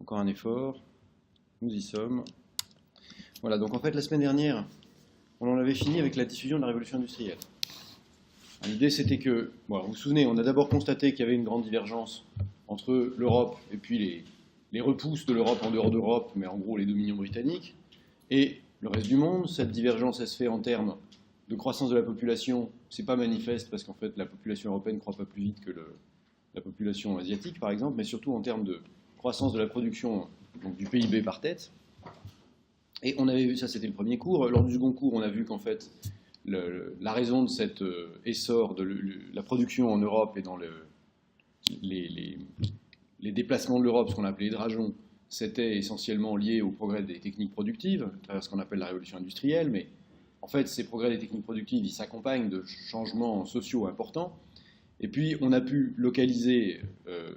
Encore un effort. Nous y sommes. Voilà, donc en fait, la semaine dernière, on en avait fini avec la diffusion de la révolution industrielle. L'idée, c'était que, bon, vous vous souvenez, on a d'abord constaté qu'il y avait une grande divergence entre l'Europe et puis les repousses de l'Europe en dehors d'Europe, mais en gros les dominions britanniques, et le reste du monde. Cette divergence, elle se fait en termes de croissance de la population. C'est pas manifeste parce qu'en fait, la population européenne ne croît pas plus vite que la population asiatique, par exemple, mais surtout en termes de croissance de la production, donc du PIB par tête. Et on avait vu, ça c'était le premier cours. Lors du second cours, on a vu qu'en fait, la raison de cet essor de la production en Europe et dans les déplacements de l'Europe, ce qu'on appelait les drageons, c'était essentiellement lié au progrès des techniques productives, à travers ce qu'on appelle la révolution industrielle, mais en fait, ces progrès des techniques productives, ils s'accompagnent de changements sociaux importants. Et puis, on a pu localiser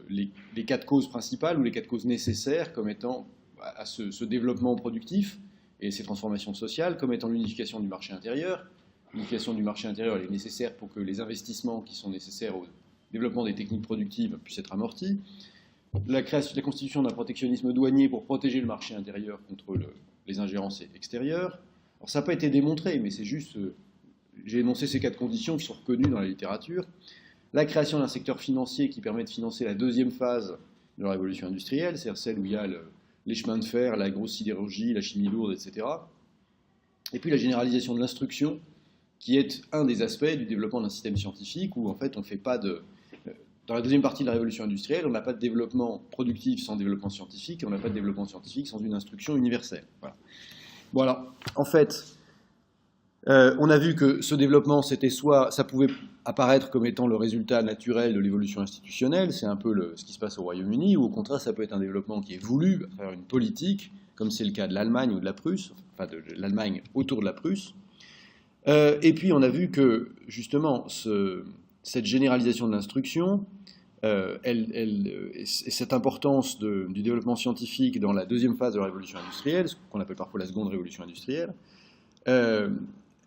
les quatre causes principales ou les quatre causes nécessaires comme étant à ce développement productif et ces transformations sociales comme étant l'unification du marché intérieur. L'unification du marché intérieur, elle est nécessaire pour que les investissements qui sont nécessaires au développement des techniques productives puissent être amortis. La constitution d'un protectionnisme douanier pour protéger le marché intérieur contre les ingérences extérieures. Alors, ça n'a pas été démontré, mais c'est juste, j'ai énoncé ces quatre conditions qui sont reconnues dans la littérature. La création d'un secteur financier qui permet de financer la deuxième phase de la révolution industrielle, c'est-à-dire celle où il y a les chemins de fer, la grosse sidérurgie, la chimie lourde, etc. Et puis la généralisation de l'instruction, qui est un des aspects du développement d'un système scientifique, où en fait on ne fait pas de... Dans la deuxième partie de la révolution industrielle, on n'a pas de développement productif sans développement scientifique, et on n'a pas de développement scientifique sans une instruction universelle. Voilà. En fait, on a vu que ce développement, c'était soit, ça pouvait apparaître comme étant le résultat naturel de l'évolution institutionnelle, c'est un peu ce qui se passe au Royaume-Uni, ou au contraire, ça peut être un développement qui est voulu à travers une politique, comme c'est le cas de l'Allemagne ou de la Prusse, enfin de l'Allemagne autour de la Prusse. Et puis on a vu que, justement, cette généralisation de l'instruction, cette importance du développement scientifique dans la deuxième phase de la révolution industrielle, ce qu'on appelle parfois la seconde révolution industrielle,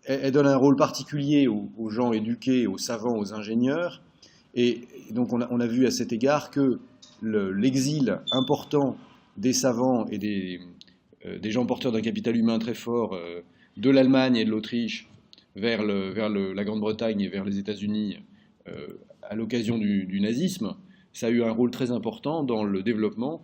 elle donne un rôle particulier aux gens éduqués, aux savants, aux ingénieurs. Et donc on a vu à cet égard que l'exil important des savants et des gens porteurs d'un capital humain très fort de l'Allemagne et de l'Autriche vers la Grande-Bretagne et vers les États-Unis à l'occasion du nazisme, ça a eu un rôle très important dans le développement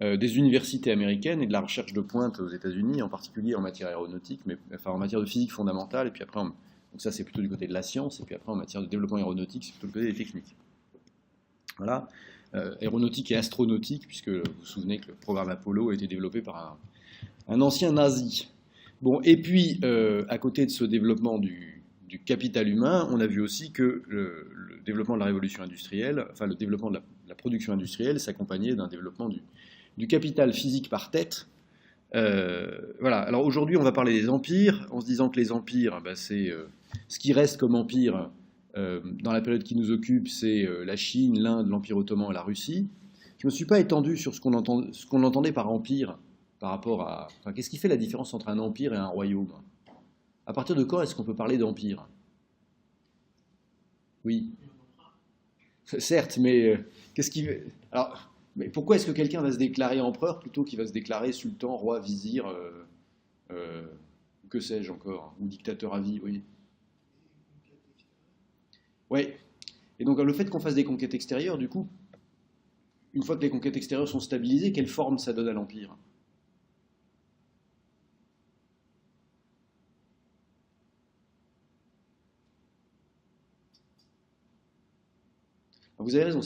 des universités américaines et de la recherche de pointe aux États-Unis, en particulier en matière aéronautique, mais enfin en matière de physique fondamentale, et puis après, donc ça c'est plutôt du côté de la science, et puis après en matière de développement aéronautique, c'est plutôt du côté des techniques. Voilà, aéronautique et astronautique, puisque vous vous souvenez que le programme Apollo a été développé par un ancien nazi. Bon, et puis, à côté de ce développement du capital humain, on a vu aussi que le développement de la révolution industrielle, enfin le développement de la production industrielle s'accompagnait d'un développement du capital physique par tête. Voilà. Alors aujourd'hui, on va parler des empires, en se disant que les empires, c'est ce qui reste comme empire dans la période qui nous occupe, c'est la Chine, l'Inde, l'Empire ottoman et la Russie. Je ne me suis pas étendu sur ce qu'on entendait par empire par rapport à... Enfin, qu'est-ce qui fait la différence entre un empire et un royaume? À partir de quand est-ce qu'on peut parler d'empire? Oui. Certes, mais qu'est-ce qui... Alors, mais pourquoi est-ce que quelqu'un va se déclarer empereur plutôt qu'il va se déclarer sultan, roi, vizir, que sais-je encore, ou dictateur à vie, oui. Ouais. Et donc le fait qu'on fasse des conquêtes extérieures, du coup, une fois que les conquêtes extérieures sont stabilisées, quelle forme ça donne à l'empire? Vous avez raison,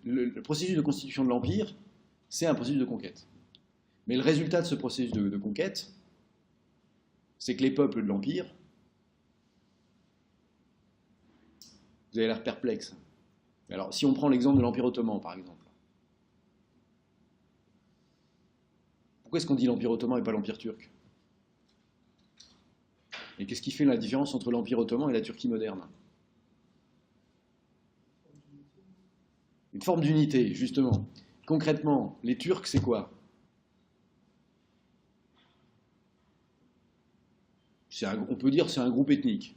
le processus de constitution de l'empire, c'est un processus de conquête. Mais le résultat de ce processus de conquête, c'est que les peuples de l'empire, vous avez l'air perplexe. Alors, si on prend l'exemple de l'Empire ottoman, par exemple, pourquoi est-ce qu'on dit l'Empire ottoman et pas l'Empire turc? Et qu'est-ce qui fait la différence entre l'Empire ottoman et la Turquie moderne? Une forme d'unité, justement. Concrètement, les Turcs, c'est quoi? On peut dire que c'est un groupe ethnique.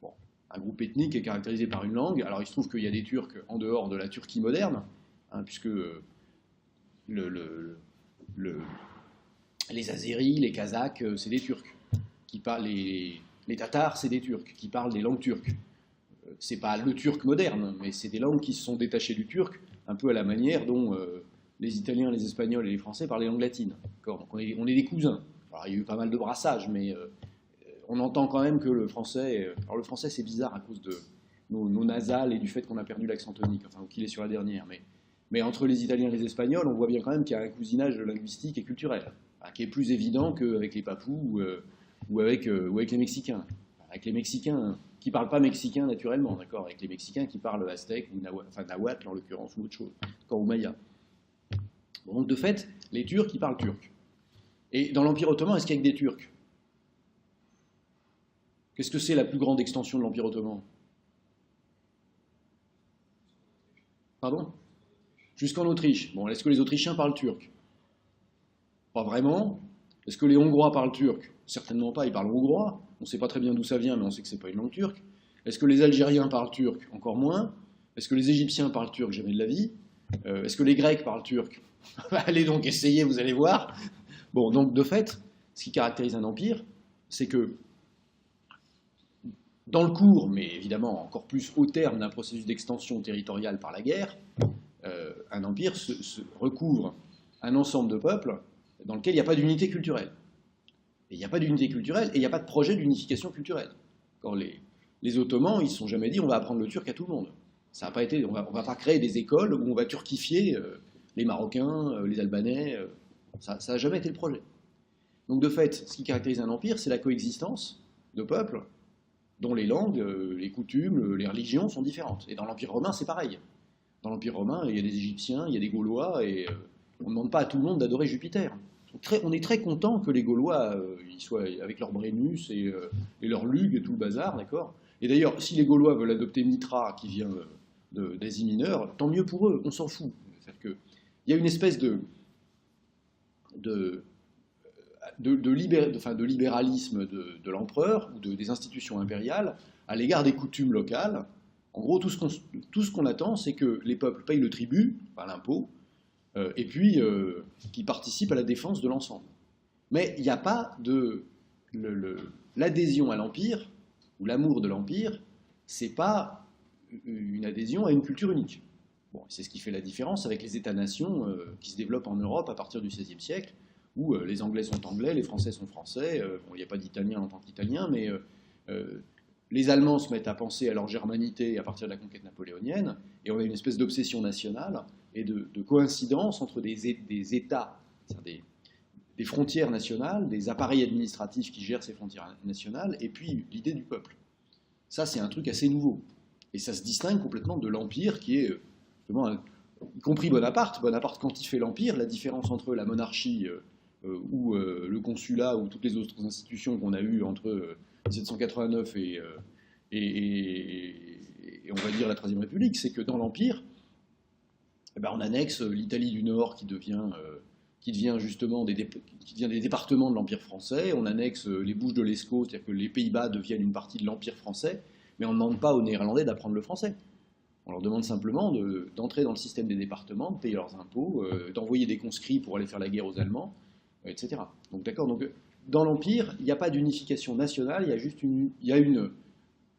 Bon, un groupe ethnique est caractérisé par une langue. Alors il se trouve qu'il y a des Turcs en dehors de la Turquie moderne, hein, puisque les Azéris, les Kazakhs, c'est des Turcs. Les Tatars, c'est des Turcs qui parlent des langues turques. C'est pas le turc moderne, mais c'est des langues qui se sont détachées du turc, un peu à la manière dont les Italiens, les Espagnols et les Français parlent les langues latines. Donc on est des cousins. Alors, il y a eu pas mal de brassages, mais on entend quand même que le français. Alors le français, c'est bizarre à cause de nos nasales et du fait qu'on a perdu l'accent tonique, enfin, qu'il est sur la dernière. Mais entre les Italiens et les Espagnols, on voit bien quand même qu'il y a un cousinage linguistique et culturel, qui est plus évident qu'avec les Papous ou avec les Mexicains. Avec les Mexicains qui ne parlent pas mexicain naturellement, d'accord, avec les Mexicains qui parlent aztèque ou nahuatl en l'occurrence, ou autre chose, ou maya. Bon, donc de fait, les Turcs, ils parlent turc. Et dans l'Empire ottoman, est-ce qu'il y a que des Turcs? Qu'est-ce que c'est la plus grande extension de l'Empire ottoman? Pardon? Jusqu'en Autriche. Bon, est-ce que les Autrichiens parlent turc? Pas vraiment. Est-ce que les Hongrois parlent turc? Certainement pas, ils parlent hongrois. On ne sait pas très bien d'où ça vient, mais on sait que ce n'est pas une langue turque. Est-ce que les Algériens parlent turc? Encore moins. Est-ce que les Égyptiens parlent turc? Jamais de la vie. Est-ce que les Grecs parlent turc? Allez donc essayer, vous allez voir. Bon, donc de fait, ce qui caractérise un empire, c'est que dans le cours, mais évidemment encore plus au terme d'un processus d'extension territoriale par la guerre, un empire se recouvre un ensemble de peuples dans lequel il n'y a pas d'unité culturelle. Et il n'y a pas d'unité culturelle et il n'y a pas de projet d'unification culturelle. Quand les Ottomans, ils ne se sont jamais dit on va apprendre le turc à tout le monde. Ça n'a pas été, on va pas créer des écoles où on va turquifier les Marocains, les Albanais. Ça n'a jamais été le projet. Donc de fait, ce qui caractérise un empire, c'est la coexistence de peuples dont les langues, les coutumes, les religions sont différentes. Et dans l'Empire romain, c'est pareil. Dans l'Empire romain, il y a des Égyptiens, il y a des Gaulois, et on ne demande pas à tout le monde d'adorer Jupiter. On est très content que les Gaulois ils soient avec leur Brennus et leur Lug et tout le bazar, d'accord. Et d'ailleurs, si les Gaulois veulent adopter Mitra, qui vient d'Asie mineure, tant mieux pour eux, on s'en fout. C'est-à-dire qu'il y a une espèce de libéralisme de l'empereur ou des institutions impériales à l'égard des coutumes locales. En gros, tout ce qu'on attend, c'est que les peuples payent le tribut, enfin l'impôt, et puis qui participent à la défense de l'ensemble. Mais il n'y a pas l'adhésion à l'Empire, ou l'amour de l'Empire, c'est pas une adhésion à une culture unique. Bon, c'est ce qui fait la différence avec les États-nations qui se développent en Europe à partir du XVIe siècle, où les Anglais sont anglais, les Français sont français, bon, il n'y a pas d'Italien en tant qu'Italien, mais les Allemands se mettent à penser à leur germanité à partir de la conquête napoléonienne, et on a une espèce d'obsession nationale et de coïncidence entre des États, c'est-à-dire des frontières nationales, des appareils administratifs qui gèrent ces frontières nationales, et puis l'idée du peuple. Ça, c'est un truc assez nouveau. Et ça se distingue complètement de l'Empire qui est, justement, y compris Bonaparte. Bonaparte, quand il fait l'Empire, la différence entre la monarchie ou le consulat ou toutes les autres institutions qu'on a eues entre 1789 et on va dire la Troisième République, c'est que dans l'Empire, eh ben, on annexe l'Italie du Nord qui devient justement des départements de l'Empire français, on annexe les Bouches de l'Escaut, c'est-à-dire que les Pays-Bas deviennent une partie de l'Empire français, mais on ne demande pas aux Néerlandais d'apprendre le français. On leur demande simplement d'entrer dans le système des départements, de payer leurs impôts, d'envoyer des conscrits pour aller faire la guerre aux Allemands, etc. Donc d'accord. Donc dans l'Empire, il n'y a pas d'unification nationale, il y a juste une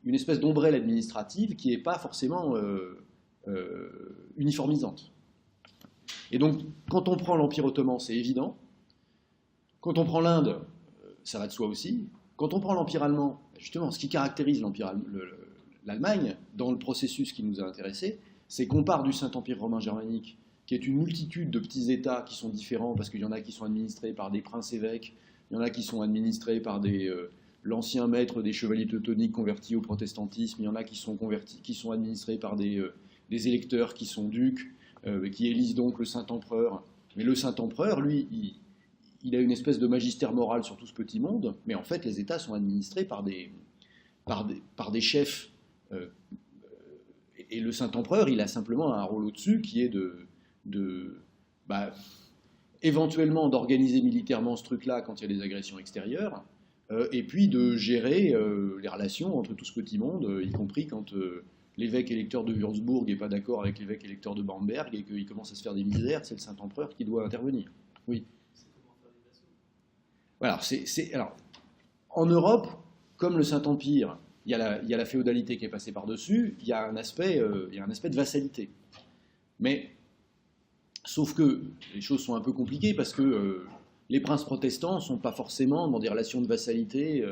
espèce d'ombrelle administrative qui n'est pas forcément uniformisante. Et donc, quand on prend l'Empire ottoman, c'est évident. Quand on prend l'Inde, ça va de soi aussi. Quand on prend l'Empire allemand, justement, ce qui caractérise l'Allemagne, dans le processus qui nous a intéressés, c'est qu'on part du Saint-Empire romain germanique, qui est une multitude de petits États qui sont différents, parce qu'il y en a qui sont administrés par des princes-évêques, il y en a qui sont administrés par l'ancien maître des chevaliers teutoniques convertis au protestantisme, il y en a qui sont administrés par des électeurs qui sont ducs, qui élisent donc le Saint-Empereur. Mais le Saint-Empereur, lui, il a une espèce de magistère moral sur tout ce petit monde, mais en fait, les États sont administrés par des chefs. Et le Saint-Empereur, il a simplement un rôle au-dessus qui est éventuellement d'organiser militairement ce truc-là quand il y a des agressions extérieures, et puis de gérer les relations entre tout ce petit monde, y compris quand l'évêque électeur de Würzburg n'est pas d'accord avec l'évêque électeur de Bamberg et qu'il commence à se faire des misères, c'est le Saint-Empereur qui doit intervenir. Oui. Voilà, alors, en Europe, comme le Saint-Empire, il y a la féodalité qui est passée par-dessus, il y a un aspect de vassalité. Mais, sauf que les choses sont un peu compliquées parce que les princes protestants ne sont pas forcément dans des relations de vassalité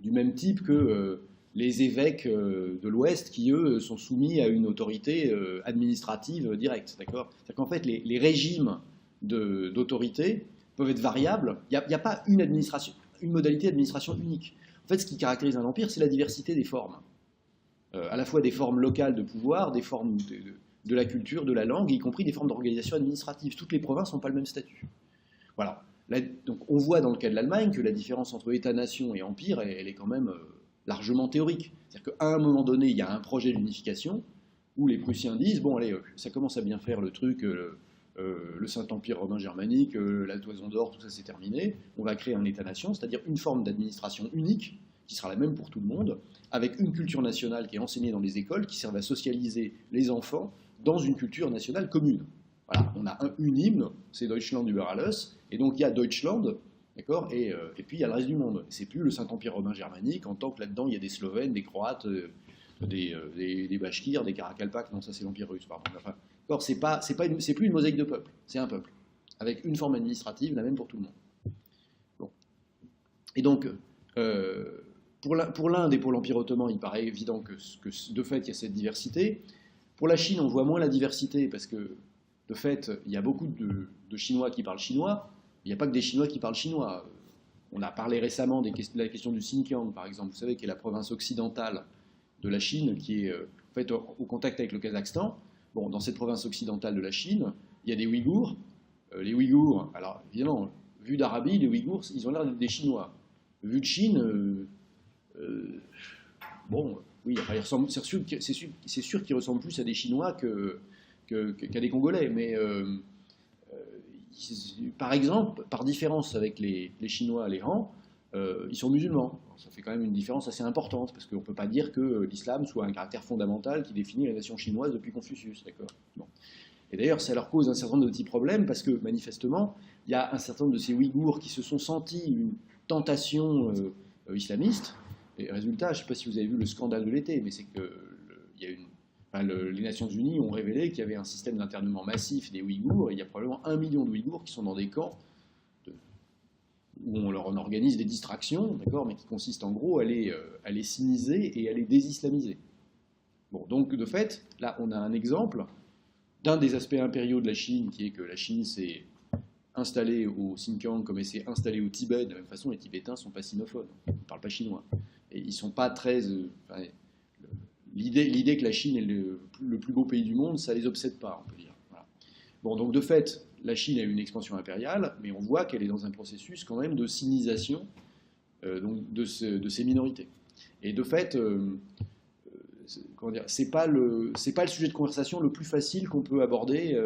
du même type que les évêques de l'Ouest qui, eux, sont soumis à une autorité administrative directe. D'accord ? C'est-à-dire qu'en fait, les régimes d'autorité peuvent être variables. Il n'y a pas une modalité d'administration unique. En fait, ce qui caractérise un empire, c'est la diversité des formes. À la fois des formes locales de pouvoir, des formes de la culture, de la langue, y compris des formes d'organisation administrative. Toutes les provinces n'ont pas le même statut. Voilà. Là, donc on voit dans le cas de l'Allemagne que la différence entre État-nation et empire, elle est quand même largement théorique. C'est-à-dire qu'à un moment donné, il y a un projet d'unification où les Prussiens disent, bon allez, ça commence à bien faire le truc, le Saint-Empire romain germanique, la Toison d'Or, tout ça c'est terminé. On va créer un État-nation, c'est-à-dire une forme d'administration unique, qui sera la même pour tout le monde, avec une culture nationale qui est enseignée dans les écoles, qui serve à socialiser les enfants dans une culture nationale commune. Voilà, on a une hymne, c'est Deutschland über alles, et donc il y a Deutschland, d'accord, et puis il y a le reste du monde. C'est plus le Saint-Empire romain germanique, en tant que là-dedans il y a des Slovènes, des Croates, des Bashkirs, des Karakalpak, non ça c'est l'Empire russe, pardon. Enfin, c'est plus une mosaïque de peuple, c'est un peuple, avec une forme administrative, la même pour tout le monde. Bon. Et donc, pour l'Inde et pour l'Empire ottoman, il paraît évident que de fait il y a cette diversité. Pour la Chine, on voit moins la diversité, parce que de fait, il y a beaucoup de Chinois qui parlent chinois. Il n'y a pas que des Chinois qui parlent chinois. On a parlé récemment de la question du Xinjiang, par exemple, vous savez, qui est la province occidentale de la Chine, qui est en fait au contact avec le Kazakhstan. Bon, dans cette province occidentale de la Chine, il y a des Ouïghours. Les Ouïghours, alors évidemment, vu d'Arabie, les Ouïghours, ils ont l'air d'être des Chinois. Vu de Chine, bon, oui, enfin, c'est sûr qu'ils ressemblent plus à des Chinois qu'à des Congolais, mais par exemple, par différence avec les Chinois, les Han, ils sont musulmans. Alors, ça fait quand même une différence assez importante, parce qu'on ne peut pas dire que l'islam soit un caractère fondamental qui définit la nation chinoise depuis Confucius. D'accord. Bon. Et d'ailleurs, ça leur cause un certain nombre de petits problèmes, parce que manifestement, il y a un certain nombre de ces Ouïghours qui se sont sentis une tentation islamiste. Et résultat, je ne sais pas si vous avez vu le scandale de l'été, mais c'est que les Nations Unies ont révélé qu'il y avait un système d'internement massif des Ouïghours, et il y a probablement 1 million d'Ouïghours qui sont dans des camps où on leur organise des distractions, d'accord, mais qui consistent en gros à les siniser et à les désislamiser. Bon, donc de fait, là on a un exemple d'un des aspects impériaux de la Chine, qui est que la Chine s'est installée au Xinjiang comme elle s'est installée au Tibet. De la même façon, les Tibétains ne sont pas sinophones, ils ne parlent pas chinois. Et ils ne sont pas très... L'idée que la Chine est le plus beau pays du monde, ça ne les obsède pas, on peut dire. Voilà. Bon, donc de fait, la Chine a une expansion impériale, mais on voit qu'elle est dans un processus quand même de sinisation de ces minorités. Et de fait, c'est pas le sujet de conversation le plus facile qu'on peut aborder,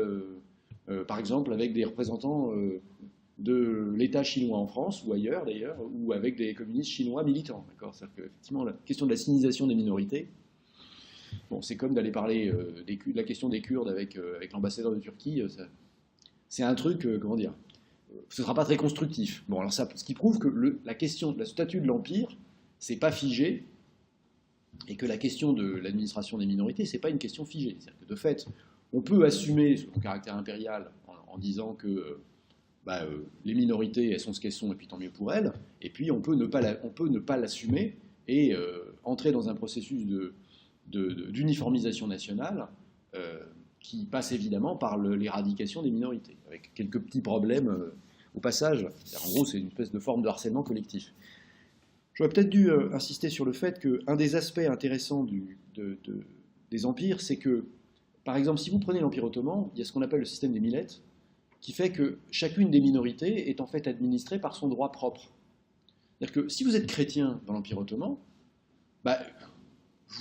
par exemple, avec des représentants de l'État chinois en France, ou ailleurs d'ailleurs, ou avec des communistes chinois militants. C'est-à-dire qu'effectivement, la question de la sinisation des minorités, bon, c'est comme d'aller parler de la question des Kurdes avec l'ambassadeur de Turquie. C'est un truc, comment dire, ce ne sera pas très constructif. Bon, alors ça, ce qui prouve que la question de la statut de l'Empire, c'est pas figé, et que la question de l'administration des minorités, c'est pas une question figée. C'est-à-dire que de fait, on peut assumer son caractère impérial en disant que les minorités, elles sont ce qu'elles sont, et puis tant mieux pour elles, et puis on peut ne pas l'assumer et entrer dans un processus d'uniformisation nationale qui passe évidemment par l'éradication des minorités, avec quelques petits problèmes au passage. En gros, c'est une espèce de forme de harcèlement collectif. J'aurais peut-être dû insister sur le fait qu'un des aspects intéressants des empires, c'est que, par exemple, si vous prenez l'Empire ottoman, il y a ce qu'on appelle le système des millettes, qui fait que chacune des minorités est en fait administrée par son droit propre. C'est-à-dire que si vous êtes chrétien dans l'Empire ottoman, vous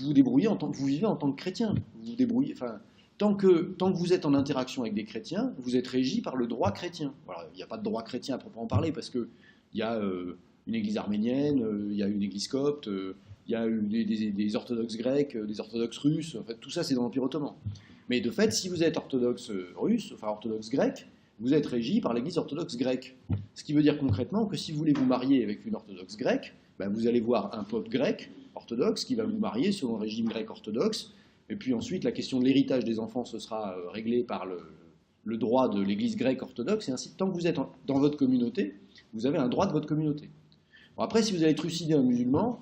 vous débrouillez vous vivez en tant que chrétien. Vous vous débrouillez, tant que vous êtes en interaction avec des chrétiens, vous êtes régi par le droit chrétien. Voilà, il n'y a pas de droit chrétien à proprement parler, parce qu'il y a une église arménienne, il y a une église copte, il y a des orthodoxes grecs, des orthodoxes russes, en fait, tout ça c'est dans l'Empire ottoman. Mais de fait, si vous êtes orthodoxe russe, enfin orthodoxe grec, vous êtes régi par l'Église orthodoxe grecque. Ce qui veut dire concrètement que si vous voulez vous marier avec une orthodoxe grecque, ben vous allez voir un pope grec orthodoxe qui va vous marier selon le régime grec orthodoxe. Et puis ensuite, la question de l'héritage des enfants, ce sera réglé par le droit de l'Église grecque orthodoxe. Et ainsi, tant que vous êtes dans votre communauté, vous avez un droit de votre communauté. Bon, après, si vous allez trucider un musulman,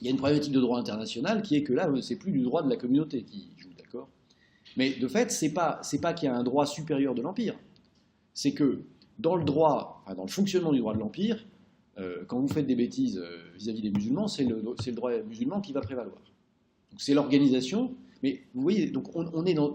il y a une problématique de droit international qui est que là, c'est plus du droit de la communauté qui joue, d'accord? Mais de fait, c'est pas qu'il y a un droit supérieur de l'Empire. C'est que dans le droit, enfin, dans le fonctionnement du droit de l'Empire, quand vous faites des bêtises vis-à-vis des musulmans, c'est le droit musulman qui va prévaloir. Donc c'est l'organisation, mais vous voyez, donc on est dans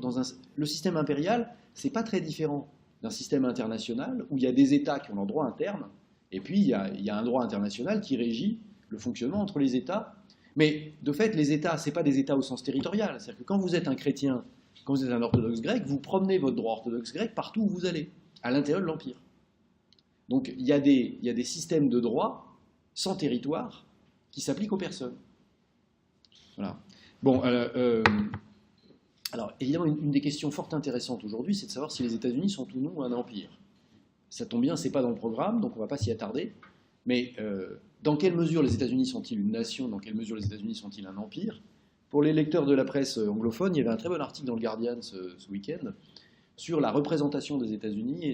le système impérial, c'est pas très différent d'un système international où il y a des États qui ont leur droit interne, et puis il y a un droit international qui régit le fonctionnement entre les États. Mais de fait, les États, ce n'est pas des États au sens territorial. C'est-à-dire que quand vous êtes un chrétien, quand vous êtes un orthodoxe grec, vous promenez votre droit orthodoxe grec partout où vous allez, à l'intérieur de l'Empire. Donc il y a des systèmes de droit sans territoire qui s'appliquent aux personnes. Voilà. Bon, alors évidemment, une des questions fort intéressantes aujourd'hui, c'est de savoir si les États-Unis sont ou non un empire. Ça tombe bien, ce n'est pas dans le programme, donc on ne va pas s'y attarder. Mais dans quelle mesure les États-Unis sont-ils une nation? Dans quelle mesure les États-Unis sont-ils un empire? Pour les lecteurs de la presse anglophone, il y avait un très bon article dans le Guardian ce week-end sur la représentation des États-Unis et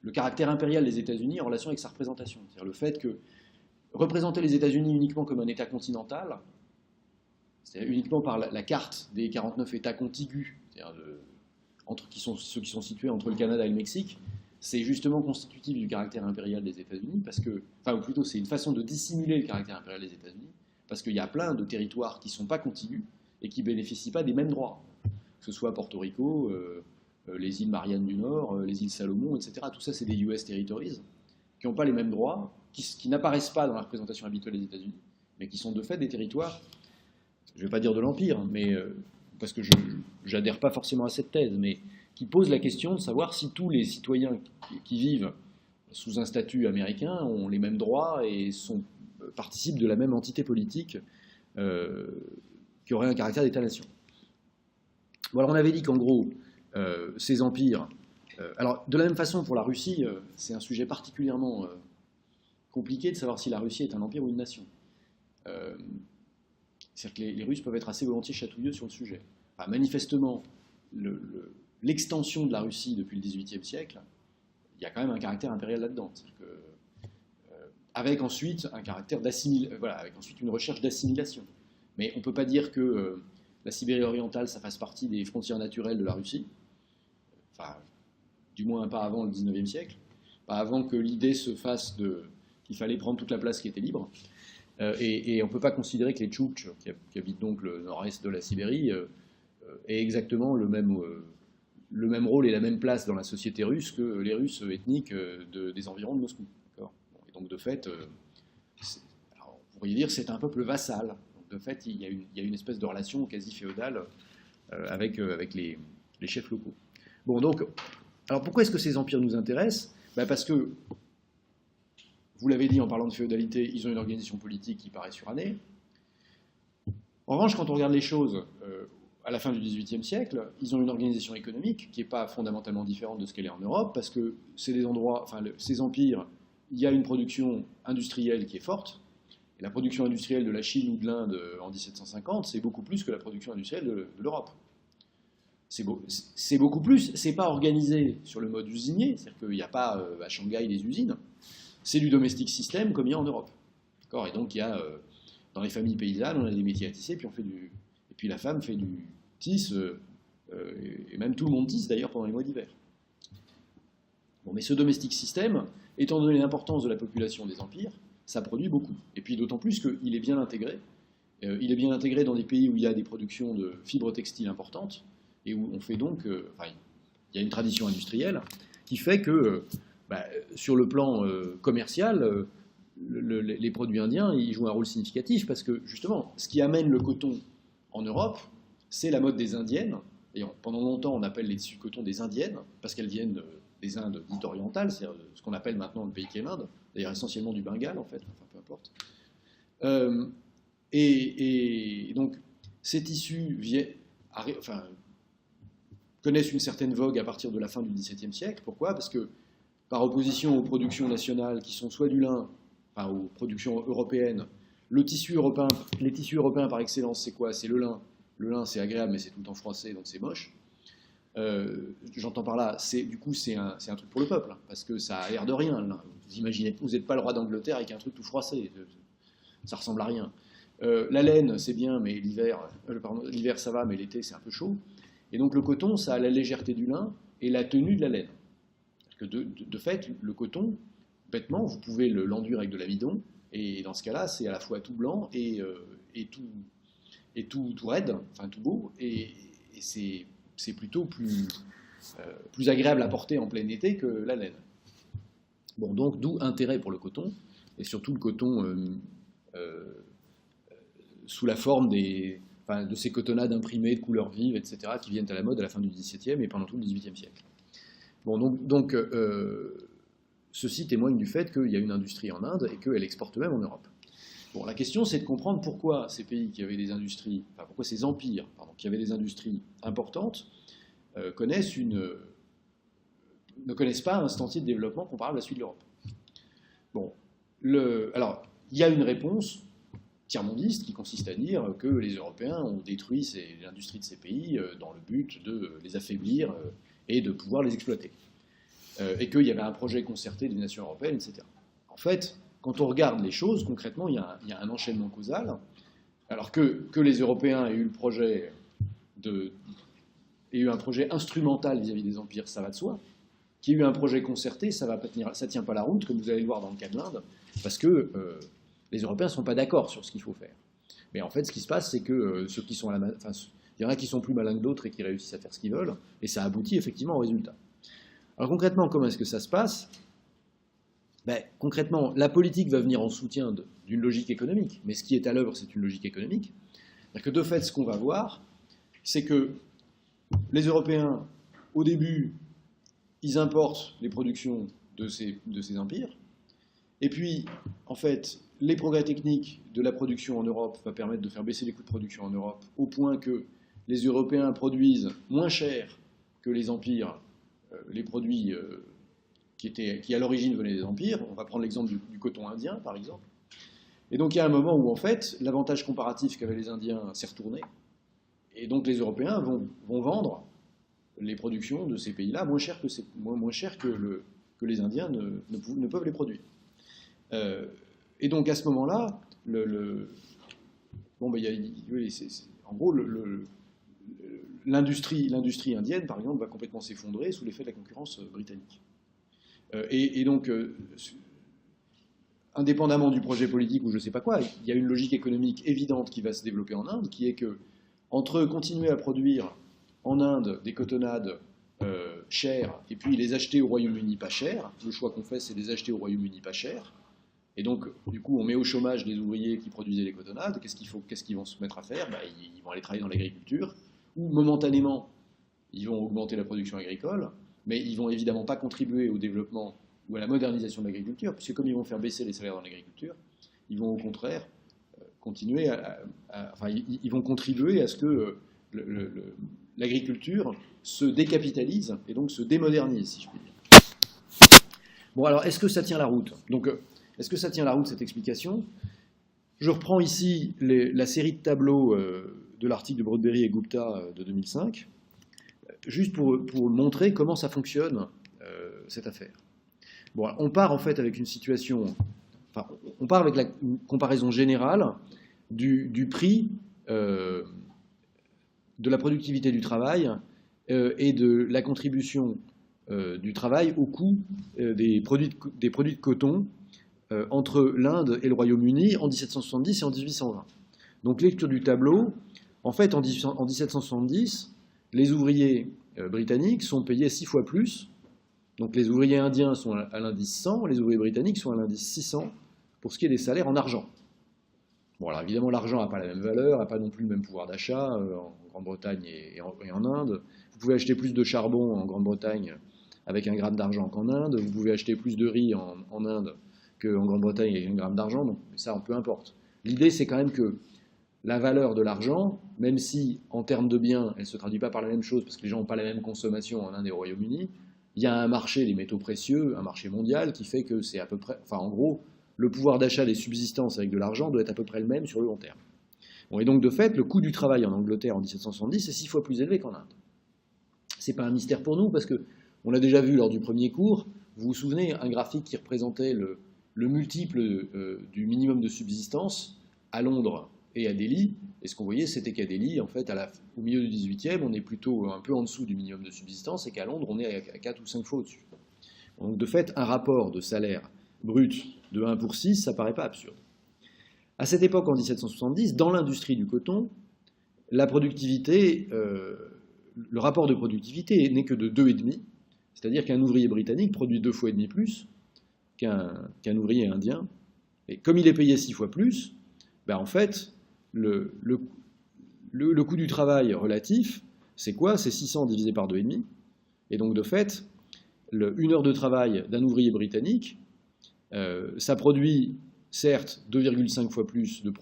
le caractère impérial des États-Unis en relation avec sa représentation. C'est-à-dire le fait que représenter les États-Unis uniquement comme un État continental, c'est-à-dire uniquement par la carte des 49 États contigus, c'est-à-dire ceux qui sont situés entre le Canada et le Mexique, c'est justement constitutif du caractère impérial des États-Unis, parce que, enfin, ou plutôt, c'est une façon de dissimuler le caractère impérial des États-Unis, parce qu'il y a plein de territoires qui ne sont pas contigus et qui ne bénéficient pas des mêmes droits, que ce soit Porto Rico, les îles Mariannes du Nord, les îles Salomon, etc. Tout ça, c'est des US territories qui n'ont pas les mêmes droits, qui n'apparaissent pas dans la représentation habituelle des États-Unis, mais qui sont de fait des territoires, je ne vais pas dire de l'Empire, mais parce que je n'adhère pas forcément à cette thèse, mais qui pose la question de savoir si tous les citoyens qui vivent sous un statut américain ont les mêmes droits et participent de la même entité politique qui aurait un caractère d'État-nation. Bon, alors on avait dit qu'en gros, ces empires... alors de la même façon pour la Russie, c'est un sujet particulièrement compliqué de savoir si la Russie est un empire ou une nation. C'est-à-dire que les Russes peuvent être assez volontiers chatouilleux sur le sujet. Enfin, manifestement, l'extension de la Russie depuis le XVIIIe siècle, il y a quand même un caractère impérial là-dedans. Avec ensuite un caractère voilà, avec ensuite une recherche d'assimilation. Mais on ne peut pas dire que la Sibérie orientale, ça fasse partie des frontières naturelles de la Russie. Enfin, du moins pas avant le XIXe siècle. Pas avant que l'idée se fasse qu'il fallait prendre toute la place qui était libre. Et on ne peut pas considérer que les Tchoukches, qui habitent donc le nord-est de la Sibérie, aient exactement le même rôle et la même place dans la société russe que les Russes ethniques des environs de Moscou. Et donc de fait, alors, vous pourriez dire que c'est un peuple vassal. Donc de fait, il y a une espèce de relation quasi féodale avec les chefs locaux. Bon, donc, alors pourquoi est-ce que ces empires nous intéressent? Parce que, vous l'avez dit en parlant de féodalité, ils ont une organisation politique qui paraît surannée. En revanche, quand on regarde les choses à la fin du XVIIIe siècle, ils ont une organisation économique qui n'est pas fondamentalement différente de ce qu'elle est en Europe, parce que c'est des endroits, enfin, ces empires, il y a une production industrielle qui est forte, et la production industrielle de la Chine ou de l'Inde en 1750, c'est beaucoup plus que la production industrielle de l'Europe. C'est beaucoup plus, c'est pas organisé sur le mode usinier, c'est-à-dire qu'il n'y a pas à Shanghai des usines, c'est du domestic system comme il y a en Europe. D'accord. Et donc il y a, dans les familles paysannes, on a des métiers à tisser, et puis la femme fait du tisse, et même tout le monde tisse d'ailleurs pendant les mois d'hiver. Bon, mais ce domestic system, étant donné l'importance de la population des empires, ça produit beaucoup. Et puis d'autant plus qu'il est bien intégré. Il est bien intégré dans des pays où il y a des productions de fibres textiles importantes, et où on fait donc, il y a une tradition industrielle qui fait que, sur le plan commercial, les produits indiens, ils jouent un rôle significatif, parce que justement, ce qui amène le coton en Europe, c'est la mode des indiennes. Et pendant longtemps, on appelle les tissus de coton des indiennes, parce qu'elles viennent des Indes dites orientales, c'est-à-dire ce qu'on appelle maintenant le pays qui est l'Inde, d'ailleurs essentiellement du Bengale en fait, enfin peu importe. Et donc ces tissus connaissent une certaine vogue à partir de la fin du XVIIe siècle. Pourquoi? Parce que par opposition aux productions nationales qui sont soit du lin, enfin aux productions européennes, les tissus européens par excellence, c'est quoi? C'est le lin. Le lin, c'est agréable, mais c'est tout le temps froissé, donc c'est moche. J'entends par là, du coup, c'est un truc pour le peuple, hein, parce que ça a l'air de rien. Là. Vous imaginez, vous n'êtes pas le roi d'Angleterre avec un truc tout froissé, ça ressemble à rien. La laine, c'est bien, mais l'hiver ça va, mais l'été c'est un peu chaud. Et donc le coton, ça a la légèreté du lin et la tenue de la laine. Parce que de fait, le coton, bêtement, vous pouvez l'enduire avec de l'amidon, et dans ce cas-là, c'est à la fois tout blanc et tout raide, enfin tout beau, et c'est plutôt plus agréable à porter en plein été que la laine. Bon, donc d'où intérêt pour le coton, et surtout le coton sous la forme de ces cotonnades imprimées de couleurs vives, etc., qui viennent à la mode à la fin du XVIIe et pendant tout le XVIIIe siècle. Bon, donc ceci témoigne du fait qu'il y a une industrie en Inde et qu'elle exporte même en Europe. Bon, la question, c'est de comprendre pourquoi ces pays qui avaient des industries, enfin pourquoi ces empires, qui avaient des industries importantes, ne connaissent pas un stantier de développement comparable à celui de l'Europe. Bon, alors, il y a une réponse tiers-mondiste qui consiste à dire que les Européens ont détruit l'industrie de ces pays dans le but de les affaiblir et de pouvoir les exploiter. Et qu'il y avait un projet concerté des nations européennes, etc. En fait, quand on regarde les choses, concrètement, il y a un enchaînement causal. Alors que les Européens aient eu un projet instrumental vis-à-vis des empires, ça va de soi. Qu'il y ait eu un projet concerté, ça ne tient pas la route, comme vous allez le voir dans le cas de l'Inde, parce que les Européens ne sont pas d'accord sur ce qu'il faut faire. Mais en fait, ce qui se passe, c'est que ceux qui sont il y en a qui sont plus malins que d'autres et qui réussissent à faire ce qu'ils veulent, et ça aboutit effectivement au résultat. Alors concrètement, comment est-ce que ça se passe? Concrètement, la politique va venir en soutien d'une logique économique, mais ce qui est à l'œuvre, c'est une logique économique. C'est-à-dire que de fait, ce qu'on va voir, c'est que les Européens, au début, ils importent les productions de ces empires, et puis, en fait, les progrès techniques de la production en Europe vont permettre de faire baisser les coûts de production en Europe, au point que les Européens produisent moins cher que les empires les produits qui à l'origine venaient des empires. On va prendre l'exemple du coton indien, par exemple. Et donc il y a un moment où, en fait, l'avantage comparatif qu'avaient les Indiens s'est retourné, et donc les Européens vont vendre les productions de ces pays-là moins cher que les Indiens ne peuvent les produire. Et donc à ce moment-là, en gros, l'industrie indienne, par exemple, va complètement s'effondrer sous l'effet de la concurrence britannique. Et donc, indépendamment du projet politique ou je ne sais pas quoi, il y a une logique économique évidente qui va se développer en Inde, qui est que, entre continuer à produire en Inde des cotonnades chères et puis les acheter au Royaume-Uni pas cher, le choix qu'on fait, c'est de les acheter au Royaume-Uni pas cher. Et donc, du coup, on met au chômage les ouvriers qui produisaient les cotonnades. Qu'est-ce qu'ils vont se mettre à faire? Ils vont aller travailler dans l'agriculture, ou momentanément, ils vont augmenter la production agricole, mais ils ne vont évidemment pas contribuer au développement ou à la modernisation de l'agriculture, puisque comme ils vont faire baisser les salaires dans l'agriculture, ils vont au contraire continuer ils vont contribuer à ce que l'agriculture se décapitalise et donc se démodernise, si je puis dire. Bon, alors, est-ce que ça tient la route? Donc, est-ce que ça tient la route, cette explication? Je reprends ici la série de tableaux de l'article de Broadberry et Gupta de 2005, juste pour montrer comment ça fonctionne, cette affaire. Bon, on part en fait avec une situation... on part avec une comparaison générale du prix de la productivité du travail et de la contribution du travail au coût des produits de coton entre l'Inde et le Royaume-Uni en 1770 et en 1820. Donc lecture du tableau, en fait en 1770, les ouvriers britanniques sont payés 6 fois plus. Donc les ouvriers indiens sont à l'indice 100, les ouvriers britanniques sont à l'indice 600 pour ce qui est des salaires en argent. Bon, alors évidemment l'argent n'a pas la même valeur, n'a pas non plus le même pouvoir d'achat en Grande-Bretagne et en Inde. Vous pouvez acheter plus de charbon en Grande-Bretagne avec 1 gramme d'argent qu'en Inde, vous pouvez acheter plus de riz en Inde qu'en Grande-Bretagne avec 1 gramme d'argent, donc ça, peu importe. L'idée, c'est quand même que la valeur de l'argent, même si en termes de biens, elle ne se traduit pas par la même chose, parce que les gens n'ont pas la même consommation en Inde et au Royaume-Uni, il y a un marché des métaux précieux, un marché mondial, qui fait que c'est à peu près, enfin en gros, le pouvoir d'achat des subsistances avec de l'argent doit être à peu près le même sur le long terme. Bon, et donc de fait, le coût du travail en Angleterre en 1770 est 6 fois plus élevé qu'en Inde. Ce n'est pas un mystère pour nous, parce qu'on l'a déjà vu lors du premier cours, vous vous souvenez, un graphique qui représentait le multiple du minimum de subsistance à Londres et à Delhi, et ce qu'on voyait, c'était qu'à Delhi, en fait, au milieu du 18e, on est plutôt un peu en dessous du minimum de subsistance, et qu'à Londres, on est à 4 ou 5 fois au-dessus. Donc de fait, un rapport de salaire brut de 1 pour 6, ça ne paraît pas absurde. À cette époque, en 1770, dans l'industrie du coton, la productivité, le rapport de productivité n'est que de 2,5, c'est-à-dire qu'un ouvrier britannique produit 2 fois et demi plus qu'un ouvrier indien. Et comme il est payé 6 fois plus, ben en fait, le coût du travail relatif, c'est quoi? C'est 600 divisé par 2,5. Et donc, de fait, 1 heure de travail d'un ouvrier britannique, ça produit, certes, 2,5 fois plus de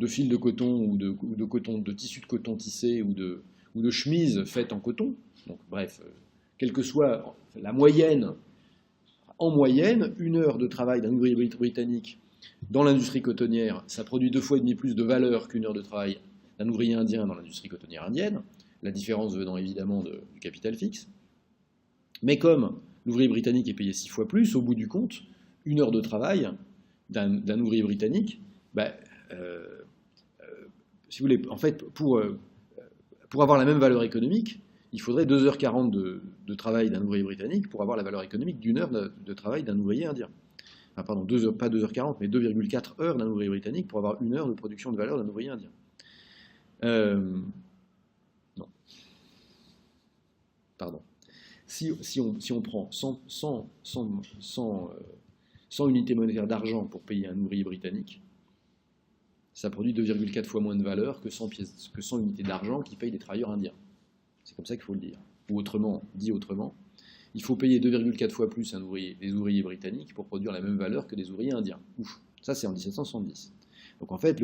fils de coton ou de tissu de coton tissé ou de chemises faites en coton. Donc, bref, quelle que soit la moyenne, en moyenne, 1 heure de travail d'un ouvrier britannique dans l'industrie cotonnière, ça produit 2 fois et demi plus de valeur qu'1 heure de travail d'un ouvrier indien dans l'industrie cotonnière indienne, la différence venant évidemment du capital fixe. Mais comme l'ouvrier britannique est payé 6 fois plus, au bout du compte, 1 heure de travail d'un ouvrier britannique, si vous voulez, en fait, pour avoir la même valeur économique, il faudrait 2h40 de travail d'un ouvrier britannique pour avoir la valeur économique d'1 heure de travail d'un ouvrier indien. Enfin, pardon, pas 2h40, mais 2,4 heures d'un ouvrier britannique pour avoir 1 heure de production de valeur d'un ouvrier indien. Non. Pardon. Si on prend 100 unités monétaires d'argent pour payer un ouvrier britannique, ça produit 2,4 fois moins de valeur que 100 unités d'argent qui payent des travailleurs indiens. C'est comme ça qu'il faut le dire. Ou dit autrement, il faut payer 2,4 fois plus des ouvriers britanniques pour produire la même valeur que des ouvriers indiens. Ouf, ça c'est en 1770. Donc en fait,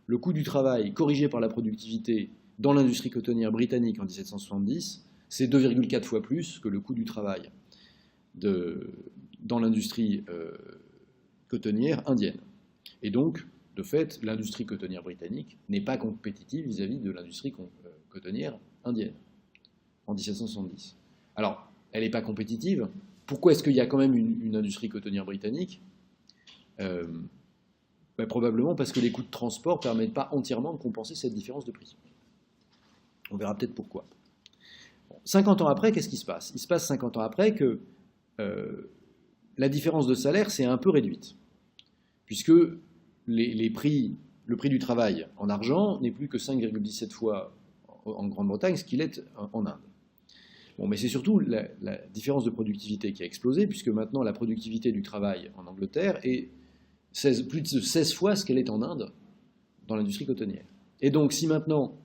le coût du travail corrigé par la productivité dans l'industrie cotonnière britannique en 1770, c'est 2,4 fois plus que le coût du travail dans l'industrie cotonnière indienne. Et donc, de fait, l'industrie cotonnière britannique n'est pas compétitive vis-à-vis de l'industrie cotonnière indienne en 1770. Alors, elle n'est pas compétitive. Pourquoi est-ce qu'il y a quand même une industrie cotonnière britannique? Probablement parce que les coûts de transport ne permettent pas entièrement de compenser cette différence de prix. On verra peut-être pourquoi. 50 ans après, qu'est-ce qui se passe? Il se passe 50 ans après que la différence de salaire s'est un peu réduite, puisque le prix du travail en argent n'est plus que 5,17 fois en Grande-Bretagne ce qu'il est en Inde. Bon, mais c'est surtout la différence de productivité qui a explosé, puisque maintenant la productivité du travail en Angleterre est plus de 16 fois ce qu'elle est en Inde dans l'industrie cotonnière. Et donc si maintenant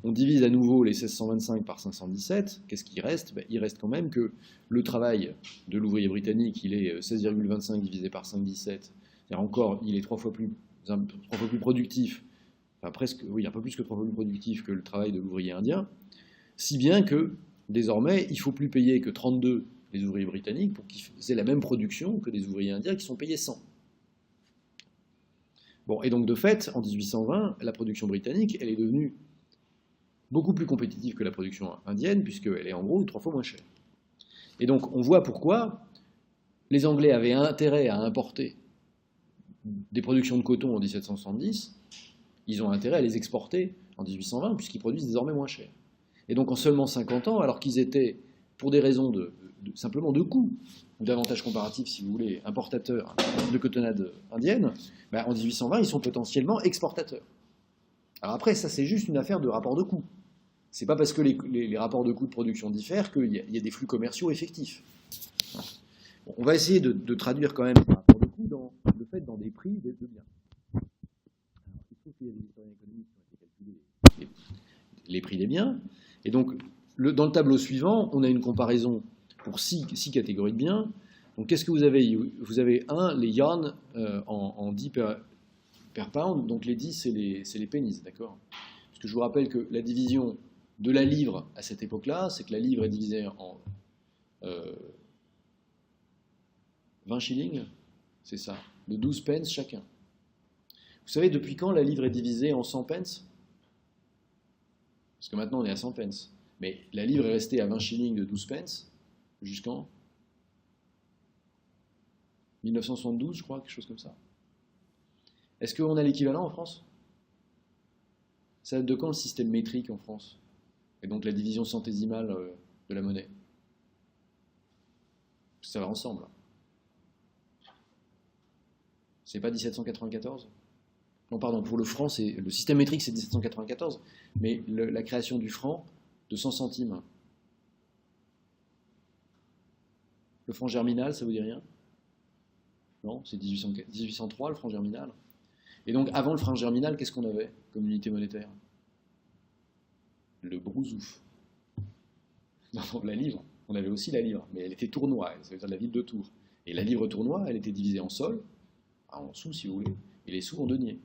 on divise à nouveau les 1625 par 517, qu'est-ce qui reste? Il reste quand même que le travail de l'ouvrier britannique, il est 16,25 divisé par 5,17, c'est-à-dire encore, il est 3 fois plus productif, enfin presque, oui, un peu plus que 3 fois plus productif que le travail de l'ouvrier indien, si bien que désormais, il ne faut plus payer que 32 les ouvriers britanniques pour qu'ils aient la même production que des ouvriers indiens qui sont payés 100. Bon, et donc de fait, en 1820, la production britannique, elle est devenue beaucoup plus compétitive que la production indienne, puisqu'elle est en gros 3 fois moins chère. Et donc on voit pourquoi les Anglais avaient intérêt à importer des productions de coton en 1770, ils ont intérêt à les exporter en 1820, puisqu'ils produisent désormais moins cher. Et donc en seulement 50 ans, alors qu'ils étaient, pour des raisons simplement de coût, ou d'avantages comparatifs si vous voulez, importateurs de cotonnade indienne, en 1820 ils sont potentiellement exportateurs. Alors après, ça c'est juste une affaire de rapport de coût. C'est pas parce que les rapports de coût de production diffèrent qu'il y a des flux commerciaux effectifs. Bon, on va essayer de traduire quand même ces rapports de coût dans des prix de biens. Alors, il faut qu'il y ait des historiens économiques qui ont été calculés les prix des biens. Et donc, dans le tableau suivant, on a une comparaison pour 6 catégories de biens. Donc, qu'est-ce que vous avez? Vous avez les yarn en 10 per pound, donc les 10, c'est les pennies, d'accord? Parce que je vous rappelle que la division de la livre à cette époque-là, c'est que la livre est divisée en 20 shillings, c'est ça, de 12 pence chacun. Vous savez depuis quand la livre est divisée en 100 pence? Parce que maintenant on est à 100 pence. Mais la livre est restée à 20 shillings de 12 pence jusqu'en 1972, je crois, quelque chose comme ça. Est-ce qu'on a l'équivalent en France? Ça date de quand le système métrique en France? Et donc la division centésimale de la monnaie? Ça va ensemble. C'est pas 1794? Non, pardon, pour le franc, le système métrique, c'est 1794, mais la création du franc, de 100 centimes. Le franc germinal, ça vous dit rien? Non, c'est 1803, le franc germinal. Et donc, avant le franc germinal, qu'est-ce qu'on avait comme unité monétaire? Le brousouf. Non, la livre. On avait aussi la livre, mais elle était tournois, ça veut dire la ville de Tours. Et la livre tournois, elle était divisée en sol, en sous si vous voulez, et les sous en deniers.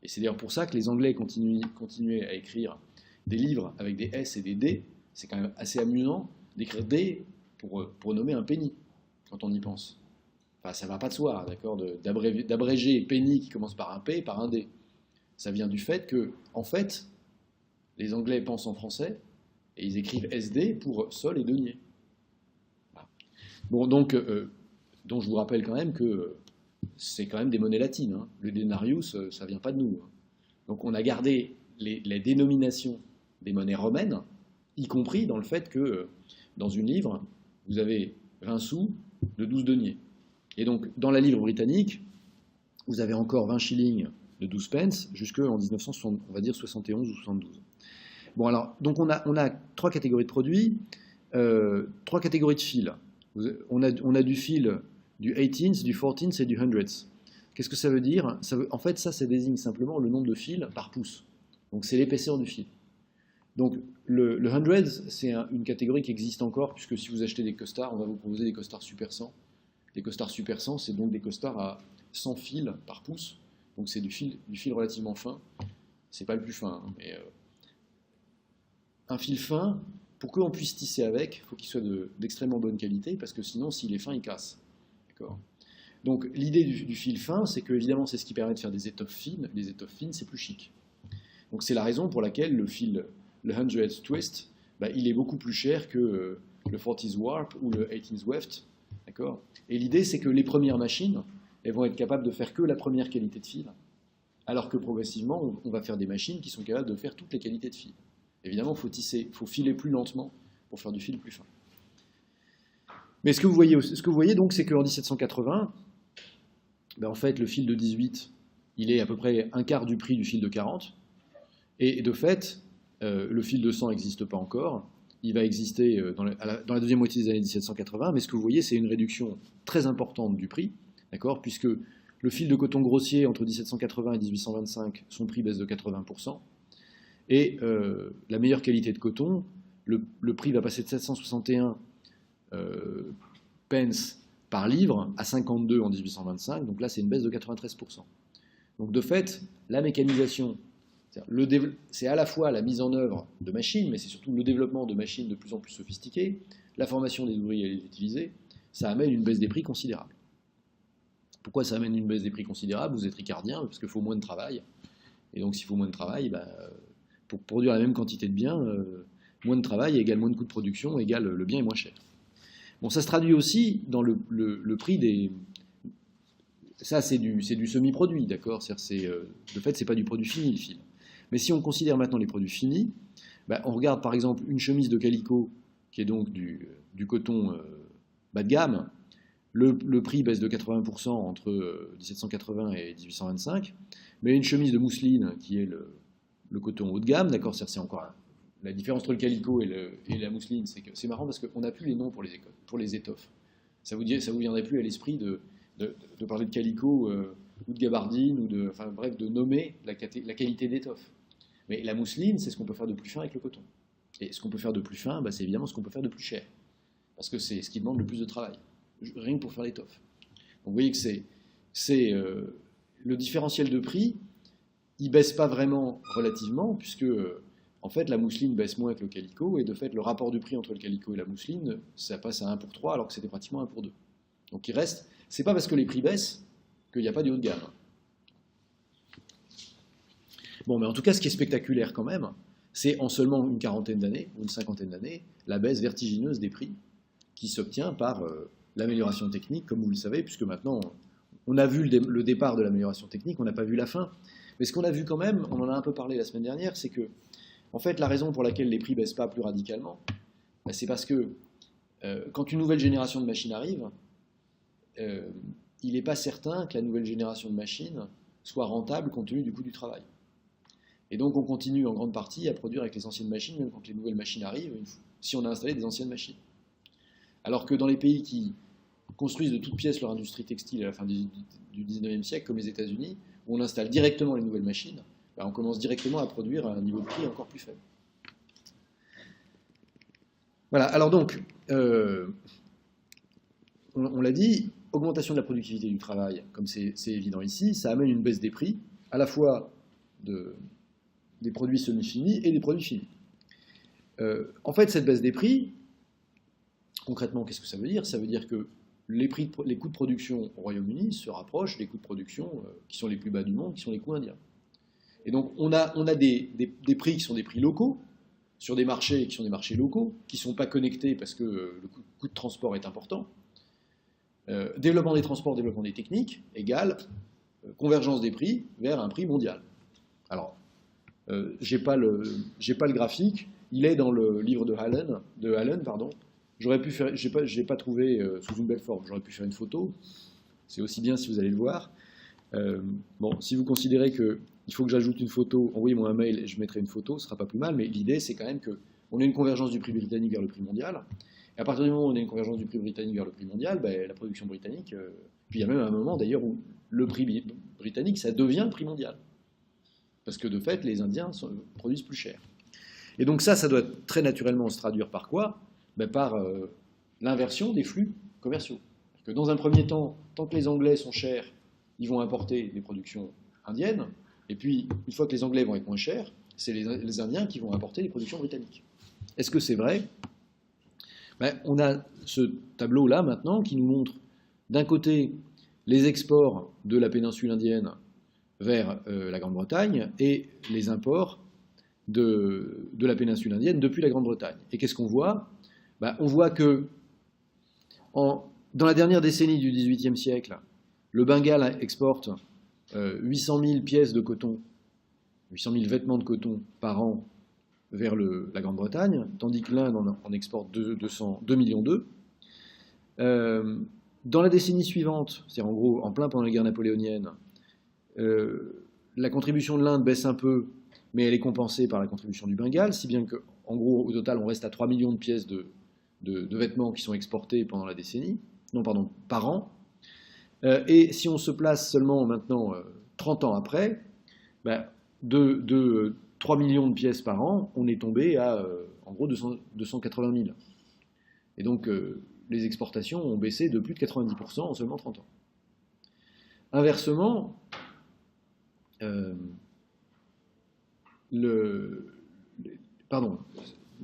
Et c'est d'ailleurs pour ça que les Anglais continuaient à écrire des livres avec des S et des D. C'est quand même assez amusant d'écrire D pour nommer un penny, quand on y pense. Enfin, ça ne va pas de soi, d'accord, d'abréger penny qui commence par un P par un D. Ça vient du fait que, en fait, les Anglais pensent en français et ils écrivent SD pour sol et denier. Voilà. Bon, donc je vous rappelle quand même que c'est quand même des monnaies latines. Hein. Le denarius, ça ne vient pas de nous. Hein. Donc on a gardé les dénominations des monnaies romaines, y compris dans le fait que dans une livre, vous avez 20 sous de 12 deniers. Et donc dans la livre britannique, vous avez encore 20 shillings de 12 pence jusqu'en 1971, on va dire 71 ou 72. Bon alors, donc on a trois catégories de produits, trois catégories de fils. On a du fil du 18th, du 14th et du 100th. Qu'est-ce que ça veut dire? En fait, ça désigne simplement le nombre de fils par pouce. Donc c'est l'épaisseur du fil. Donc le 100th, c'est une catégorie qui existe encore, puisque si vous achetez des costards, on va vous proposer des costards Super 100. Les costards Super 100, c'est donc des costards à 100 fils par pouce. Donc c'est du fil relativement fin. C'est pas le plus fin, hein, mais un fil fin, pour qu'on puisse tisser avec, il faut qu'il soit d'extrêmement bonne qualité, parce que sinon, s'il est fin, il casse. D'accord. Donc l'idée du fil fin, c'est que évidemment c'est ce qui permet de faire des étoffes fines. Les étoffes fines, c'est plus chic. Donc c'est la raison pour laquelle le 100th twist, il est beaucoup plus cher que le 40th warp ou le 18th weft. D'accord. Et l'idée, c'est que les premières machines, elles vont être capables de faire que la première qualité de fil, alors que progressivement, on va faire des machines qui sont capables de faire toutes les qualités de fil. Évidemment, il faut filer plus lentement pour faire du fil plus fin. Mais ce que vous voyez donc, c'est qu'en 1780, en fait, le fil de 18, il est à peu près un quart du prix du fil de 40. Et de fait, le fil de 100 n'existe pas encore. Il va exister dans la deuxième moitié des années 1780. Mais ce que vous voyez, c'est une réduction très importante du prix, d'accord, puisque le fil de coton grossier, entre 1780 et 1825, son prix baisse de 80%. Et la meilleure qualité de coton, le prix va passer de 761 pence par livre à 52 en 1825, donc là c'est une baisse de 93%. Donc de fait, la mécanisation, c'est à la fois la mise en œuvre de machines, mais c'est surtout le développement de machines de plus en plus sophistiquées, la formation des ouvriers à les utiliser, ça amène une baisse des prix considérable. Pourquoi ça amène une baisse des prix considérable? Vous êtes ricardien, parce qu'il faut moins de travail, et donc s'il faut moins de travail, pour produire la même quantité de biens, moins de travail égale moins de coûts de production, égale le bien est moins cher. Bon, ça se traduit aussi dans le prix des... Ça, c'est du semi-produit, d'accord? De fait, c'est pas du produit fini, le fil. Mais si on considère maintenant les produits finis, on regarde par exemple une chemise de calicot, qui est donc du coton bas de gamme, le prix baisse de 80% entre 1780 et 1825, mais une chemise de mousseline, qui est le coton haut de gamme, d'accord, c'est encore la différence entre le calicot et la mousseline, c'est que c'est marrant parce qu'on n'a plus les noms pour les étoffes. Ça vous viendrait plus à l'esprit de parler de calicot ou de gabardine ou de nommer la qualité d'étoffe. Mais la mousseline, c'est ce qu'on peut faire de plus fin avec le coton. Et ce qu'on peut faire de plus fin, c'est évidemment ce qu'on peut faire de plus cher, parce que c'est ce qui demande le plus de travail, rien que pour faire l'étoffe. Donc vous voyez que le différentiel de prix, il baisse pas vraiment relativement, puisque en fait la mousseline baisse moins que le calicot, et de fait le rapport du prix entre le calicot et la mousseline, ça passe à 1 pour 3, alors que c'était pratiquement 1 pour 2. Donc il reste, c'est pas parce que les prix baissent qu'il n'y a pas du haut de gamme. Bon, mais en tout cas, ce qui est spectaculaire quand même, c'est en seulement une quarantaine d'années, ou une cinquantaine d'années, la baisse vertigineuse des prix qui s'obtient par l'amélioration technique, comme vous le savez, puisque maintenant, on a vu le départ de l'amélioration technique, on n'a pas vu la fin. Mais ce qu'on a vu quand même, on en a un peu parlé la semaine dernière, c'est que, en fait, la raison pour laquelle les prix ne baissent pas plus radicalement, c'est parce que quand une nouvelle génération de machines arrive, il n'est pas certain que la nouvelle génération de machines soit rentable compte tenu du coût du travail. Et donc on continue en grande partie à produire avec les anciennes machines, même quand les nouvelles machines arrivent, si on a installé des anciennes machines. Alors que dans les pays qui construisent de toutes pièces leur industrie textile à la fin du 19e siècle, comme les États-Unis, où on installe directement les nouvelles machines, on commence directement à produire à un niveau de prix encore plus faible. Voilà, alors donc, on l'a dit, augmentation de la productivité du travail, comme c'est évident ici, ça amène une baisse des prix, à la fois des produits semi-finis et des produits finis. En fait, cette baisse des prix, concrètement, qu'est-ce que ça veut dire? Ça veut dire que les coûts de production au Royaume-Uni se rapprochent des coûts de production qui sont les plus bas du monde, qui sont les coûts indiens. Et donc, on a des prix qui sont des prix locaux, sur des marchés qui sont des marchés locaux, qui ne sont pas connectés parce que le coût de transport est important. Développement des transports, développement des techniques, égale convergence des prix vers un prix mondial. Alors, j'ai pas le graphique, il est dans le livre de Allen, pardon. J'aurais pu faire, j'ai pas trouvé sous une belle forme, j'aurais pu faire une photo, c'est aussi bien si vous allez le voir. Bon, si vous considérez qu'il faut que j'ajoute une photo, envoyez-moi un mail et je mettrai une photo, ce sera pas plus mal, mais l'idée c'est quand même qu'on ait une convergence du prix britannique vers le prix mondial, et à partir du moment où on a une convergence du prix britannique vers le prix mondial, la production britannique, puis il y a même un moment d'ailleurs où le prix britannique, ça devient le prix mondial. Parce que de fait, les Indiens produisent plus cher. Et donc ça doit très naturellement se traduire par quoi? Par l'inversion des flux commerciaux. Parce que dans un premier temps, tant que les Anglais sont chers, ils vont importer des productions indiennes, et puis une fois que les Anglais vont être moins chers, c'est les Indiens qui vont importer les productions britanniques. Est-ce que c'est vrai? On a ce tableau-là maintenant qui nous montre d'un côté les exports de la péninsule indienne vers la Grande-Bretagne et les imports de la péninsule indienne depuis la Grande-Bretagne. Et qu'est-ce qu'on voit? On voit que dans la dernière décennie du XVIIIe siècle, le Bengale exporte 800 000 pièces de coton, 800 000 vêtements de coton par an vers la Grande-Bretagne, tandis que l'Inde en exporte 2 millions d'œufs. Dans la décennie suivante, c'est-à-dire en gros en plein pendant la guerre napoléonienne, la contribution de l'Inde baisse un peu, mais elle est compensée par la contribution du Bengale, si bien qu'en gros, au total, on reste à 3 millions de pièces de vêtements qui sont exportés pendant la décennie, par an. Et si on se place seulement maintenant 30 ans après, de 3 millions de pièces par an, on est tombé à en gros 280 000. Et donc les exportations ont baissé de plus de 90% en seulement 30 ans. Inversement,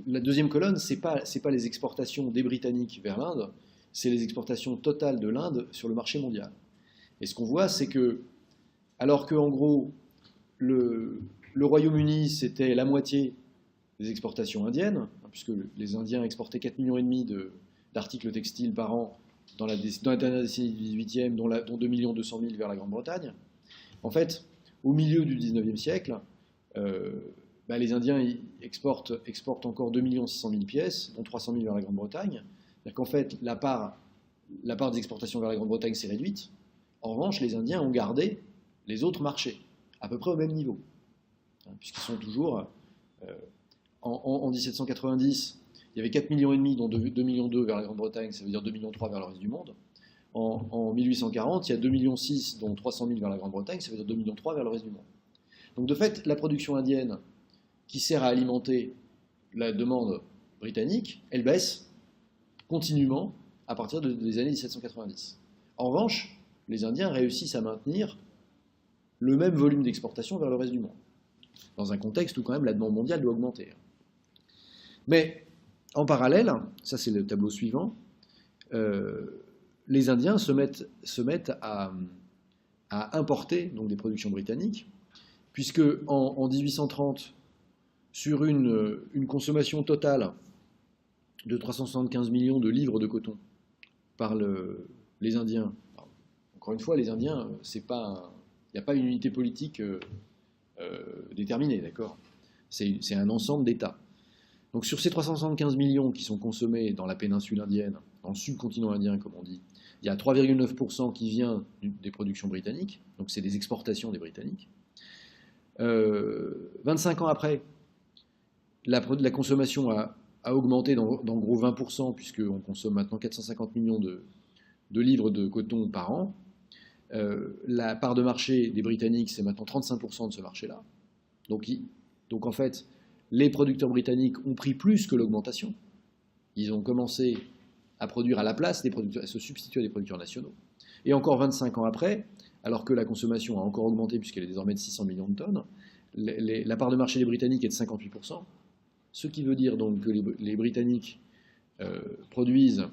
la deuxième colonne, c'est pas les exportations des Britanniques vers l'Inde, c'est les exportations totales de l'Inde sur le marché mondial. Et ce qu'on voit, c'est que, alors que en gros, le Royaume-Uni, c'était la moitié des exportations indiennes, puisque les Indiens exportaient 4,5 millions d'articles textiles par an dans la dernière décennie du XVIIIe, dont 2,2 millions vers la Grande-Bretagne. En fait, au milieu du XIXe siècle, les Indiens exportent encore 2 600 000 pièces, dont 300 000 vers la Grande-Bretagne. C'est-à-dire qu'en fait, la part des exportations vers la Grande-Bretagne s'est réduite. En revanche, les Indiens ont gardé les autres marchés, à peu près au même niveau. Puisqu'ils sont toujours... en 1790, il y avait 4,5 millions, dont 2,2 millions vers la Grande-Bretagne, ça veut dire 2,3 millions vers le reste du monde. En 1840, il y a 2,6 millions, dont 300 000 vers la Grande-Bretagne, ça veut dire 2,3 millions vers le reste du monde. Donc de fait, la production indienne, qui sert à alimenter la demande britannique, elle baisse continuellement à partir des années 1790. En revanche, les Indiens réussissent à maintenir le même volume d'exportation vers le reste du monde, dans un contexte où quand même la demande mondiale doit augmenter. Mais en parallèle, ça c'est le tableau suivant, les Indiens se mettent à importer donc des productions britanniques, puisque en 1830, sur une consommation totale de 375 millions de livres de coton par les Indiens, alors, encore une fois, les Indiens, il n'y a pas une unité politique déterminée, d'accord ? C'est un ensemble d'États. Donc sur ces 375 millions qui sont consommés dans la péninsule indienne, dans le subcontinent indien comme on dit, il y a 3,9% qui vient des productions britanniques, donc c'est des exportations des Britanniques. 25 ans après, la consommation a augmenté d'en gros 20%, puisqu'on consomme maintenant 450 millions de livres de coton par an. La part de marché des Britanniques, c'est maintenant 35% de ce marché-là. Donc en fait, les producteurs britanniques ont pris plus que l'augmentation. Ils ont commencé à produire à la place des producteurs, à se substituer à des producteurs nationaux. Et encore 25 ans après, alors que la consommation a encore augmenté puisqu'elle est désormais de 600 millions de tonnes, la part de marché des Britanniques est de 58%, ce qui veut dire donc que les Britanniques produisent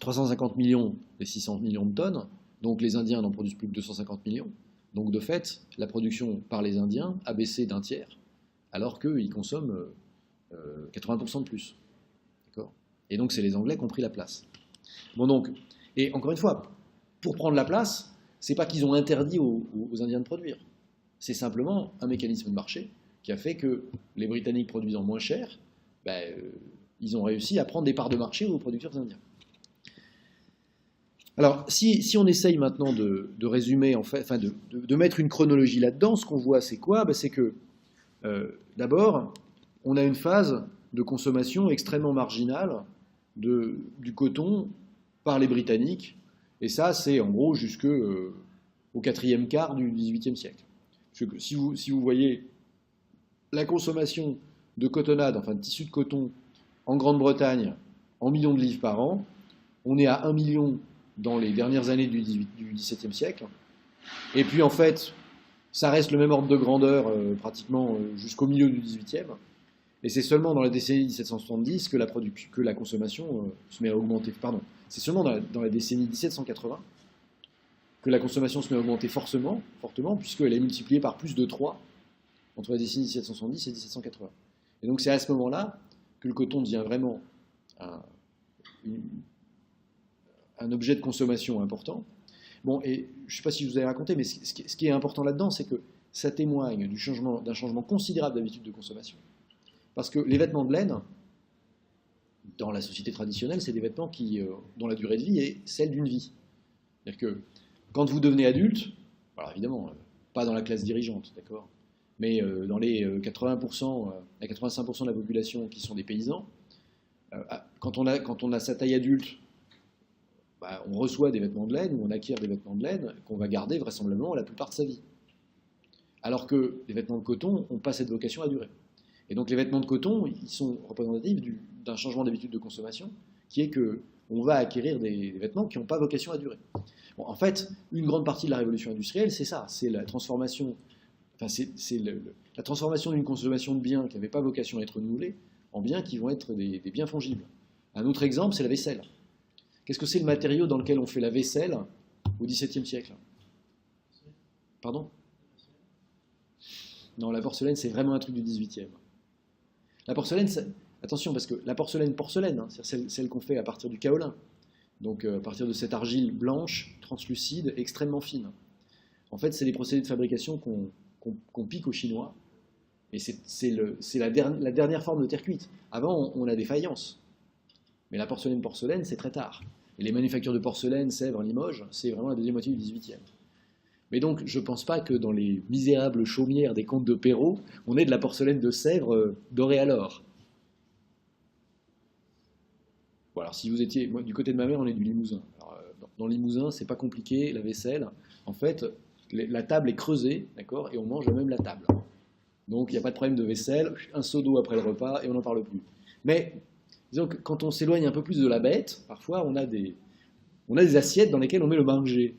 350 millions des 600 millions de tonnes, donc les Indiens n'en produisent plus que 250 millions. Donc de fait, la production par les Indiens a baissé d'un tiers, alors qu'ils consomment 80% de plus. D'accord ? Et donc c'est les Anglais qui ont pris la place. Bon donc, et encore une fois, pour prendre la place, c'est pas qu'ils ont interdit aux Indiens de produire. C'est simplement un mécanisme de marché qui a fait que les Britanniques produisant moins cher, ils ont réussi à prendre des parts de marché aux producteurs indiens. Alors, si on essaye maintenant de résumer, en fait, enfin de mettre une chronologie là-dedans, ce qu'on voit, c'est quoi ? C'est que, d'abord, on a une phase de consommation extrêmement marginale du coton par les Britanniques, et ça, c'est en gros jusqu'au quatrième quart du XVIIIe siècle. Parce que si vous voyez la consommation de cotonnade, enfin de tissu de coton, en Grande-Bretagne, en millions de livres par an, on est à 1 million dans les dernières années du XVIIe siècle. Et puis en fait, ça reste le même ordre de grandeur pratiquement jusqu'au milieu du XVIIIe. Et c'est seulement dans la décennie 1770 que la consommation se met à augmenter. Pardon, c'est seulement dans la décennie 1780 que la consommation se met à augmenter fortement, puisqu'elle est multipliée par plus de 3 entre la décennie 1770 et 1780. Et donc c'est à ce moment-là que le coton devient vraiment un objet de consommation important. Bon, et je ne sais pas si je vous avais raconté, mais ce qui est important là-dedans, c'est que ça témoigne d'un changement considérable d'habitude de consommation. Parce que les vêtements de laine, dans la société traditionnelle, c'est des vêtements dont la durée de vie est celle d'une vie. C'est-à-dire que quand vous devenez adulte, alors évidemment, pas dans la classe dirigeante, d'accord, mais dans les 80%, à 85% de la population qui sont des paysans, quand on a sa taille adulte, on reçoit des vêtements de laine ou on acquiert des vêtements de laine qu'on va garder vraisemblablement la plupart de sa vie. Alors que les vêtements de coton n'ont pas cette vocation à durer. Et donc les vêtements de coton, ils sont représentatifs d'un changement d'habitude de consommation qui est qu'on va acquérir des vêtements qui n'ont pas vocation à durer. Bon, en fait, une grande partie de la révolution industrielle, c'est ça, c'est la transformation, la transformation d'une consommation de biens qui n'avaient pas vocation à être renouvelés en biens qui vont être des biens fongibles. Un autre exemple, c'est la vaisselle. Qu'est-ce que c'est le matériau dans lequel on fait la vaisselle au XVIIe siècle ? Pardon ? Non, la porcelaine, c'est vraiment un truc du XVIIIe. La porcelaine, attention, parce que la porcelaine, hein, c'est celle qu'on fait à partir du kaolin. Donc à partir de cette argile blanche, translucide, extrêmement fine. En fait, c'est les procédés de fabrication qu'on pique aux Chinois. Et c'est la dernière forme de terre cuite. Avant, on a des faïences. Mais la porcelaine, c'est très tard. Et les manufactures de porcelaine, Sèvres, Limoges, c'est vraiment la deuxième moitié du XVIIIe. Mais donc, je ne pense pas que dans les misérables chaumières des comtes de Perrault, on ait de la porcelaine de Sèvres dorée à l'or. Bon, alors, si vous étiez... Moi, du côté de ma mère, on est du Limousin. Alors, dans le Limousin, c'est pas compliqué, la vaisselle. En fait, la table est creusée, d'accord, et on mange même la table. Donc, il n'y a pas de problème de vaisselle, un seau d'eau après le repas, et on n'en parle plus. Mais... disons que quand on s'éloigne un peu plus de la bête, parfois on a des assiettes dans lesquelles on met le manger.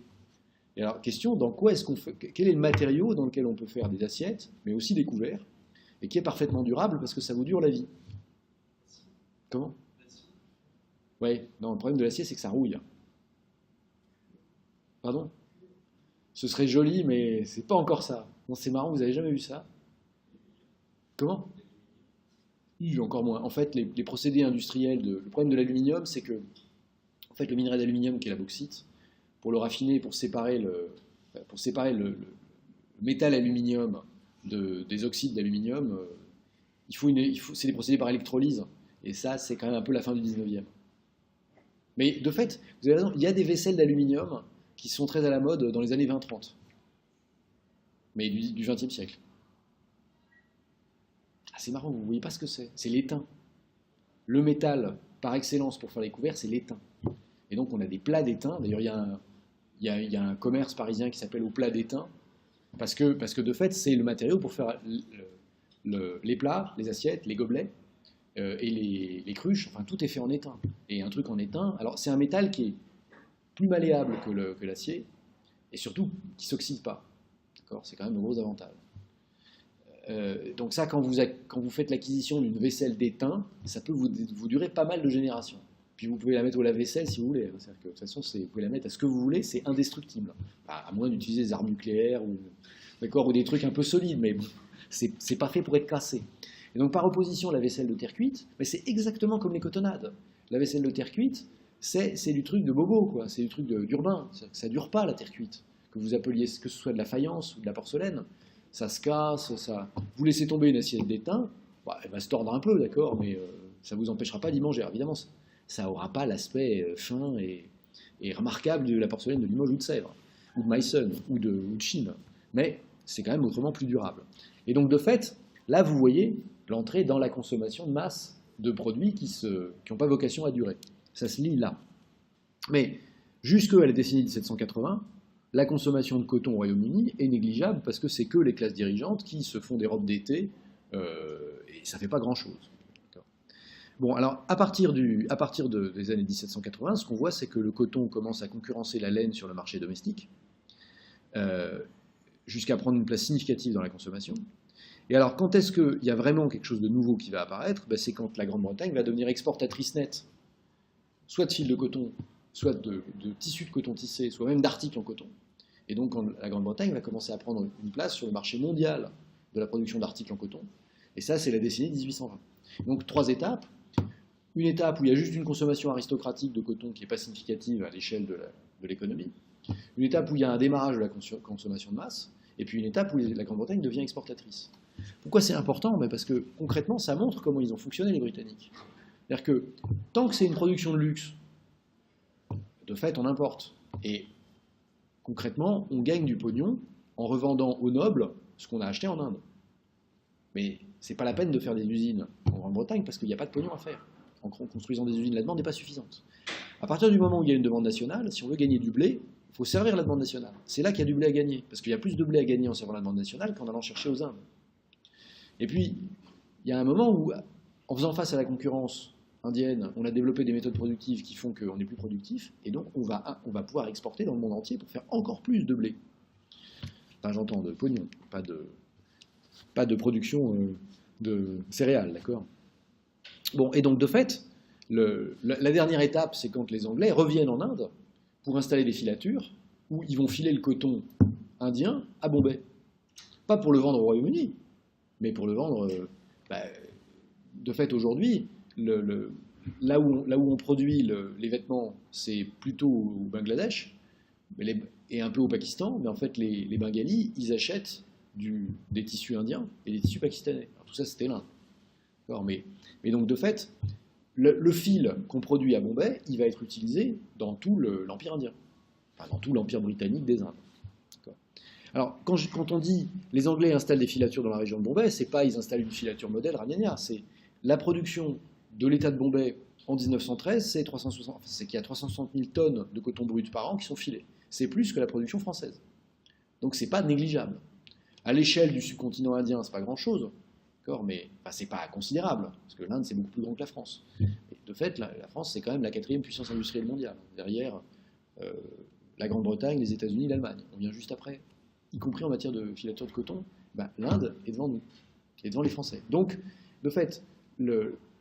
Et alors, question, dans quoi est-ce qu'on fait, quel est le matériau dans lequel on peut faire des assiettes, mais aussi des couverts, et qui est parfaitement durable parce que ça vous dure la vie? Comment? Oui, non, le problème de l'acier, c'est que ça rouille. Pardon? Ce serait joli, mais c'est pas encore ça. Non, c'est marrant, vous avez jamais vu ça? Comment? Encore moins. En fait, les procédés industriels, le problème de l'aluminium, c'est que en fait, le minerai d'aluminium, qui est la bauxite, pour le raffiner, pour séparer le métal aluminium des oxydes d'aluminium, c'est des procédés par électrolyse. Et ça, c'est quand même un peu la fin du 19e. Mais de fait, vous avez raison, il y a des vaisselles d'aluminium qui sont très à la mode dans les années 20-30, mais du 20e siècle. Ah, c'est marrant, vous ne voyez pas ce que c'est. C'est l'étain. Le métal, par excellence pour faire les couverts, c'est l'étain. Et donc on a des plats d'étain. D'ailleurs, il y a un commerce parisien qui s'appelle Au plat d'étain, parce que de fait, c'est le matériau pour faire les plats, les assiettes, les gobelets, et les cruches. Enfin, tout est fait en étain. Et un truc en étain, alors c'est un métal qui est plus malléable que l'acier, et surtout qui ne s'oxyde pas. D'accord, c'est quand même un gros avantage. Donc ça, quand vous faites l'acquisition d'une vaisselle d'étain, ça peut vous durer pas mal de générations. Puis vous pouvez la mettre au lave-vaisselle si vous voulez. C'est-à-dire que, de toute façon, vous pouvez la mettre à ce que vous voulez, c'est indestructible. À moins d'utiliser des armes nucléaires ou des trucs un peu solides, mais bon, c'est pas fait pour être cassé. Et donc par opposition, la vaisselle de terre cuite, mais c'est exactement comme les cotonnades. La vaisselle de terre cuite, c'est du truc de bobo, quoi. C'est du truc d'urbain. Ça dure pas, la terre cuite. Que vous appeliez, que ce soit de la faïence ou de la porcelaine, ça se casse, vous laissez tomber une assiette d'étain, bah, elle va se tordre un peu, d'accord, mais ça ne vous empêchera pas d'y manger. Alors, évidemment, ça n'aura pas l'aspect fin et remarquable de la porcelaine de Limoges ou de Sèvres, ou de Meissen, ou de Chine, mais c'est quand même autrement plus durable. Et donc, de fait, là, vous voyez l'entrée dans la consommation de masse de produits qui n'ont pas vocation à durer. Ça se lit là. Mais jusqu'à la décennie 1780, la consommation de coton au Royaume-Uni est négligeable parce que c'est que les classes dirigeantes qui se font des robes d'été et ça ne fait pas grand-chose. Bon, alors à partir des années 1780, ce qu'on voit, c'est que le coton commence à concurrencer la laine sur le marché domestique, jusqu'à prendre une place significative dans la consommation. Et alors, quand est-ce qu'il y a vraiment quelque chose de nouveau qui va apparaître? C'est quand la Grande-Bretagne va devenir exportatrice nette, soit de fil de coton, soit de tissus de coton tissé, soit même d'articles en coton. Et donc, quand la Grande-Bretagne va commencer à prendre une place sur le marché mondial de la production d'articles en coton. Et ça, c'est la décennie 1820. Donc, 3 étapes. Une étape où il y a juste une consommation aristocratique de coton qui n'est pas significative à l'échelle de l'économie. Une étape où il y a un démarrage de la consommation de masse. Et puis une étape où la Grande-Bretagne devient exportatrice. Pourquoi c'est important? Parce que, concrètement, ça montre comment ils ont fonctionné, les Britanniques. C'est-à-dire que, tant que c'est une production de luxe, de fait, on importe. Et concrètement, on gagne du pognon en revendant aux nobles ce qu'on a acheté en Inde. Mais c'est pas la peine de faire des usines en Grande-Bretagne parce qu'il n'y a pas de pognon à faire. En construisant des usines, la demande n'est pas suffisante. À partir du moment où il y a une demande nationale, si on veut gagner du blé, il faut servir la demande nationale. C'est là qu'il y a du blé à gagner, parce qu'il y a plus de blé à gagner en servant la demande nationale qu'en allant chercher aux Indes. Et puis, il y a un moment où, en faisant face à la concurrence indienne, on a développé des méthodes productives qui font qu'on est plus productif, et donc on va pouvoir exporter dans le monde entier pour faire encore plus de blé. Enfin, j'entends de pognon, pas de production de céréales, d'accord? Bon, et donc de fait, la dernière étape, c'est quand les Anglais reviennent en Inde pour installer des filatures où ils vont filer le coton indien à Bombay. Pas pour le vendre au Royaume-Uni, mais pour le vendre... de fait, aujourd'hui, là où on produit les vêtements, c'est plutôt au Bangladesh et un peu au Pakistan, mais en fait, les Bengalis, ils achètent des tissus indiens et des tissus pakistanais. Alors, tout ça, c'était l'Inde. Mais donc, de fait, le fil qu'on produit à Bombay, il va être utilisé dans tout l'Empire indien, enfin, dans tout l'Empire britannique des Indes. Alors, quand on dit les Anglais installent des filatures dans la région de Bombay, c'est pas ils installent une filature modèle, ragnagna, c'est la production de l'État de Bombay en 1913, c'est qu'il y a 360 000 tonnes de coton brut par an qui sont filées. C'est plus que la production française. Donc, c'est pas négligeable. À l'échelle du subcontinent indien, c'est pas grand-chose. Mais c'est pas considérable, parce que l'Inde c'est beaucoup plus grand que la France. Et de fait, la France c'est quand même la 4e puissance industrielle mondiale, derrière la Grande-Bretagne, les États-Unis, l'Allemagne. On vient juste après. Y compris en matière de filature de coton, l'Inde est devant nous, est devant les Français. Donc, de fait,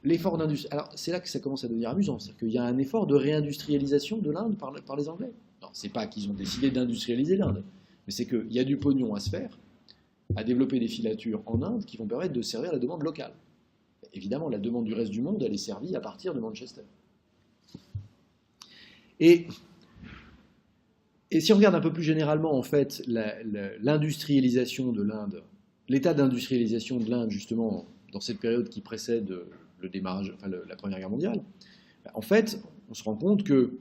l'effort d'industrie... Alors, c'est là que ça commence à devenir amusant. C'est-à-dire qu'il y a un effort de réindustrialisation de l'Inde par les Anglais. Alors, c'est pas qu'ils ont décidé d'industrialiser l'Inde, mais c'est qu'il y a du pognon à se faire, à développer des filatures en Inde qui vont permettre de servir la demande locale. Évidemment, la demande du reste du monde, elle est servie à partir de Manchester. Et si on regarde un peu plus généralement, en fait, l'industrialisation de l'Inde, l'état d'industrialisation de l'Inde, justement, dans cette période qui précède le démarrage, enfin, la Première Guerre mondiale, en fait, on se rend compte que,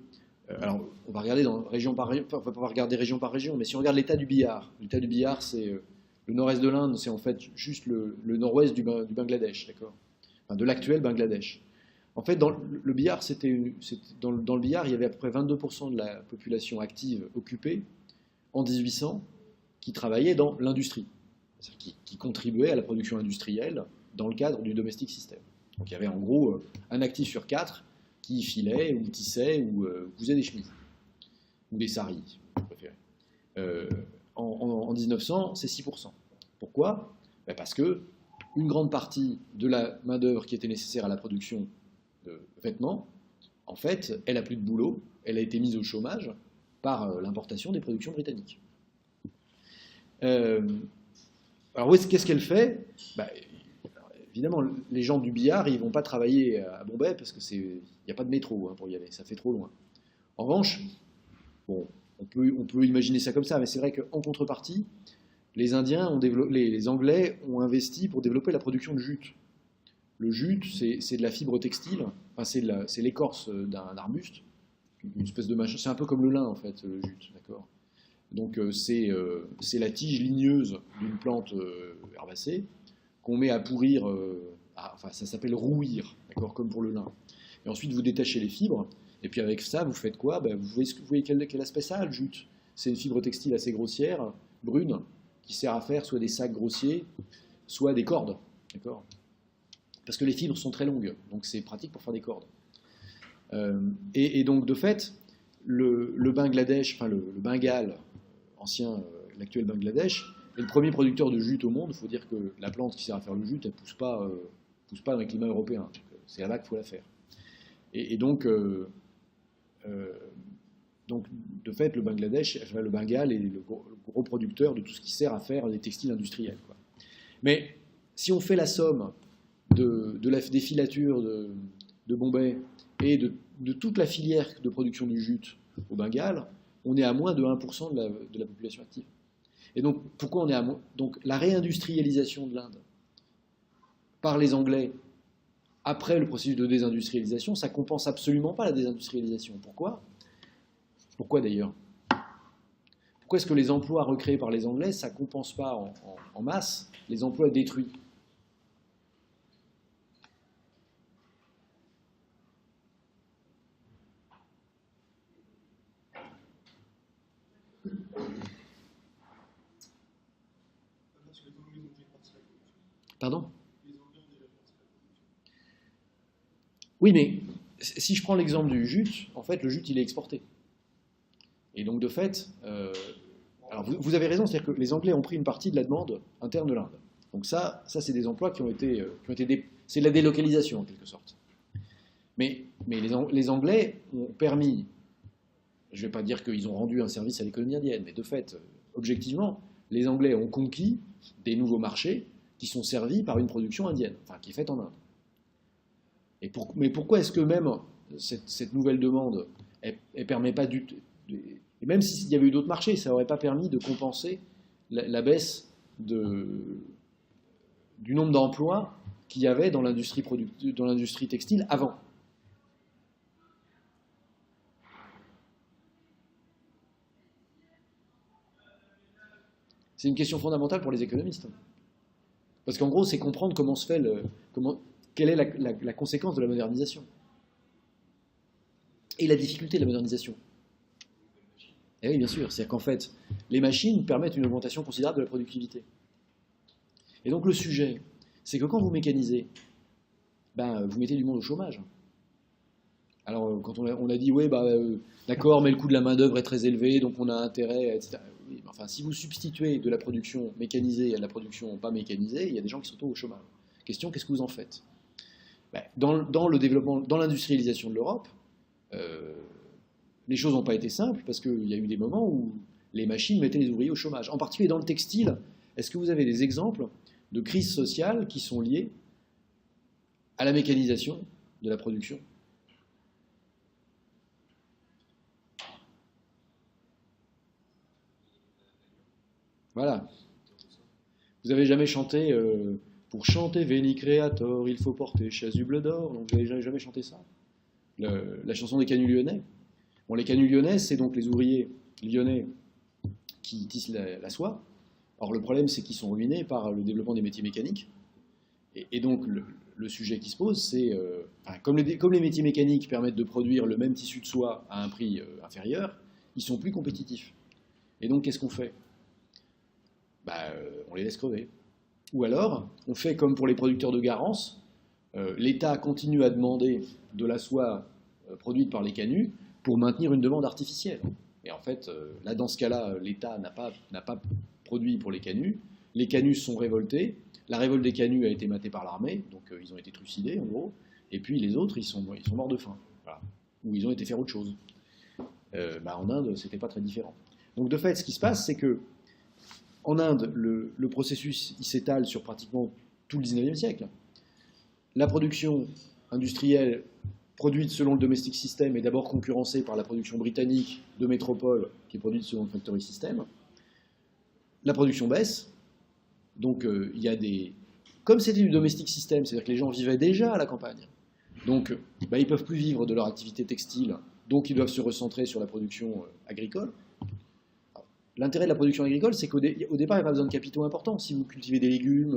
alors, on va regarder région par région, enfin, on va pas regarder région par région, mais si on regarde l'état du Bihar, c'est le nord-est de l'Inde, c'est en fait juste le nord-ouest du Bangladesh, d'accord, enfin, de l'actuel Bangladesh. En fait, dans le Bihar, dans le Bihar, il y avait à peu près 22% de la population active occupée en 1800 qui travaillait dans l'industrie, c'est-à-dire qui contribuait à la production industrielle dans le cadre du domestic system. Donc il y avait en gros un actif sur 4 qui filait, ou tissait, ou cousait des chemises, ou des saris, si vous préférez. En 1900, c'est 6%. Pourquoi ? Parce que une grande partie de la main-d'œuvre qui était nécessaire à la production de vêtements, en fait, elle n'a plus de boulot, elle a été mise au chômage par l'importation des productions britanniques. Alors, qu'est-ce qu'elle fait ? Évidemment, les gens du Bihar, ils ne vont pas travailler à Bombay parce qu'il n'y a pas de métro pour y aller, ça fait trop loin. En revanche, bon, on peut imaginer ça comme ça, mais c'est vrai qu'en contrepartie, les Anglais ont investi pour développer la production de jute. Le jute, c'est de la fibre textile, enfin, c'est l'écorce d'un arbuste, une espèce de machin, c'est un peu comme le lin en fait, le jute, d'accord. Donc c'est la tige ligneuse d'une plante herbacée qu'on met à pourrir, enfin ça s'appelle rouir, d'accord, comme pour le lin. Et ensuite vous détachez les fibres, et puis avec ça vous faites quoi ? Vous voyez quel aspect ça a, le jute ? C'est une fibre textile assez grossière, brune, qui sert à faire soit des sacs grossiers, soit des cordes, d'accord ? Parce que les fibres sont très longues, donc c'est pratique pour faire des cordes. Et donc, de fait, le Bangladesh, enfin le Bengale, l'actuel Bangladesh, est le premier producteur de jute au monde. Il faut dire que la plante qui sert à faire le jute, elle ne pousse pas dans les climats européens. C'est là-bas qu'il faut la faire. Et donc, de fait, le Bengale est le gros producteur de tout ce qui sert à faire des textiles industriels, quoi. Mais si on fait la somme des filatures de Bombay et de toute la filière de production du jute au Bengale, on est à moins de 1% de la population active. Et donc, pourquoi on est à moins ? Donc, la réindustrialisation de l'Inde par les Anglais après le processus de désindustrialisation, ça ne compense absolument pas la désindustrialisation. Pourquoi ? Pourquoi d'ailleurs ? Pourquoi est-ce que les emplois recréés par les Anglais, ça ne compense pas en masse les emplois détruits ? Pardon ? Oui, mais si je prends l'exemple du jute, en fait, le jute, il est exporté. Et donc, de fait, alors vous avez raison, c'est-à-dire que les Anglais ont pris une partie de la demande interne de l'Inde. Donc ça c'est des emplois qui ont été c'est de la délocalisation, en quelque sorte. Mais les Anglais ont permis, je ne vais pas dire qu'ils ont rendu un service à l'économie indienne, mais de fait, objectivement, les Anglais ont conquis des nouveaux marchés qui sont servis par une production indienne, enfin qui est faite en Inde. Mais pourquoi est-ce que même cette nouvelle demande, elle permet pas du tout... Et même s'il y avait eu d'autres marchés, ça n'aurait pas permis de compenser la baisse du nombre d'emplois qu'il y avait dans l'industrie textile avant. C'est une question fondamentale pour les économistes. Parce qu'en gros, c'est comprendre comment se fait quelle est la conséquence de la modernisation. Et la difficulté de la modernisation. Et oui, bien sûr. C'est-à-dire qu'en fait, les machines permettent une augmentation considérable de la productivité. Et donc le sujet, c'est que quand vous mécanisez, vous mettez du monde au chômage. Alors, quand on a dit, ouais, d'accord, mais le coût de la main-d'œuvre est très élevé, donc on a intérêt, etc. Oui, mais enfin, si vous substituez de la production mécanisée à de la production pas mécanisée, il y a des gens qui sont au chômage. Question, qu'est-ce que vous en faites? Dans le développement, dans l'industrialisation de l'Europe, les choses n'ont pas été simples parce qu'il y a eu des moments où les machines mettaient les ouvriers au chômage. En particulier dans le textile, est-ce que vous avez des exemples de crises sociales qui sont liées à la mécanisation de la production? Voilà. Vous avez jamais chanté pour chanter Veni Creator, il faut porter chasuble d'or. Donc vous n'avez jamais chanté ça. La chanson des canuts lyonnais. Bon, les canuts lyonnais, c'est donc les ouvriers lyonnais qui tissent la soie. Or, le problème, c'est qu'ils sont ruinés par le développement des métiers mécaniques. Et donc, le sujet qui se pose, c'est, comme les métiers mécaniques permettent de produire le même tissu de soie à un prix inférieur, ils sont plus compétitifs. Et donc, qu'est-ce qu'on fait? On les laisse crever. Ou alors, on fait comme pour les producteurs de garance, l'État continue à demander de la soie produite par les canuts pour maintenir une demande artificielle. Et en fait, là, dans ce cas-là, l'État n'a pas produit pour les canuts sont révoltés, la révolte des canuts a été matée par l'armée, donc ils ont été trucidés en gros, et puis les autres, ils sont morts de faim, voilà. Ou ils ont été faire autre chose. En Inde, c'était pas très différent. Donc de fait, ce qui se passe, c'est que en Inde, le processus il s'étale sur pratiquement tout le 19e siècle. La production industrielle produite selon le domestic system est d'abord concurrencée par la production britannique de métropole qui est produite selon le factory system. La production baisse, donc il y a des... Comme c'était du domestic system, c'est-à-dire que les gens vivaient déjà à la campagne, donc ils ne peuvent plus vivre de leur activité textile, donc ils doivent se recentrer sur la production agricole. L'intérêt de la production agricole, c'est qu'au départ, il n'y a pas besoin de capitaux importants. Si vous cultivez des légumes,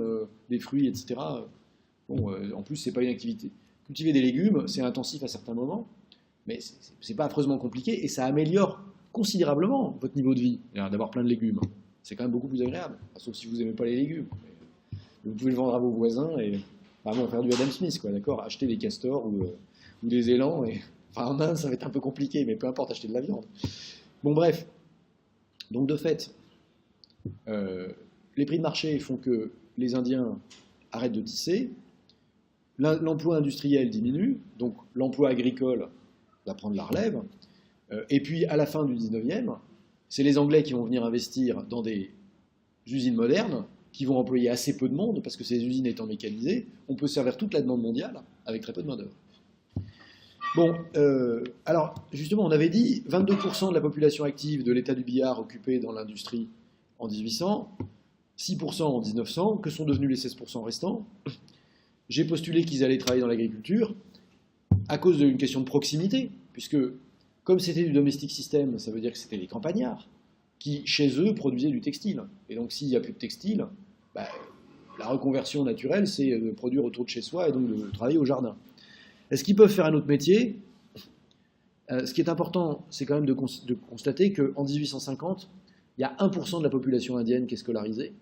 des fruits, etc., en plus, ce n'est pas une activité. Cultiver des légumes, c'est intensif à certains moments, mais ce n'est pas affreusement compliqué, et ça améliore considérablement votre niveau de vie, d'avoir plein de légumes. C'est quand même beaucoup plus agréable, sauf si vous n'aimez pas les légumes. Vous pouvez le vendre à vos voisins, et faire du Adam Smith, quoi, d'accord? Acheter des castors ou des élans, et... en Inde, ça va être un peu compliqué, mais peu importe, acheter de la viande. Bon, bref. Donc de fait, les prix de marché font que les Indiens arrêtent de tisser, l'emploi industriel diminue, donc l'emploi agricole va prendre la relève, et puis à la fin du 19e, c'est les Anglais qui vont venir investir dans des usines modernes, qui vont employer assez peu de monde, parce que ces usines étant mécanisées, on peut servir toute la demande mondiale avec très peu de main-d'œuvre. Bon, alors justement, on avait dit 22% de la population active de l'État du Bihar occupée dans l'industrie en 1800, 6% en 1900, que sont devenus les 16% restants? J'ai postulé qu'ils allaient travailler dans l'agriculture à cause d'une question de proximité, puisque comme c'était du domestic system, ça veut dire que c'était les campagnards qui, chez eux, produisaient du textile. Et donc s'il n'y a plus de textile, la reconversion naturelle, c'est de produire autour de chez soi et donc de travailler au jardin. Est-ce qu'ils peuvent faire un autre métier? Ce qui est important, c'est quand même de constater qu'en 1850, il y a 1% de la population indienne qui est scolarisée,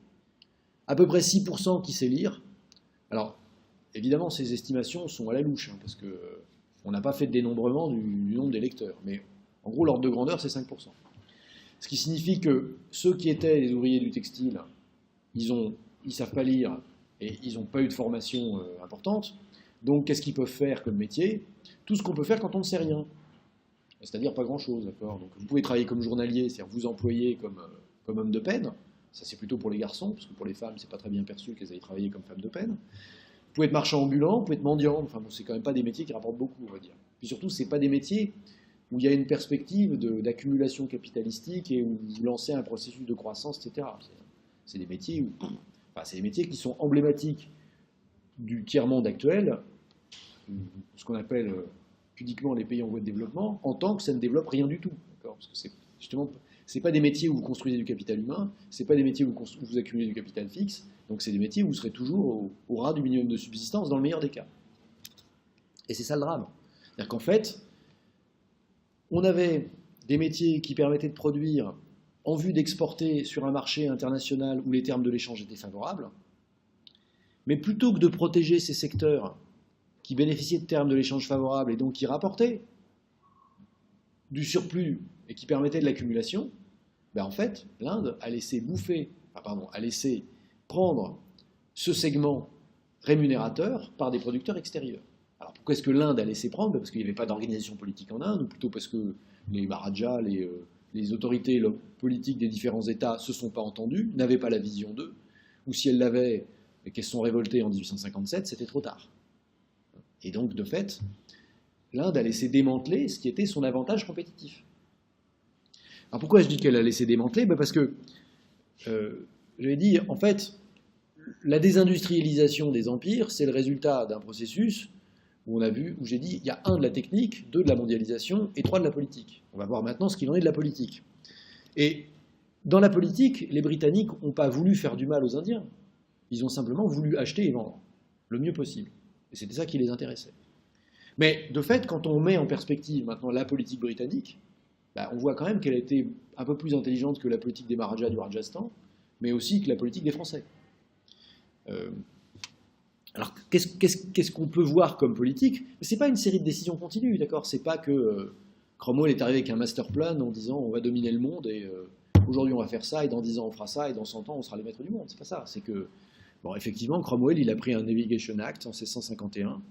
à peu près 6% qui sait lire. Alors, évidemment, ces estimations sont à la louche, parce qu'on n'a pas fait de dénombrement du nombre d'électeurs, mais en gros, l'ordre de grandeur, c'est 5%. Ce qui signifie que ceux qui étaient les ouvriers du textile, ils ne savent pas lire et ils n'ont pas eu de formation importante. Donc, qu'est-ce qu'ils peuvent faire comme métier? Tout ce qu'on peut faire quand on ne sait rien. C'est-à-dire pas grand-chose, d'accord? Donc, vous pouvez travailler comme journalier, c'est-à-dire vous employer comme homme de peine. Ça, c'est plutôt pour les garçons, parce que pour les femmes, c'est pas très bien perçu qu'elles aillent travailler comme femmes de peine. Vous pouvez être marchand ambulant, vous pouvez être mendiant. Enfin, bon, c'est quand même pas des métiers qui rapportent beaucoup, on va dire. Puis surtout, c'est pas des métiers où il y a une perspective d'accumulation capitalistique et où vous lancez un processus de croissance, etc. C'est des métiers c'est des métiers qui sont emblématiques du tiers-monde actuel, ce qu'on appelle pudiquement les pays en voie de développement, en tant que ça ne développe rien du tout. Parce que c'est pas des métiers où vous construisez du capital humain, c'est pas des métiers où vous accumulez du capital fixe, donc c'est des métiers où vous serez toujours au ras du minimum de subsistance dans le meilleur des cas. Et c'est ça le drame. C'est-à-dire qu'en fait, on avait des métiers qui permettaient de produire en vue d'exporter sur un marché international où les termes de l'échange étaient favorables, mais plutôt que de protéger ces secteurs qui bénéficiaient de termes de l'échange favorables et donc qui rapportaient du surplus et qui permettait de l'accumulation, ben en fait, l'Inde a laissé a laissé prendre ce segment rémunérateur par des producteurs extérieurs. Alors pourquoi est-ce que l'Inde a laissé prendre? Parce qu'il n'y avait pas d'organisation politique en Inde, ou plutôt parce que les Maharajas, les autorités politiques des différents États se sont pas entendus, n'avaient pas la vision d'eux, ou si elles l'avaient et qu'elles se sont révoltées en 1857, c'était trop tard. Et donc, de fait, l'Inde a laissé démanteler ce qui était son avantage compétitif. Alors pourquoi je dis qu'elle a laissé démanteler? Parce que, j'avais dit, en fait, la désindustrialisation des empires, c'est le résultat d'un processus où j'ai dit, il y a 1 de la technique, 2 de la mondialisation et 3 de la politique. On va voir maintenant ce qu'il en est de la politique. Et dans la politique, les Britanniques n'ont pas voulu faire du mal aux Indiens. Ils ont simplement voulu acheter et vendre le mieux possible. Et c'était ça qui les intéressait. Mais de fait, quand on met en perspective maintenant la politique britannique, ben, on voit quand même qu'elle a été un peu plus intelligente que la politique des Maharajas du Rajasthan, mais aussi que la politique des Français. Alors, qu'est-ce qu'on peut voir comme politique? Ce n'est pas une série de décisions continues, d'accord? C'est pas que Cromwell est arrivé avec un master plan en disant on va dominer le monde et aujourd'hui on va faire ça et dans 10 ans on fera ça et dans 100 ans on sera les maîtres du monde. C'est pas ça. C'est que, bon, effectivement, Cromwell il a pris un Navigation Act en 1651.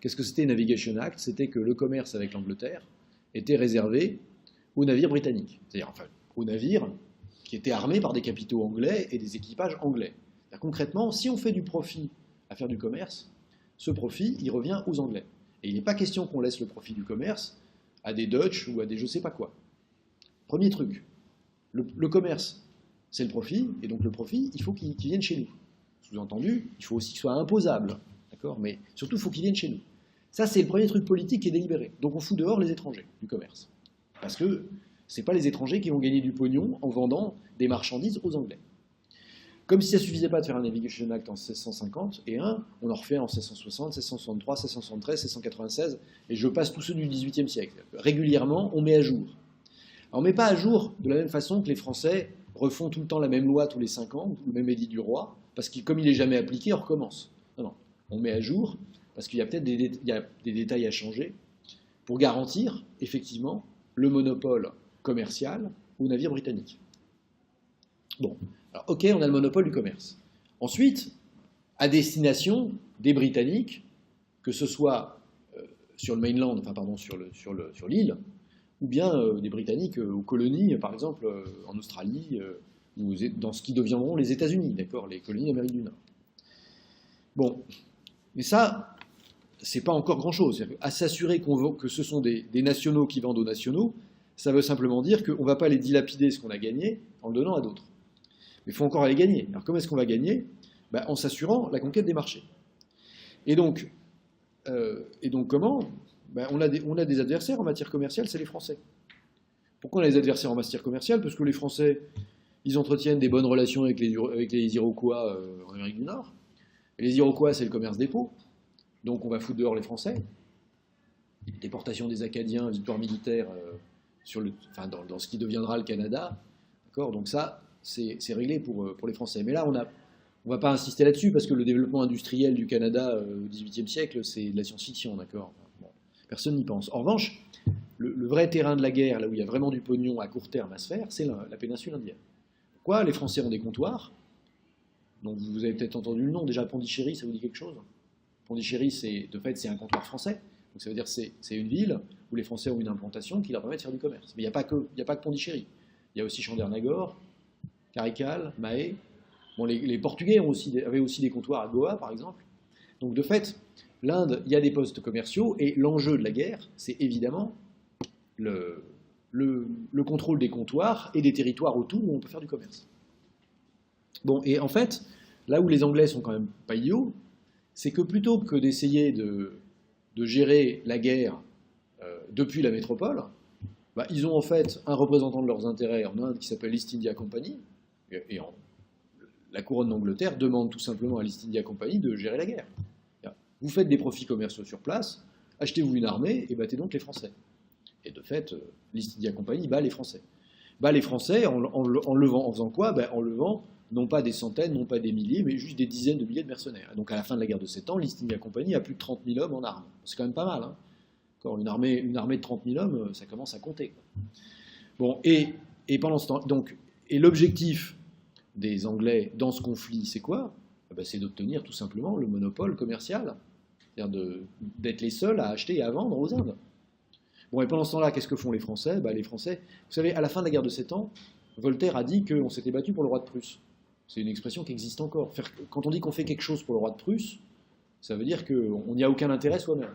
Qu'est-ce que c'était un Navigation Act? C'était que le commerce avec l'Angleterre était réservé aux navires britanniques. C'est-à-dire, enfin, aux navires qui étaient armés par des capitaux anglais et des équipages anglais. Concrètement, si on fait du profit à faire du commerce, ce profit, il revient aux Anglais. Et il n'est pas question qu'on laisse le profit du commerce à des Dutch ou à des je sais pas quoi. Premier truc, le commerce, c'est le profit, et donc le profit, il faut qu'il vienne chez nous. Sous-entendu, il faut aussi qu'il soit imposable, d'accord? Mais surtout, il faut qu'il vienne chez nous. Ça, c'est le premier truc politique qui est délibéré. Donc on fout dehors les étrangers du commerce. Parce que ce n'est pas les étrangers qui vont gagner du pognon en vendant des marchandises aux Anglais. Comme si ça ne suffisait pas de faire un Navigation Act en 1651, on en refait en 1660, 1663, 1673, 1696, et je passe tous ceux du XVIIIe siècle. Régulièrement, on met à jour. Alors, on ne met pas à jour de la même façon que les Français refont tout le temps la même loi tous les 5 ans, ou le même édit du roi, parce que comme il n'est jamais appliqué, on recommence. Non, non, on met à jour, parce qu'il y a peut-être des détails à changer, pour garantir, effectivement, le monopole commercial aux navires britanniques. Bon. Alors, ok, on a le monopole du commerce. Ensuite, à destination des Britanniques, que ce soit sur le mainland, enfin pardon, sur l'île, ou bien des Britanniques aux colonies, par exemple en Australie, ou dans ce qui deviendront les États-Unis, d'accord, les colonies d'Amérique du Nord. Bon, mais ça, c'est pas encore grand-chose. À s'assurer que ce sont des nationaux qui vendent aux nationaux, ça veut simplement dire qu'on ne va pas les dilapider ce qu'on a gagné en le donnant à d'autres. Mais il faut encore aller gagner. Alors comment est-ce qu'on va gagner? En s'assurant la conquête des marchés. Et donc comment? On a des adversaires en matière commerciale, c'est les Français. Pourquoi on a des adversaires en matière commerciale? Parce que les Français, ils entretiennent des bonnes relations avec les Iroquois en Amérique du Nord. Et les Iroquois, c'est le commerce des peaux. Donc on va foutre dehors les Français. Déportation des Acadiens, victoire militaire dans ce qui deviendra le Canada. D'accord? Donc ça, c'est réglé pour les Français. Mais là, on ne va pas insister là-dessus, parce que le développement industriel du Canada au XVIIIe siècle, c'est de la science-fiction, d'accord? Bon, personne n'y pense. En revanche, le vrai terrain de la guerre, là où il y a vraiment du pognon à court terme à se faire, c'est la péninsule indienne. Pourquoi? Les Français ont des comptoirs. Donc vous avez peut-être entendu le nom. Déjà, Pondichéry, ça vous dit quelque chose? Pondichéry, de fait, c'est un comptoir français. Donc ça veut dire que c'est une ville où les Français ont une implantation qui leur permet de faire du commerce. Mais il n'y a pas que Pondichéry. Il y a aussi Chandernagor, Carical, Mahé. Bon, les Portugais avaient aussi des comptoirs à Goa, par exemple. Donc, de fait, l'Inde, il y a des postes commerciaux, et l'enjeu de la guerre, c'est évidemment le contrôle des comptoirs et des territoires autour où on peut faire du commerce. Bon, et en fait, là où les Anglais sont quand même pas idiots, c'est que plutôt que d'essayer de gérer la guerre depuis la métropole, ils ont en fait un représentant de leurs intérêts en Inde qui s'appelle l'East India Company, et la couronne d'Angleterre demande tout simplement à l'East India Company de gérer la guerre. Vous faites des profits commerciaux sur place, achetez-vous une armée et battez donc les Français. Et de fait, l'East India Company bat les Français. Bat les Français en faisant quoi? En levant non pas des centaines, non pas des milliers, mais juste des dizaines de milliers de mercenaires. Et donc à la fin de la guerre de 7 ans, l'East India Company a plus de 30 000 hommes en armes. C'est quand même pas mal, hein. Une armée de 30 000 hommes, ça commence à compter. Bon, et pendant ce temps, donc, et l'objectif des Anglais dans ce conflit, c'est quoi? C'est d'obtenir tout simplement le monopole commercial, c'est-à-dire d'être les seuls à acheter et à vendre aux Indes. Bon, et pendant ce temps-là, qu'est-ce que font les Français? Les Français, vous savez, à la fin de la guerre de 7 ans, Voltaire a dit qu'on s'était battu pour le roi de Prusse. C'est une expression qui existe encore. Quand on dit qu'on fait quelque chose pour le roi de Prusse, ça veut dire qu'on n'y a aucun intérêt soi-même.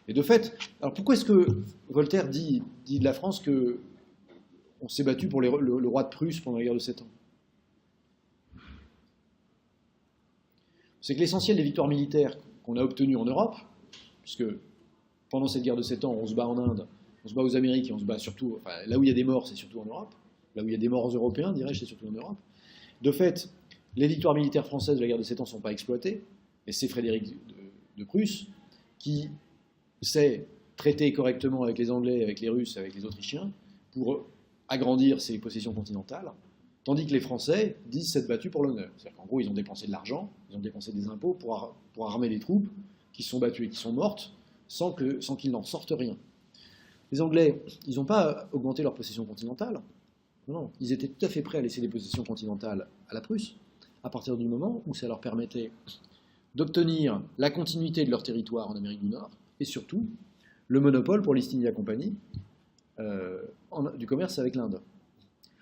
Et de fait, alors pourquoi est-ce que Voltaire dit de la France qu'on s'est battu pour le roi de Prusse pendant la guerre de 7 ans? C'est que l'essentiel des victoires militaires qu'on a obtenues en Europe, puisque pendant cette guerre de 7 ans, on se bat en Inde, on se bat aux Amériques, et on se bat surtout, enfin, là où il y a des morts, c'est surtout en Europe, là où il y a des morts européens, dirais-je, c'est surtout en Europe. De fait, les victoires militaires françaises de la guerre de 7 ans ne sont pas exploitées, et c'est Frédéric de Prusse qui sait traiter correctement avec les Anglais, avec les Russes, avec les Autrichiens, pour agrandir ses possessions continentales, tandis que les Français disent s'être battus pour l'honneur. C'est-à-dire qu'en gros, ils ont dépensé de l'argent, ils ont dépensé des impôts pour armer des troupes qui se sont battues et qui sont mortes sans qu'ils n'en sortent rien. Les Anglais, ils n'ont pas augmenté leurs possessions continentales. Non, ils étaient tout à fait prêts à laisser les possessions continentales à la Prusse, à partir du moment où ça leur permettait d'obtenir la continuité de leur territoire en Amérique du Nord, et surtout le monopole pour l'East India Company du commerce avec l'Inde.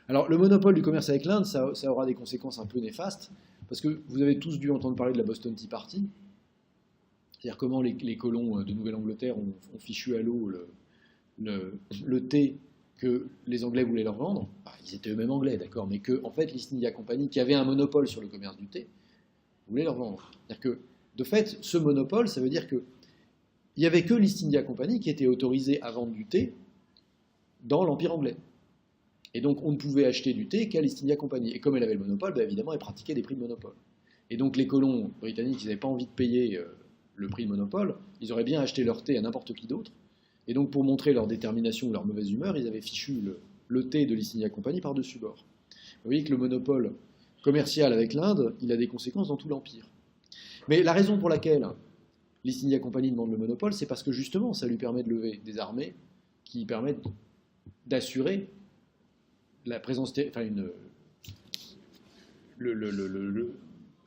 Alors, le monopole du commerce avec l'Inde, ça aura des conséquences un peu néfastes, parce que vous avez tous dû entendre parler de la Boston Tea Party, c'est-à-dire comment les colons de Nouvelle-Angleterre ont fichu à l'eau le thé que les Anglais voulaient leur vendre. Ils étaient eux-mêmes anglais, d'accord, mais que, en fait, l'East India Company, qui avait un monopole sur le commerce du thé, voulait leur vendre. C'est-à-dire que, de fait, ce monopole, ça veut dire qu'il n'y avait que l'East India Company qui était autorisée à vendre du thé dans l'Empire anglais. Et donc, on ne pouvait acheter du thé qu'à l'East India Company. Et comme elle avait le monopole, évidemment, elle pratiquait des prix de monopole. Et donc, les colons britanniques, ils n'avaient pas envie de payer le prix de monopole, ils auraient bien acheté leur thé à n'importe qui d'autre. Et donc, pour montrer leur détermination ou leur mauvaise humeur, ils avaient fichu le thé de l'East India Company par-dessus bord. Vous voyez que le monopole commercial avec l'Inde, il a des conséquences dans tout l'Empire. Mais la raison pour laquelle l'East India Company demande le monopole, c'est parce que justement, ça lui permet de lever des armées qui permettent d'assurer la présence,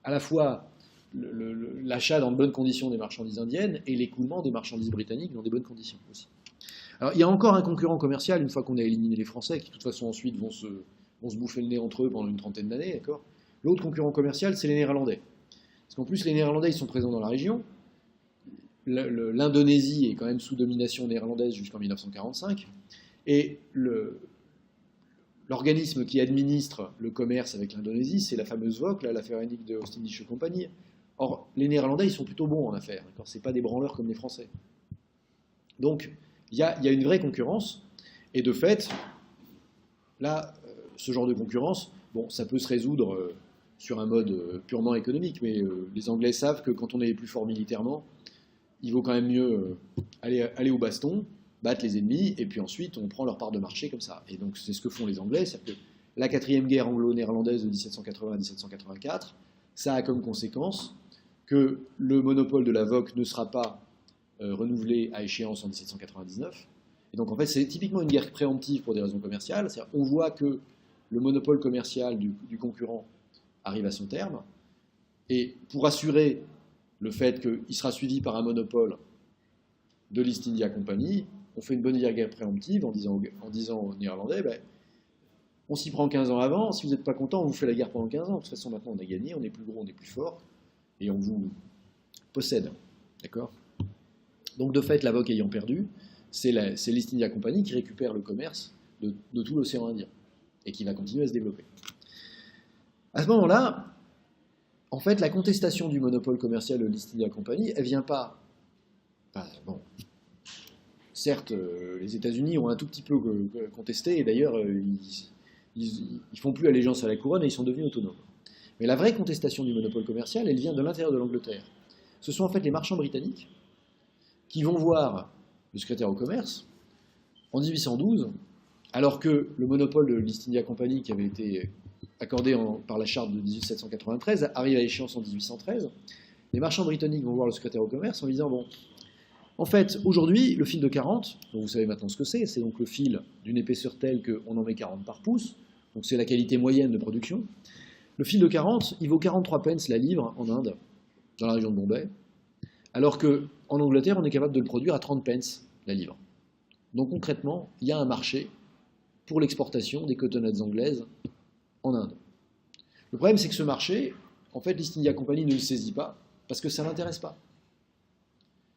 à la fois l'achat dans de bonnes conditions des marchandises indiennes et l'écoulement des marchandises britanniques dans des bonnes conditions aussi. Alors, il y a encore un concurrent commercial, une fois qu'on a éliminé les Français, qui de toute façon ensuite vont se bouffer le nez entre eux pendant une trentaine d'années, d'accord. L'autre concurrent commercial, c'est les Néerlandais. Parce qu'en plus, les Néerlandais, ils sont présents dans la région. L'Indonésie est quand même sous domination néerlandaise jusqu'en 1945. Et l'organisme qui administre le commerce avec l'Indonésie, c'est la fameuse VOC, l'affaire unique de Ostindische Compagnie. Or, les Néerlandais, ils sont plutôt bons en affaires. Ce n'est pas des branleurs comme les Français. Donc, il y a une vraie concurrence. Et de fait, là, ce genre de concurrence, bon, ça peut se résoudre sur un mode purement économique, mais les Anglais savent que quand on est les plus forts militairement, il vaut quand même mieux aller au baston, battre les ennemis, et puis ensuite on prend leur part de marché comme ça. Et donc c'est ce que font les Anglais, c'est-à-dire que la 4e guerre anglo-néerlandaise de 1780 à 1784, ça a comme conséquence que le monopole de la VOC ne sera pas renouvelé à échéance en 1799. Et donc en fait c'est typiquement une guerre préemptive pour des raisons commerciales, c'est-à-dire on voit que le monopole commercial du concurrent arrive à son terme, et pour assurer le fait qu'il sera suivi par un monopole de l'East India Company, on fait une bonne guerre préemptive en disant aux Néerlandais, on s'y prend 15 ans avant, si vous n'êtes pas content, on vous fait la guerre pendant 15 ans, de toute façon maintenant on a gagné, on est plus gros, on est plus fort, et on vous possède. D'accord ? Donc de fait, la VOC ayant perdu, c'est l'East India Company qui récupère le commerce de tout l'océan Indien, et qui va continuer à se développer. À ce moment-là, en fait, la contestation du monopole commercial de l'East India Company, elle vient pas... Certes, les États-Unis ont un tout petit peu contesté, et d'ailleurs, ils font plus allégeance à la couronne et ils sont devenus autonomes. Mais la vraie contestation du monopole commercial, elle vient de l'intérieur de l'Angleterre. Ce sont en fait les marchands britanniques qui vont voir le secrétaire au commerce en 1812, alors que le monopole de l'East India Company qui avait été accordé par la charte de 1793 arrive à échéance en 1813. Les marchands britanniques vont voir le secrétaire au commerce en lui disant « Bon, En fait, aujourd'hui, le fil de 40, donc vous savez maintenant ce que c'est donc le fil d'une épaisseur telle qu'on en met 40 par pouce, donc c'est la qualité moyenne de production. Le fil de 40, il vaut 43 pence la livre en Inde, dans la région de Bombay, alors qu'en Angleterre, on est capable de le produire à 30 pence la livre. Donc concrètement, il y a un marché pour l'exportation des cotonnettes anglaises en Inde. Le problème, c'est que ce marché, en fait, l'East India Company ne le saisit pas, parce que ça ne l'intéresse pas.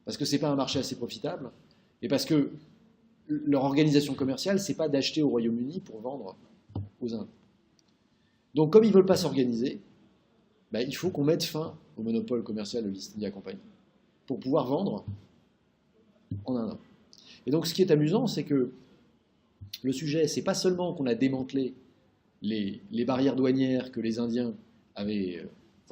Parce que ce n'est pas un marché assez profitable, et parce que leur organisation commerciale, ce n'est pas d'acheter au Royaume-Uni pour vendre aux Indes. Donc comme ils ne veulent pas s'organiser, il faut qu'on mette fin au monopole commercial de l'East India Company pour pouvoir vendre en Inde. Et donc ce qui est amusant, c'est que le sujet, c'est pas seulement qu'on a démantelé les barrières douanières que les Indiens avaient,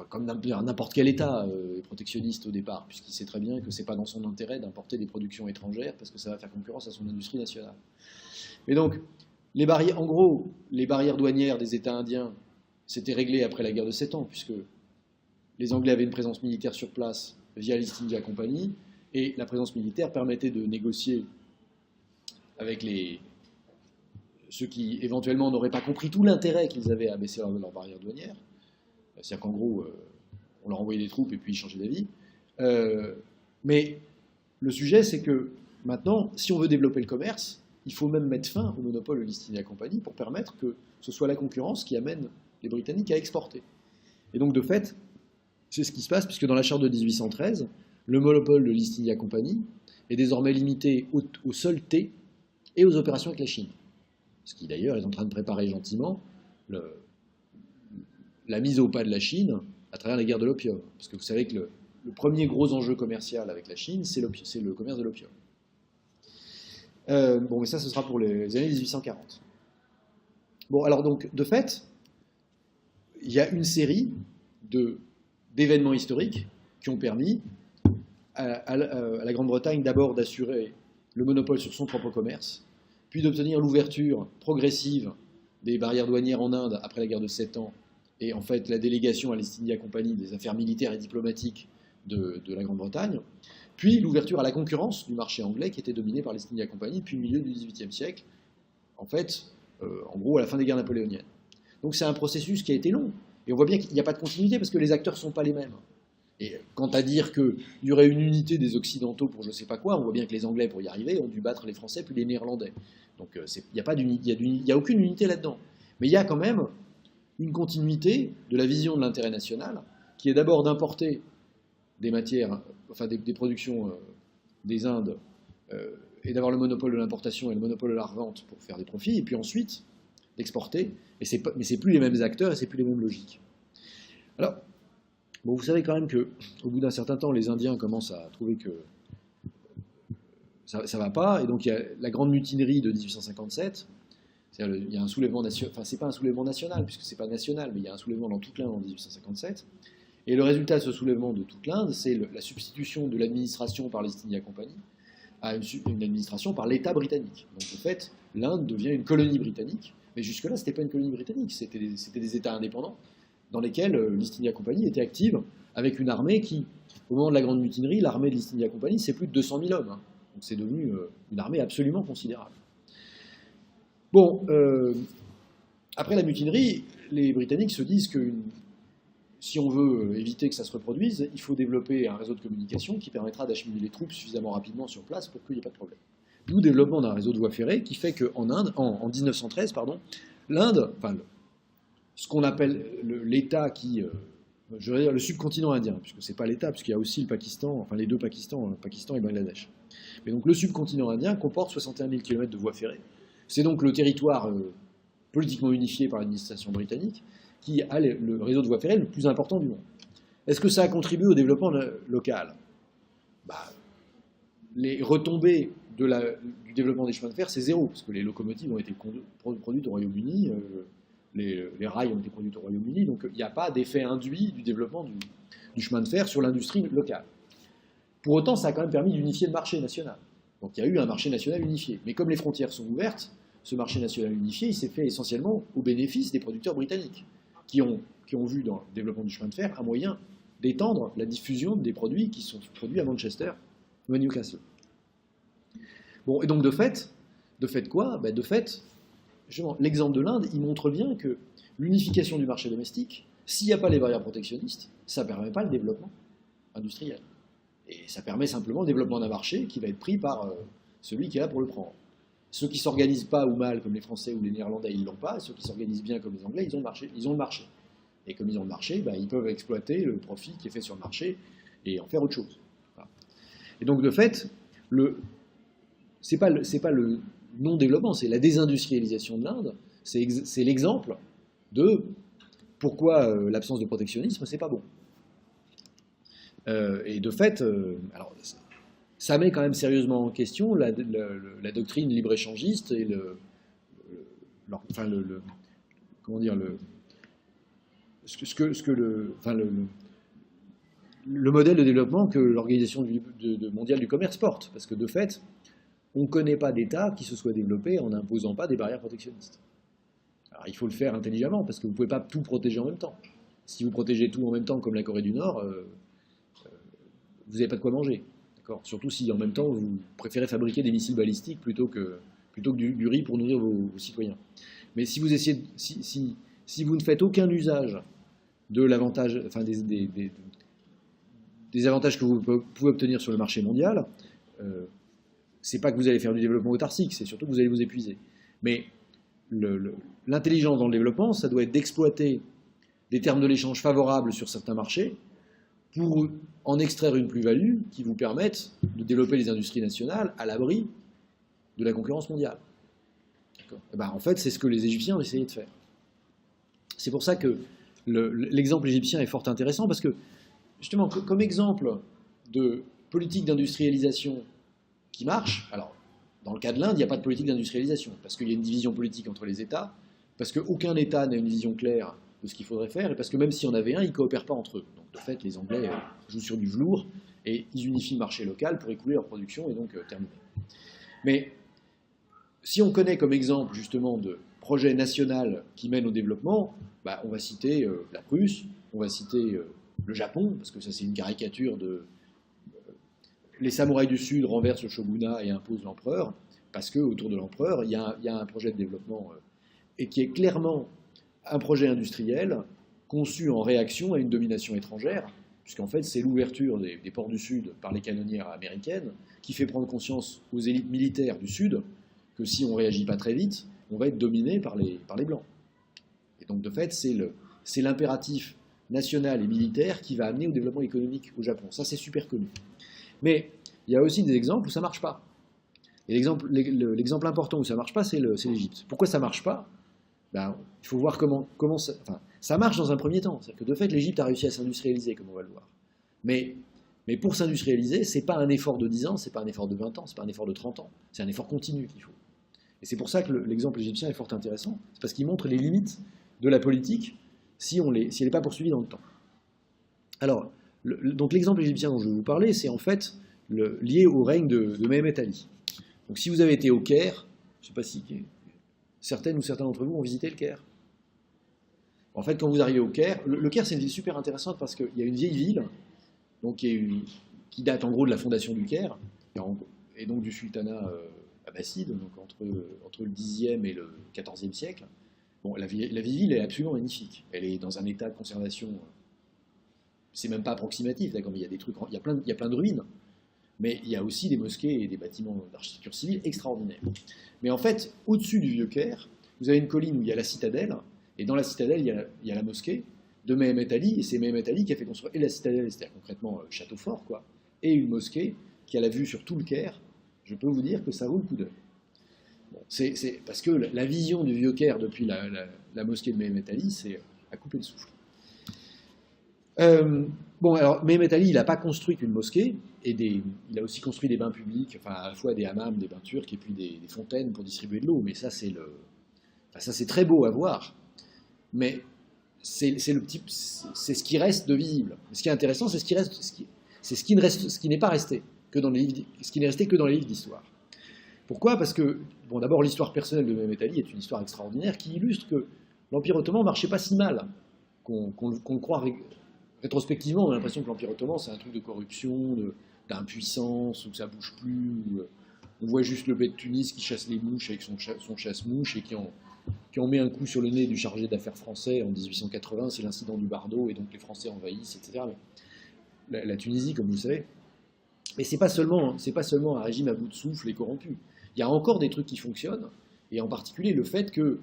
comme n'importe quel État protectionniste au départ, puisqu'il sait très bien que c'est pas dans son intérêt d'importer des productions étrangères parce que ça va faire concurrence à son industrie nationale. Et donc, en gros, les barrières douanières des États indiens s'étaient réglées après la guerre de 7 ans, puisque les Anglais avaient une présence militaire sur place via l'East India Company, et la présence militaire permettait de négocier avec ceux qui éventuellement n'auraient pas compris tout l'intérêt qu'ils avaient à baisser leurs barrières douanières. C'est-à-dire qu'en gros, on leur envoyait des troupes et puis ils changeaient d'avis. Mais le sujet, c'est que maintenant, si on veut développer le commerce, il faut même mettre fin au monopole de l'East India Company pour permettre que ce soit la concurrence qui amène les Britanniques à exporter. Et donc, de fait, c'est ce qui se passe, puisque dans la charte de 1813, le monopole de l'East India Company est désormais limité au seul thé et aux opérations avec la Chine. Ce qui, d'ailleurs, est en train de préparer gentiment la mise au pas de la Chine à travers la guerre de l'opium. Parce que vous savez que le premier gros enjeu commercial avec la Chine, c'est le commerce de l'opium. Mais ça, ce sera pour les années 1840. Bon, alors donc, de fait, il y a une série d'événements historiques qui ont permis à la Grande-Bretagne d'abord d'assurer le monopole sur son propre commerce, puis d'obtenir l'ouverture progressive des barrières douanières en Inde après la guerre de 7 ans, et en fait la délégation à l'East India Company des affaires militaires et diplomatiques de la Grande-Bretagne, puis l'ouverture à la concurrence du marché anglais qui était dominé par l'East India Company depuis le milieu du XVIIIe siècle, en fait, en gros à la fin des guerres napoléoniennes. Donc c'est un processus qui a été long, et on voit bien qu'il n'y a pas de continuité parce que les acteurs ne sont pas les mêmes. Et quant à dire qu'il y aurait une unité des Occidentaux pour je ne sais pas quoi, on voit bien que les Anglais, pour y arriver, ont dû battre les Français puis les Néerlandais. Donc il n'y a aucune unité là-dedans. Mais il y a quand même une continuité de la vision de l'intérêt national, qui est d'abord d'importer des matières, enfin des productions des Indes, et d'avoir le monopole de l'importation et le monopole de la revente pour faire des profits, et puis ensuite d'exporter. Mais c'est plus les mêmes acteurs et c'est plus les mêmes logiques. Alors, bon, vous savez quand même qu'au bout d'un certain temps, les Indiens commencent à trouver que ça ne va pas, et donc il y a la grande mutinerie de 1857. Il y a un soulèvement national, enfin c'est pas un soulèvement national, puisque c'est pas national, mais il y a un soulèvement dans toute l'Inde en 1857. Et le résultat de ce soulèvement de toute l'Inde, c'est la substitution de l'administration par l'East India Company à une administration par l'État britannique. Donc en fait, l'Inde devient une colonie britannique, mais jusque-là, c'était pas une colonie britannique, c'était des États indépendants dans lesquels l'East India Company était active avec une armée qui, au moment de la grande mutinerie, l'armée de l'East India Company, c'est plus de 200 000 hommes. Donc c'est devenu une armée absolument considérable. Bon, après la mutinerie, les Britanniques se disent que si on veut éviter que ça se reproduise, il faut développer un réseau de communication qui permettra d'acheminer les troupes suffisamment rapidement sur place pour qu'il n'y ait pas de problème. D'où le développement d'un réseau de voies ferrées qui fait qu'en Inde, en 1913, l'Inde, enfin, ce qu'on appelle l'État qui, je veux dire le subcontinent indien, puisque c'est pas l'État, puisqu'il y a aussi le Pakistan, enfin les deux Pakistan, Pakistan et Bangladesh. Mais donc le subcontinent indien comporte 61 000 km de voies ferrées. C'est donc le territoire politiquement unifié par l'administration britannique qui a le réseau de voies ferrées le plus important du monde. Est-ce que ça a contribué au développement local ? Les retombées du développement des chemins de fer, c'est zéro, parce que les locomotives ont été produites au Royaume-Uni, les rails ont été produits au Royaume-Uni, donc il n'y a pas d'effet induit du développement du chemin de fer sur l'industrie locale. Pour autant, ça a quand même permis d'unifier le marché national. Donc il y a eu un marché national unifié. Mais comme les frontières sont ouvertes, ce marché national unifié, il s'est fait essentiellement au bénéfice des producteurs britanniques, qui ont vu dans le développement du chemin de fer un moyen d'étendre la diffusion des produits qui sont produits à Manchester ou à Newcastle. Bon, et donc de fait quoi? Ben, de fait, l'exemple de l'Inde, il montre bien que l'unification du marché domestique, s'il n'y a pas les barrières protectionnistes, ça ne permet pas le développement industriel. Et ça permet simplement le développement d'un marché qui va être pris par celui qui est là pour le prendre. Ceux qui ne s'organisent pas ou mal, comme les Français ou les Néerlandais, ils ne l'ont pas. Et ceux qui s'organisent bien, comme les Anglais, ils ont le marché. Et comme ils ont le marché, ben, ils peuvent exploiter le profit qui est fait sur le marché et en faire autre chose. Voilà. Et donc, de fait, c'est pas le non-développement, c'est la désindustrialisation de l'Inde. C'est l'exemple de pourquoi l'absence de protectionnisme, c'est pas bon. Et de fait, alors, ça met quand même sérieusement en question la doctrine libre-échangiste et comment dire, le modèle de développement que l'Organisation mondiale du commerce porte. Parce que de fait, on ne connaît pas d'État qui se soit développé en n'imposant pas des barrières protectionnistes. Alors il faut le faire intelligemment, parce que vous ne pouvez pas tout protéger en même temps. Si vous protégez tout en même temps, comme la Corée du Nord, vous n'avez pas de quoi manger. Surtout si en même temps vous préférez fabriquer des missiles balistiques plutôt que du riz pour nourrir vos citoyens. Mais si vous essayez, si vous ne faites aucun usage de l'avantage, enfin des avantages que vous pouvez obtenir sur le marché mondial, c'est pas que vous allez faire du développement autarcique, c'est surtout que vous allez vous épuiser. Mais l'intelligence dans le développement, ça doit être d'exploiter des termes de l'échange favorables sur certains marchés pour en extraire une plus-value qui vous permette de développer les industries nationales à l'abri de la concurrence mondiale. Et ben, en fait, c'est ce que les Égyptiens ont essayé de faire. C'est pour ça que l'exemple égyptien est fort intéressant, parce que, justement, comme exemple de politique d'industrialisation qui marche, alors, dans le cas de l'Inde, il n'y a pas de politique d'industrialisation, parce qu'il y a une division politique entre les États, parce qu'aucun État n'a une vision claire de ce qu'il faudrait faire, et parce que même s'il y en avait un, ils ne coopèrent pas entre eux. Donc, de fait, les Anglais jouent sur du velours, et ils unifient le marché local pour écouler leur production, et donc terminer. Mais si on connaît comme exemple, justement, de projet national qui mène au développement, bah, on va citer la Prusse, on va citer le Japon, parce que ça c'est une caricature de... les samouraïs du Sud renversent le shogunat et imposent l'empereur, parce qu'autour de l'empereur, il y a un projet de développement et qui est clairement un projet industriel conçu en réaction à une domination étrangère, puisqu'en fait c'est l'ouverture des ports du Sud par les canonnières américaines qui fait prendre conscience aux élites militaires du Sud que si on ne réagit pas très vite, on va être dominé par les Blancs. Et donc de fait, c'est l'impératif national et militaire qui va amener au développement économique au Japon. Ça, c'est super connu. Mais il y a aussi des exemples où ça ne marche pas. Et l'exemple important où ça ne marche pas, c'est l'Égypte. Pourquoi ça ne marche pas? Ben, il faut voir comment ça... Enfin, ça marche dans un premier temps. C'est-à-dire que de fait, l'Égypte a réussi à s'industrialiser, comme on va le voir. Mais pour s'industrialiser, ce n'est pas un effort de 10 ans, ce n'est pas un effort de 20 ans, ce n'est pas un effort de 30 ans. C'est un effort continu qu'il faut. Et c'est pour ça que l'exemple égyptien est fort intéressant. C'est parce qu'il montre les limites de la politique si elle n'est pas poursuivie dans le temps. Alors, donc l'exemple égyptien dont je vais vous parler, c'est en fait lié au règne de Mehemet Ali. Donc si vous avez été au Caire, je ne sais pas si certaines ou certains d'entre vous ont visité le Caire. En fait, quand vous arrivez au Caire, le Caire c'est une ville super intéressante parce qu'il y a une vieille ville donc, qui date en gros de la fondation du Caire, et donc du sultanat abbasside, donc entre le 10e et le 14e siècle. Bon, la vieille ville est absolument magnifique. Elle est dans un état de conservation, c'est même pas approximatif, d'accord, mais il y a des trucs, il y a plein de ruines, mais il y a aussi des mosquées et des bâtiments d'architecture civile extraordinaires. Mais en fait, au-dessus du vieux Caire, vous avez une colline où il y a la citadelle, et dans la citadelle, il y a la mosquée de Mehemet Ali, et c'est Mehemet Ali qui a fait construire et la citadelle, c'est-à-dire concrètement château fort, quoi, et une mosquée qui a la vue sur tout le Caire. Je peux vous dire que ça vaut le coup d'œil. Bon, c'est parce que la vision du vieux Caire depuis la mosquée de Mehemet Ali, c'est à couper le souffle. Bon, alors Mehemet Ali, il n'a pas construit qu'une mosquée, et il a aussi construit des bains publics, enfin à la fois des hammams, des bains turcs, et puis des fontaines pour distribuer de l'eau. Mais ça, c'est très beau à voir. Mais c'est ce qui reste de visible. Ce qui est intéressant, c'est ce qui n'est pas resté que dans les livres, ce qui n'est resté que dans les livres d'histoire. Pourquoi? Parce que, bon, d'abord, l'histoire personnelle de Mehemet Ali est une histoire extraordinaire qui illustre que l'Empire ottoman ne marchait pas si mal qu'on le croit rétrospectivement. On a l'impression que l'Empire ottoman, c'est un truc de corruption, d'impuissance, ou que ça bouge plus, On voit juste le bey de Tunis qui chasse les mouches avec son chasse-mouche et qui en met un coup sur le nez du chargé d'affaires français en 1880, c'est l'incident du Bardo, et donc les Français envahissent, etc. Mais la Tunisie, comme vous le savez. Mais c'est pas seulement un régime à bout de souffle et corrompu. Il y a encore des trucs qui fonctionnent, et en particulier le fait que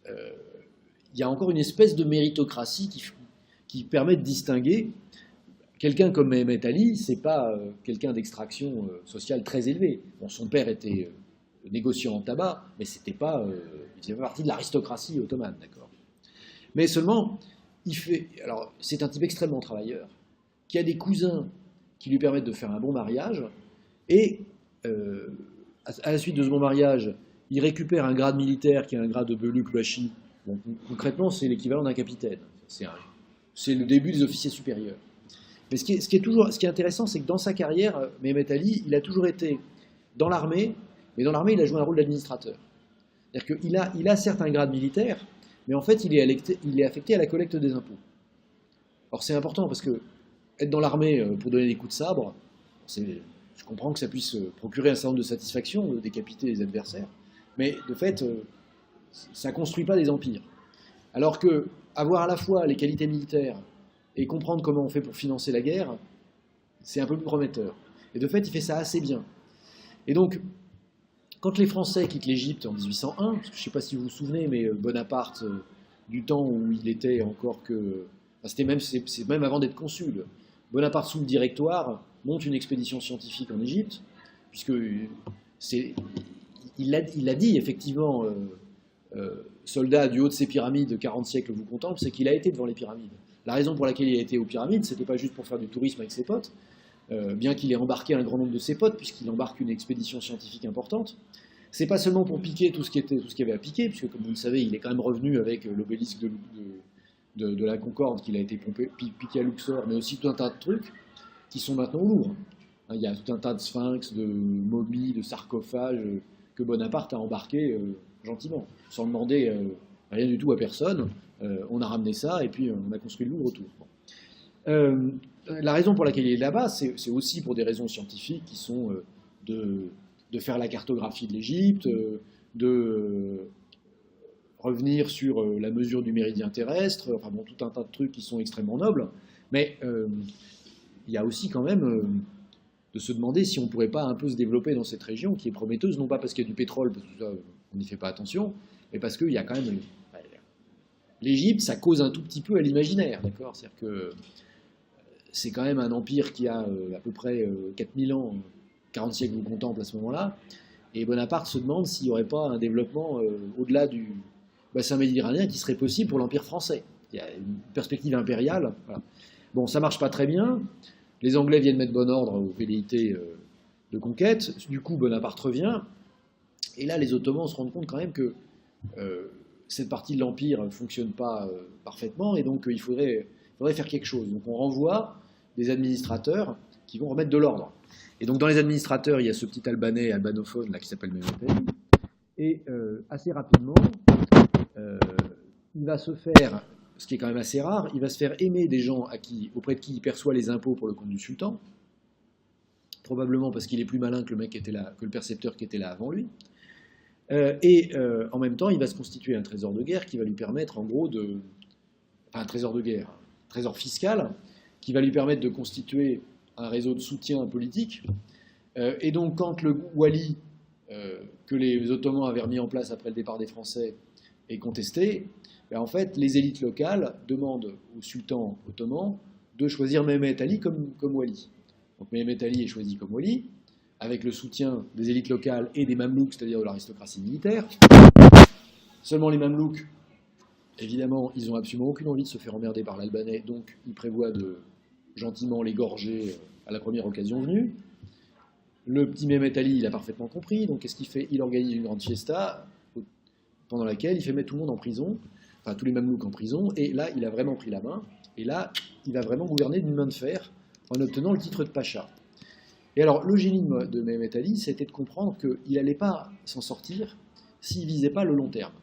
il y a encore une espèce de méritocratie qui permet de distinguer quelqu'un comme Mehmet Ali, c'est pas quelqu'un d'extraction sociale très élevée. Bon, son père était négociant en tabac, mais c'était pas, il faisait pas partie de l'aristocratie ottomane, d'accord. Mais seulement, alors c'est un type extrêmement travailleur, qui a des cousins qui lui permettent de faire un bon mariage, et à la suite de ce bon mariage, il récupère un grade militaire qui est un grade de Beluk Bashi. Bon, concrètement, c'est l'équivalent d'un capitaine. C'est le début des officiers supérieurs. Mais ce qui est intéressant, c'est que dans sa carrière, Mehmet Ali, il a toujours été dans l'armée, mais dans l'armée, il a joué un rôle d'administrateur. C'est-à-dire qu'il a certes un grade militaire, mais en fait, il est affecté à la collecte des impôts. Or, c'est important parce que être dans l'armée pour donner des coups de sabre, je comprends que ça puisse procurer un certain nombre de satisfactions, de décapiter les adversaires, mais de fait, ça ne construit pas des empires. Alors que avoir à la fois les qualités militaires et comprendre comment on fait pour financer la guerre, c'est un peu plus prometteur. Et de fait, il fait ça assez bien. Et donc, quand les Français quittent l'Égypte en 1801, parce que je ne sais pas si vous vous souvenez, mais Bonaparte, du temps où il était encore que... Enfin, c'est même avant d'être consul. Bonaparte, sous le Directoire, monte une expédition scientifique en Égypte, puisque il a dit, effectivement, soldat du haut de ces pyramides, 40 siècles vous contemple, c'est qu'il a été devant les pyramides. La raison pour laquelle il a été aux pyramides, c'était pas juste pour faire du tourisme avec ses potes, bien qu'il ait embarqué un grand nombre de ses potes, puisqu'il embarque une expédition scientifique importante. C'est pas seulement pour piquer tout ce qu'il y avait à piquer, puisque comme vous le savez, il est quand même revenu avec l'obélisque de la Concorde qu'il a été piqué à Luxor, mais aussi tout un tas de trucs qui sont maintenant lourds. Il y a tout un tas de sphinx, de momies, de sarcophages que Bonaparte a embarqués gentiment, sans demander rien du tout à personne. On a ramené ça et puis on a construit le Louvre autour. Bon. La raison pour laquelle il est là-bas, c'est aussi pour des raisons scientifiques qui sont de faire la cartographie de l'Égypte, de revenir sur la mesure du méridien terrestre, enfin bon, tout un tas de trucs qui sont extrêmement nobles, mais il y a aussi quand même de se demander si on ne pourrait pas un peu se développer dans cette région qui est prometteuse, non pas parce qu'il y a du pétrole, parce que ça, on n'y fait pas attention, mais parce qu'il y a quand même... L'Égypte, ça cause un tout petit peu à l'imaginaire, d'accord ? C'est-à-dire que c'est quand même un empire qui a à peu près 4000 ans, 40 siècles vous contemple à ce moment-là, et Bonaparte se demande s'il n'y aurait pas un développement au-delà du bassin méditerranéen qui serait possible pour l'Empire français. Il y a une perspective impériale. Voilà. Bon, ça ne marche pas très bien. Les Anglais viennent mettre bon ordre aux velléités de conquête. Du coup, Bonaparte revient. Et là, les Ottomans se rendent compte quand même que cette partie de l'Empire ne fonctionne pas parfaitement, et donc il faudrait faire quelque chose. Donc on renvoie des administrateurs qui vont remettre de l'ordre. Et donc dans les administrateurs, il y a ce petit Albanais albanophone là, qui s'appelle Mehmet Ali. Et assez rapidement, il va se faire, ce qui est quand même assez rare, il va se faire aimer des gens auprès de qui il perçoit les impôts pour le compte du sultan, probablement parce qu'il est plus malin que le mec qui était là, que le percepteur qui était là avant lui. En même temps, il va se constituer un trésor de guerre qui va lui permettre, en gros, un trésor de guerre, un trésor fiscal, qui va lui permettre de constituer un réseau de soutien politique. Et donc, quand le wali que les Ottomans avaient remis en place après le départ des Français est contesté, ben en fait, les élites locales demandent au sultan ottoman de choisir Mehmet Ali comme wali. Donc Mehmet Ali est choisi comme wali, avec le soutien des élites locales et des Mamelouks, c'est-à-dire de l'aristocratie militaire. Seulement les Mamelouks, évidemment, ils n'ont absolument aucune envie de se faire emmerder par l'Albanais, donc ils prévoient de gentiment l'égorger à la première occasion venue. Le petit Mehmet Ali, il a parfaitement compris, donc qu'est-ce qu'il fait ? Il organise une grande fiesta, pendant laquelle il fait mettre tout le monde en prison, enfin tous les Mamelouks en prison, et là, il a vraiment pris la main, et là, il va vraiment gouverner d'une main de fer, en obtenant le titre de Pacha. Et alors, le génie de Mehmet Ali, c'était de comprendre qu'il n'allait pas s'en sortir s'il ne visait pas le long terme.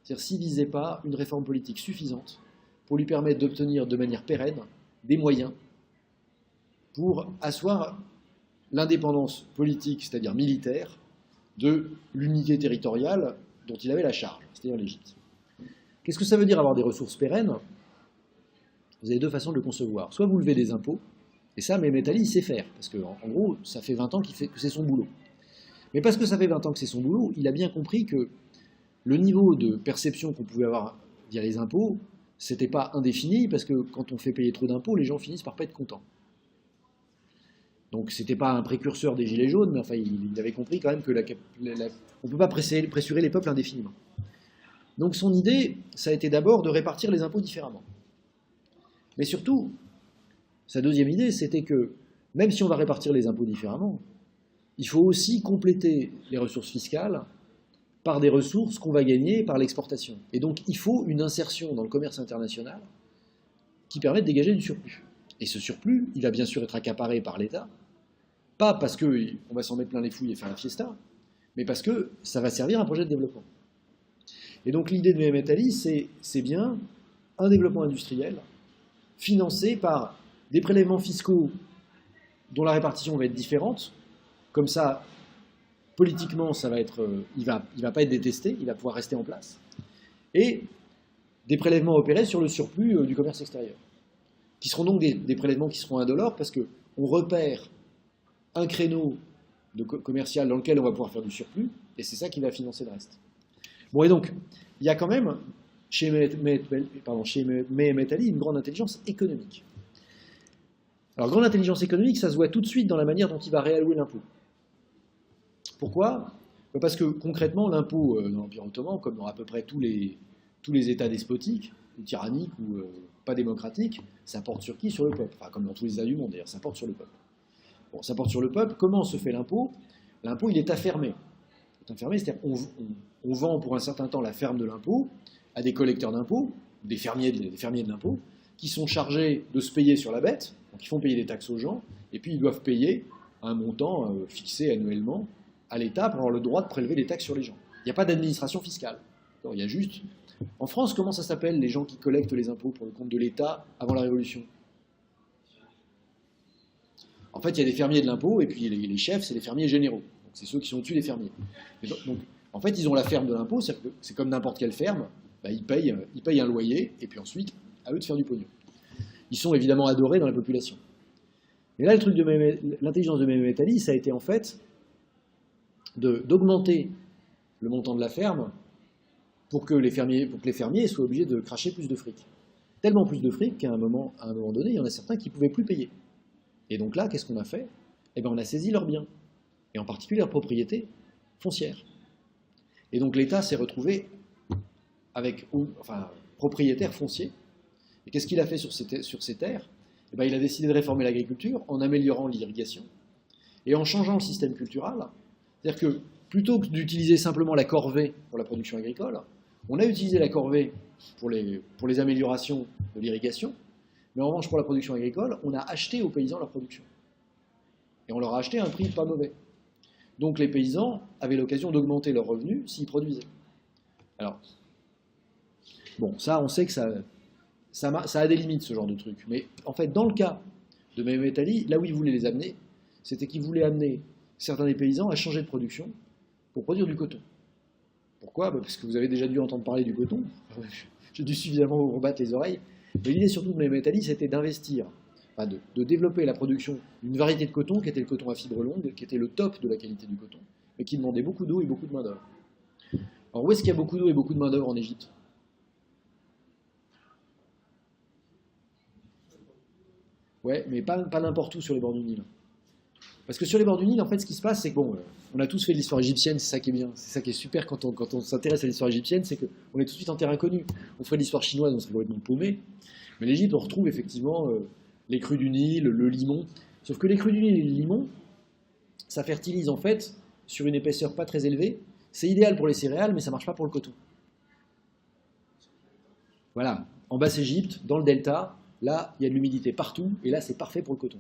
C'est-à-dire s'il ne visait pas une réforme politique suffisante pour lui permettre d'obtenir de manière pérenne des moyens pour asseoir l'indépendance politique, c'est-à-dire militaire, de l'unité territoriale dont il avait la charge, c'est-à-dire l'Égypte. Qu'est-ce que ça veut dire avoir des ressources pérennes? Vous avez deux façons de le concevoir. Soit vous levez des impôts, et ça, Mehmet Ali, il sait faire, parce qu'en gros, ça fait 20 ans que c'est son boulot. Mais parce que ça fait 20 ans que c'est son boulot, il a bien compris que le niveau de perception qu'on pouvait avoir via les impôts, c'était pas indéfini, parce que quand on fait payer trop d'impôts, les gens finissent par pas être contents. Donc c'était pas un précurseur des Gilets jaunes, mais enfin, il avait compris quand même que on ne peut pas pressurer les peuples indéfiniment. Donc son idée, ça a été d'abord de répartir les impôts différemment. Mais surtout, sa deuxième idée, c'était que même si on va répartir les impôts différemment, il faut aussi compléter les ressources fiscales par des ressources qu'on va gagner par l'exportation. Et donc il faut une insertion dans le commerce international qui permet de dégager du surplus. Et ce surplus, il va bien sûr être accaparé par l'État, pas parce qu'on va s'en mettre plein les fouilles et faire la fiesta, mais parce que ça va servir à un projet de développement. Et donc l'idée de Mehmet Ali, c'est bien un développement industriel financé par des prélèvements fiscaux dont la répartition va être différente. Comme ça, politiquement, ça va être, il va pas être détesté, il va pouvoir rester en place. Et des prélèvements opérés sur le surplus du commerce extérieur, qui seront donc des prélèvements qui seront indolores parce qu'on repère un créneau commercial dans lequel on va pouvoir faire du surplus, et c'est ça qui va financer le reste. Bon, et donc, il y a quand même, chez Mehmet Ali, une grande intelligence économique. Alors, grande intelligence économique, ça se voit tout de suite dans la manière dont il va réallouer l'impôt. Pourquoi? Parce que concrètement, l'impôt dans l'Empire ottoman, comme dans à peu près tous les États despotiques, ou tyranniques, ou pas démocratiques, ça porte sur qui? Sur le peuple. Enfin, comme dans tous les États du monde, d'ailleurs, ça porte sur le peuple. Bon, ça porte sur le peuple. Comment se fait l'impôt? L'impôt, il est affermé. C'est-à-dire on vend pour un certain temps la ferme de l'impôt à des collecteurs d'impôts, des fermiers de l'impôt, qui sont chargés de se payer sur la bête, donc ils font payer des taxes aux gens, et puis ils doivent payer un montant fixé annuellement à l'État pour avoir le droit de prélever des taxes sur les gens. Il n'y a pas d'administration fiscale. Il y a juste... En France, comment ça s'appelle les gens qui collectent les impôts pour le compte de l'État avant la Révolution? En fait, il y a des fermiers de l'impôt, et puis les chefs, c'est les fermiers généraux. Donc c'est ceux qui sont au-dessus des fermiers. Donc, en fait, ils ont la ferme de l'impôt, c'est comme n'importe quelle ferme, bah, ils payent un loyer, et puis ensuite, à eux de faire du pognon. Ils sont évidemment adorés dans la population. Mais là, le truc de l'intelligence de Mehmet Ali, ça a été en fait d'augmenter le montant de la ferme pour que les fermiers soient obligés de cracher plus de fric. Tellement plus de fric qu'à un moment donné, il y en a certains qui ne pouvaient plus payer. Et donc là, qu'est-ce qu'on a fait? Eh bien, on a saisi leurs biens, et en particulier leurs propriétés foncières. Et donc l'État s'est retrouvé propriétaire foncier. Et qu'est-ce qu'il a fait sur ces terres? Eh bien, il a décidé de réformer l'agriculture en améliorant l'irrigation et en changeant le système cultural. C'est-à-dire que plutôt que d'utiliser simplement la corvée pour la production agricole, on a utilisé la corvée pour les améliorations de l'irrigation, mais en revanche pour la production agricole, on a acheté aux paysans leur production. Et on leur a acheté à un prix pas mauvais. Donc les paysans avaient l'occasion d'augmenter leurs revenus s'ils produisaient. Alors, bon, ça, on sait que ça a des limites, ce genre de truc. Mais en fait, dans le cas de Mehmet Ali, là où il voulait les amener, c'était qu'il voulait amener certains des paysans à changer de production pour produire du coton. Pourquoi? Parce que vous avez déjà dû entendre parler du coton. J'ai dû suffisamment vous rebattre les oreilles. Mais l'idée surtout de Mehmet Ali, c'était d'investir, de développer la production d'une variété de coton qui était le coton à fibre longue, qui était le top de la qualité du coton, mais qui demandait beaucoup d'eau et beaucoup de main-d'œuvre. Alors où est-ce qu'il y a beaucoup d'eau et beaucoup de main-d'œuvre en Égypte? Ouais, mais pas n'importe où sur les bords du Nil. Parce que sur les bords du Nil, en fait, ce qui se passe, c'est que bon, on a tous fait de l'histoire égyptienne, c'est ça qui est bien, c'est ça qui est super quand on s'intéresse à l'histoire égyptienne, c'est qu'on est tout de suite en terrain connu. On ferait de l'histoire chinoise, on serait complètement paumé. Mais l'Égypte, on retrouve effectivement les crues du Nil, le limon. Sauf que les crues du Nil et le limon, ça fertilise en fait sur une épaisseur pas très élevée. C'est idéal pour les céréales, mais ça marche pas pour le coton. Voilà, en Basse-Égypte, dans le delta, là, il y a de l'humidité partout, et là, c'est parfait pour le coton.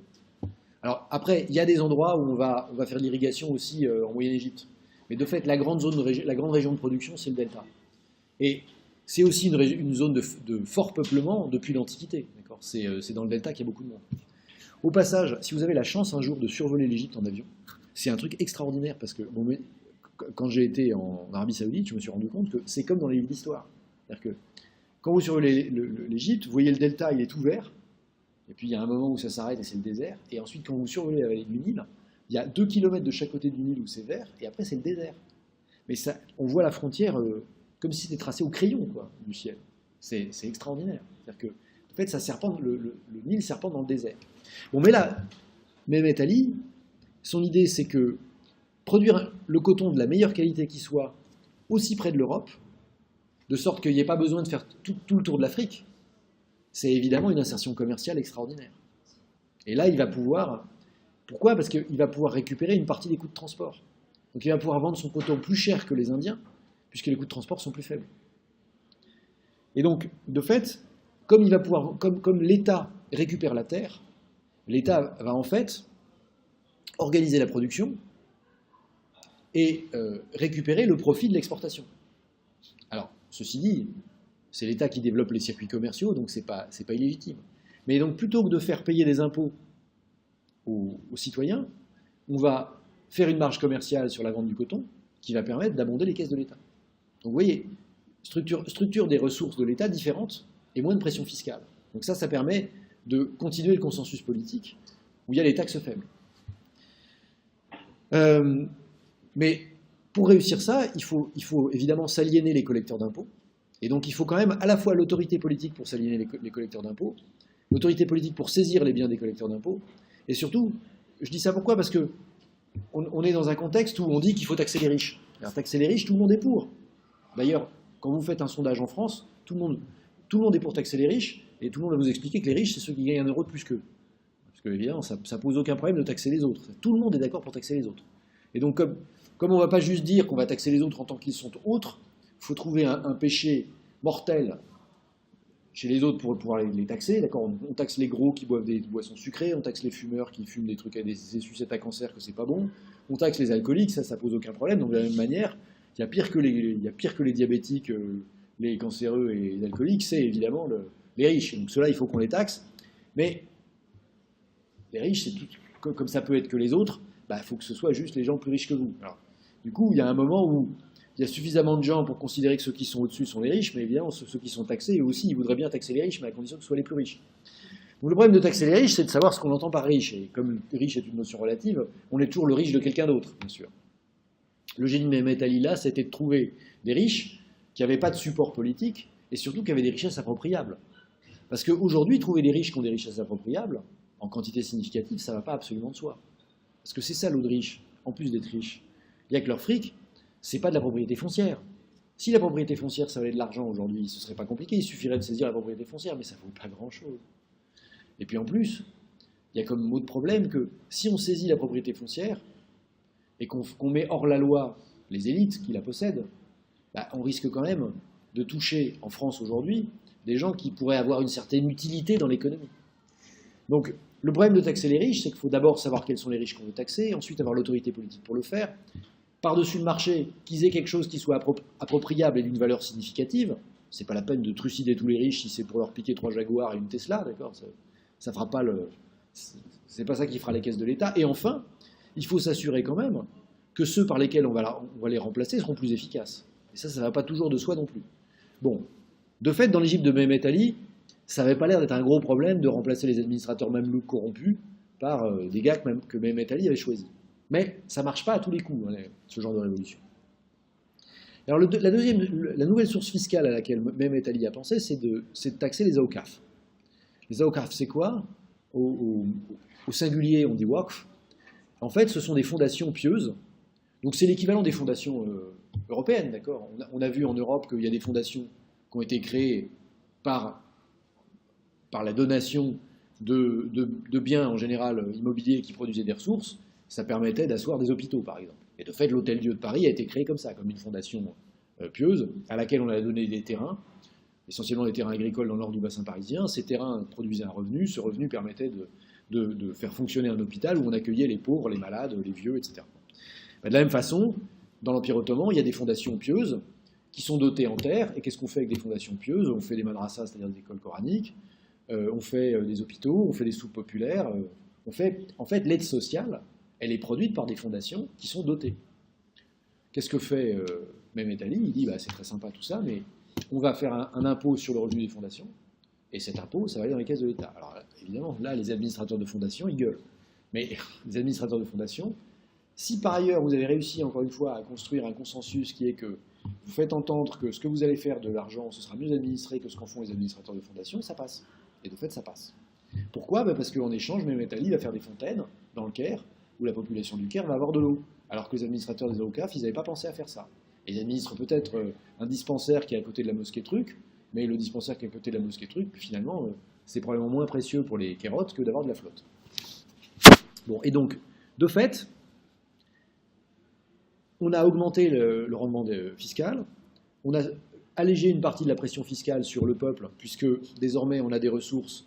Alors après, il y a des endroits où on va faire de l'irrigation aussi en Moyenne-Égypte. Mais de fait, la grande région de production, c'est le delta. Et c'est aussi une zone de fort peuplement depuis l'Antiquité. C'est dans le delta qu'il y a beaucoup de monde. Au passage, si vous avez la chance un jour de survoler l'Égypte en avion, c'est un truc extraordinaire parce que quand j'ai été en Arabie Saoudite, je me suis rendu compte que c'est comme dans les livres d'histoire. C'est-à-dire que quand vous survolez l'Égypte, vous voyez le delta, il est tout vert, et puis il y a un moment où ça s'arrête et c'est le désert, et ensuite quand vous survolez la vallée du Nil, il y a 2 kilomètres de chaque côté du Nil où c'est vert, et après c'est le désert. Mais ça, on voit la frontière comme si c'était tracé au crayon quoi, du ciel. C'est extraordinaire. C'est-à-dire que, en fait, ça serpente, le Nil serpente dans le désert. Bon, mais là, Mehmet Ali, son idée, c'est que produire le coton de la meilleure qualité qui soit aussi près de l'Europe, de sorte qu'il n'y ait pas besoin de faire tout le tour de l'Afrique, c'est évidemment une insertion commerciale extraordinaire. Et là, il va pouvoir... Pourquoi? Parce qu'il va pouvoir récupérer une partie des coûts de transport. Donc il va pouvoir vendre son coton plus cher que les Indiens, puisque les coûts de transport sont plus faibles. Et donc, de fait, comme l'État récupère la terre, l'État va en fait organiser la production et récupérer le profit de l'exportation. Alors, ceci dit, c'est l'État qui développe les circuits commerciaux, donc c'est pas illégitime. Mais donc, plutôt que de faire payer des impôts aux citoyens, on va faire une marge commerciale sur la vente du coton qui va permettre d'abonder les caisses de l'État. Donc, vous voyez, structure des ressources de l'État différentes et moins de pression fiscale. Donc ça permet de continuer le consensus politique où il y a les taxes faibles. Mais pour réussir ça, il faut évidemment s'aliéner les collecteurs d'impôts. Et donc il faut quand même à la fois l'autorité politique pour s'aliéner les collecteurs d'impôts, l'autorité politique pour saisir les biens des collecteurs d'impôts, et surtout, je dis ça pourquoi? Parce que on est dans un contexte où on dit qu'il faut taxer les riches. Alors taxer les riches, tout le monde est pour. D'ailleurs, quand vous faites un sondage en France, tout le monde est pour taxer les riches, et tout le monde va vous expliquer que les riches, c'est ceux qui gagnent 1 euro de plus qu'eux. Parce que, évidemment, ça pose aucun problème de taxer les autres. Tout le monde est d'accord pour taxer les autres. Et donc, comme on ne va pas juste dire qu'on va taxer les autres en tant qu'ils sont autres, il faut trouver un péché mortel chez les autres pour pouvoir les taxer. D'accord, on taxe les gros qui boivent des boissons sucrées, on taxe les fumeurs qui fument des trucs avec des sucettes à cancer que c'est pas bon, on taxe les alcooliques, ça pose aucun problème. Donc, de la même manière, il y a pire que les diabétiques, les cancéreux et les alcooliques, c'est évidemment les riches. Donc ceux-là, il faut qu'on les taxe. Mais les riches, c'est tout, comme ça peut être que les autres, il faut que ce soit juste les gens plus riches que vous. Alors, du coup, il y a un moment où il y a suffisamment de gens pour considérer que ceux qui sont au-dessus sont les riches, mais évidemment, ceux qui sont taxés, eux aussi, ils voudraient bien taxer les riches, mais à condition que ce soit les plus riches. Donc le problème de taxer les riches, c'est de savoir ce qu'on entend par riche. Et comme riche est une notion relative, on est toujours le riche de quelqu'un d'autre, bien sûr. Le génie de Mehmet Ali, là, c'était de trouver des riches qui n'avaient pas de support politique et surtout qui avaient des richesses appropriables. Parce qu'aujourd'hui, trouver des riches qui ont des richesses appropriables, en quantité significative, ça ne va pas absolument de soi. Parce que c'est ça l'eau de riche, en plus d'être riche. Il y a que leur fric, c'est pas de la propriété foncière. Si la propriété foncière, ça valait de l'argent aujourd'hui, ce ne serait pas compliqué, il suffirait de saisir la propriété foncière, mais ça ne vaut pas grand-chose. Et puis en plus, il y a comme autre problème que si on saisit la propriété foncière, et qu'on met hors la loi les élites qui la possèdent, on risque quand même de toucher, en France aujourd'hui, des gens qui pourraient avoir une certaine utilité dans l'économie. Donc, le problème de taxer les riches, c'est qu'il faut d'abord savoir quels sont les riches qu'on veut taxer, ensuite avoir l'autorité politique pour le faire, par-dessus le marché, qu'ils aient quelque chose qui soit appropriable et d'une valeur significative. C'est pas la peine de trucider tous les riches si c'est pour leur piquer 3 Jaguars et une Tesla, d'accord, ça fera pas c'est pas ça qui fera les caisses de l'État. Et enfin, il faut s'assurer quand même que ceux par lesquels on va les remplacer seront plus efficaces. Et ça ne va pas toujours de soi non plus. Bon, de fait, dans l'Égypte de Mehmet Ali, ça n'avait pas l'air d'être un gros problème de remplacer les administrateurs mamelouks corrompus par des gars que Mehmet Ali avait choisis. Mais ça ne marche pas à tous les coups, ce genre de révolution. Alors la nouvelle source fiscale à laquelle Mehmet Ali a pensé, c'est de taxer les awqaf. Les awqaf, c'est quoi? Au singulier, on dit waqf. En fait, ce sont des fondations pieuses. Donc c'est l'équivalent des fondations européennes, d'accord? On a vu en Europe qu'il y a des fondations qui ont été créées par la donation de biens en général immobiliers qui produisaient des ressources. Ça permettait d'asseoir des hôpitaux, par exemple. Et de fait, l'Hôtel-Dieu de Paris a été créé comme ça, comme une fondation pieuse, à laquelle on a donné des terrains, essentiellement des terrains agricoles dans le nord du bassin parisien. Ces terrains produisaient un revenu. Ce revenu permettait de faire fonctionner un hôpital où on accueillait les pauvres, les malades, les vieux, etc. De la même façon, dans l'Empire ottoman, il y a des fondations pieuses qui sont dotées en terre. Et qu'est-ce qu'on fait avec des fondations pieuses? On fait des madrasas, c'est-à-dire des écoles coraniques, on fait des hôpitaux, on fait des soupes populaires. En fait, l'aide sociale, elle est produite par des fondations qui sont dotées. qu'est-ce que fait Mehmet Ali? Il dit, bah, c'est très sympa tout ça, mais on va faire un impôt sur le revenu des fondations, et cet impôt, ça va aller dans les caisses de l'État. Alors évidemment, là, les administrateurs de fondations, ils gueulent. Mais les administrateurs de fondations, si par ailleurs vous avez réussi, encore une fois, à construire un consensus qui est que vous faites entendre que ce que vous allez faire de l'argent, ce sera mieux administré que ce qu'en font les administrateurs de fondations, ça passe. Et de fait, ça passe. Pourquoi? Parce qu'en échange, Mehmet Ali va faire des fontaines dans le Caire, où la population du Caire va avoir de l'eau. Alors que les administrateurs des OCAF, ils n'avaient pas pensé à faire ça. Et ils administrent peut-être un dispensaire qui est à côté de la mosquée Truc, mais le dispensaire qui est à côté de la mosquée Truc, finalement, c'est probablement moins précieux pour les kérotes que d'avoir de la flotte. Bon, et donc, de fait, on a augmenté le rendement fiscal, on a allégé une partie de la pression fiscale sur le peuple, puisque désormais on a des ressources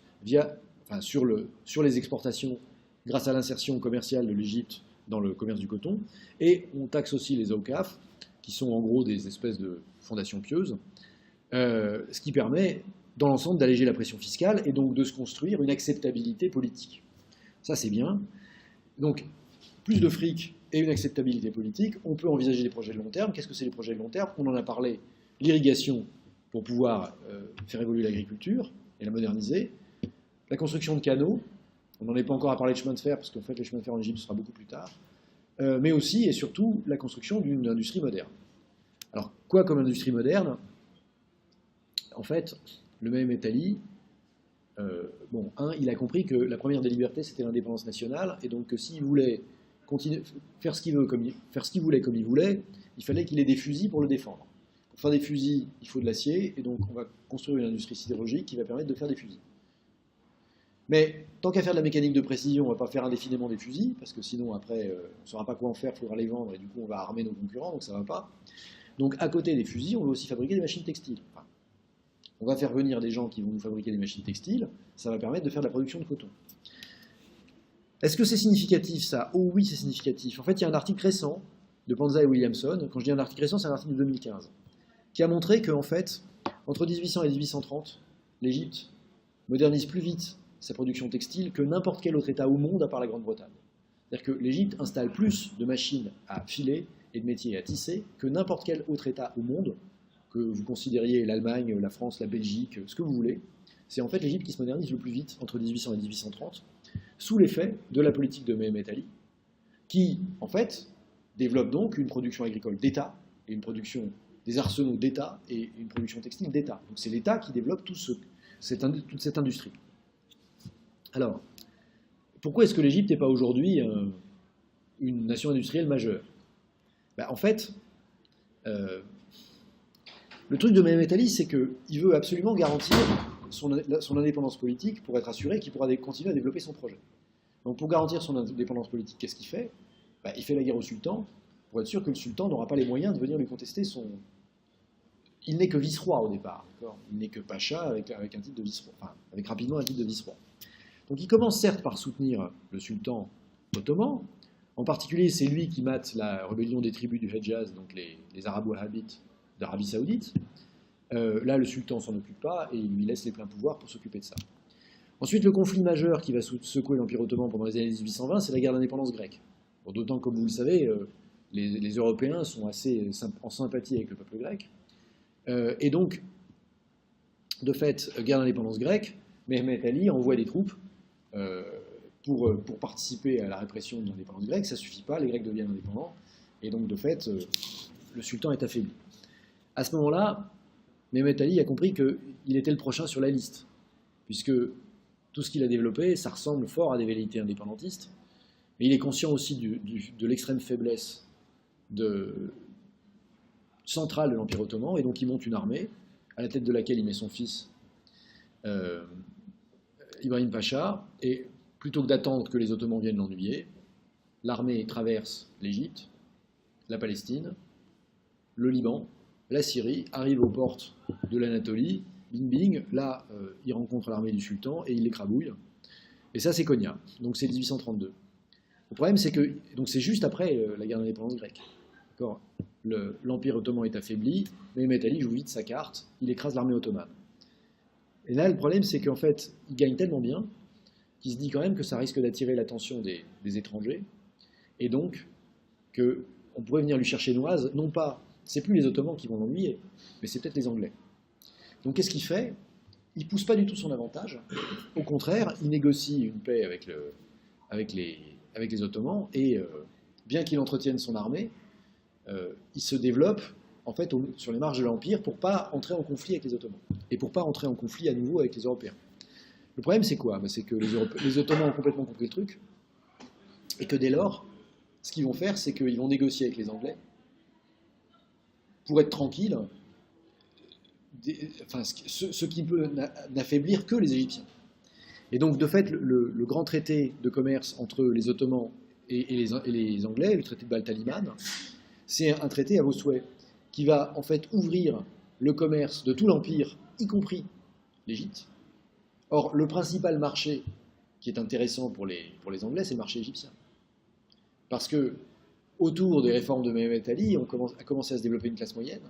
sur les exportations grâce à l'insertion commerciale de l'Égypte dans le commerce du coton, et on taxe aussi les OCAF, qui sont en gros des espèces de fondations pieuses, ce qui permet, dans l'ensemble, d'alléger la pression fiscale et donc de se construire une acceptabilité politique. Ça, c'est bien. Donc, plus de fric et une acceptabilité politique, on peut envisager des projets de long terme. Qu'est-ce que c'est les projets de long terme? On en a parlé. L'irrigation, pour pouvoir faire évoluer l'agriculture et la moderniser. La construction de canaux. On n'en est pas encore à parler de chemin de fer, parce qu'en fait, les chemins de fer en Égypte, ce sera beaucoup plus tard. Mais aussi et surtout la construction d'une industrie moderne. Alors, quoi comme industrie moderne? En fait, le Mehmet Ali, il a compris que la première des libertés, c'était l'indépendance nationale, et donc que s'il voulait faire ce qu'il voulait comme il voulait, il fallait qu'il ait des fusils pour le défendre. Pour faire des fusils, il faut de l'acier, et donc on va construire une industrie sidérurgique qui va permettre de faire des fusils. Mais tant qu'à faire de la mécanique de précision, on ne va pas faire indéfiniment des fusils, parce que sinon après, on ne saura pas quoi en faire, il faudra les vendre, et du coup on va armer nos concurrents, donc ça ne va pas. Donc à côté des fusils, on va aussi fabriquer des machines textiles. Enfin, on va faire venir des gens qui vont nous fabriquer des machines textiles, ça va permettre de faire de la production de coton. Est-ce que c'est significatif ça? Oh oui, c'est significatif. En fait, il y a un article récent de Panza et Williamson, quand je dis un article récent, c'est un article de 2015, qui a montré qu'en fait, entre 1800 et 1830, l'Égypte modernise plus vite sa production textile que n'importe quel autre État au monde à part la Grande-Bretagne. C'est-à-dire que l'Égypte installe plus de machines à filer et de métiers à tisser que n'importe quel autre État au monde, que vous considériez l'Allemagne, la France, la Belgique, ce que vous voulez. C'est en fait l'Égypte qui se modernise le plus vite entre 1800 et 1830, sous l'effet de la politique de Mehmet Ali, qui, en fait, développe donc une production agricole d'État, et une production des arsenaux d'État, et une production textile d'État. Donc c'est l'État qui développe toute cette industrie. Alors, pourquoi est-ce que l'Égypte n'est pas aujourd'hui une nation industrielle majeure? En fait, le truc de Mehmet Ali, c'est qu'il veut absolument garantir son indépendance politique pour être assuré qu'il pourra continuer à développer son projet. Donc pour garantir son indépendance politique, qu'est-ce qu'il fait? Il fait la guerre au sultan pour être sûr que le sultan n'aura pas les moyens de venir lui contester son... Il n'est que vice-roi au départ, il n'est que pacha avec un titre de vice-roi, enfin avec rapidement un titre de vice-roi. Donc il commence certes par soutenir le sultan ottoman, en particulier c'est lui qui mate la rébellion des tribus du Hedjaz, donc les arabes wahhabites d'Arabie Saoudite. Là le sultan s'en occupe pas et il lui laisse les pleins pouvoirs pour s'occuper de ça. Ensuite le conflit majeur qui va secouer l'Empire ottoman pendant les années 1820, c'est la guerre d'indépendance grecque. Bon, d'autant que comme vous le savez, les Européens sont assez en sympathie avec le peuple grec. Et donc, de fait, guerre d'indépendance grecque, Mehmet Ali envoie des troupes pour participer à la répression de l'indépendance grecque. Ça ne suffit pas, les Grecs deviennent indépendants, et donc de fait, le sultan est affaibli. À ce moment-là, Mehmet Ali a compris qu'il était le prochain sur la liste, puisque tout ce qu'il a développé, ça ressemble fort à des velléités indépendantistes, mais il est conscient aussi de l'extrême faiblesse centrale de l'Empire ottoman, et donc il monte une armée, à la tête de laquelle il met son fils Ibrahim Pacha, et plutôt que d'attendre que les Ottomans viennent l'ennuyer, l'armée traverse l'Égypte, la Palestine, le Liban, la Syrie, arrive aux portes de l'Anatolie, bing bing, là il rencontre l'armée du sultan et il l'écrabouille. Et ça c'est Konya, donc c'est 1832. Le problème c'est que, donc c'est juste après la guerre d'indépendance grecque. L'Empire ottoman est affaibli, mais Mehmet Ali joue vite sa carte, il écrase l'armée ottomane. Et là le problème c'est qu'en fait il gagne tellement bien qu'il se dit quand même que ça risque d'attirer l'attention des étrangers, et donc que on pourrait venir lui chercher noise, non pas, c'est plus les Ottomans qui vont l'ennuyer, mais c'est peut-être les Anglais. Donc qu'est-ce qu'il fait? Il ne pousse pas du tout son avantage. Au contraire, il négocie une paix avec les Ottomans, et bien qu'il entretienne son armée, il se développe en fait sur les marges de l'Empire pour ne pas entrer en conflit avec les Ottomans, et pour ne pas entrer en conflit à nouveau avec les Européens. Le problème, c'est quoi? C'est que les Ottomans ont complètement compris le truc, et que dès lors, ce qu'ils vont faire, c'est qu'ils vont négocier avec les Anglais pour être tranquilles, ce qui peut n'affaiblir que les Égyptiens. Et donc, de fait, le grand traité de commerce entre les Ottomans et les Anglais, le traité de Bal-Taliman, c'est un traité à vos souhaits, qui va en fait ouvrir le commerce de tout l'Empire, y compris l'Égypte. Or, le principal marché qui est intéressant pour les Anglais, c'est le marché égyptien. Parce que, autour des réformes de Mehmet Ali, a commencé à se développer une classe moyenne,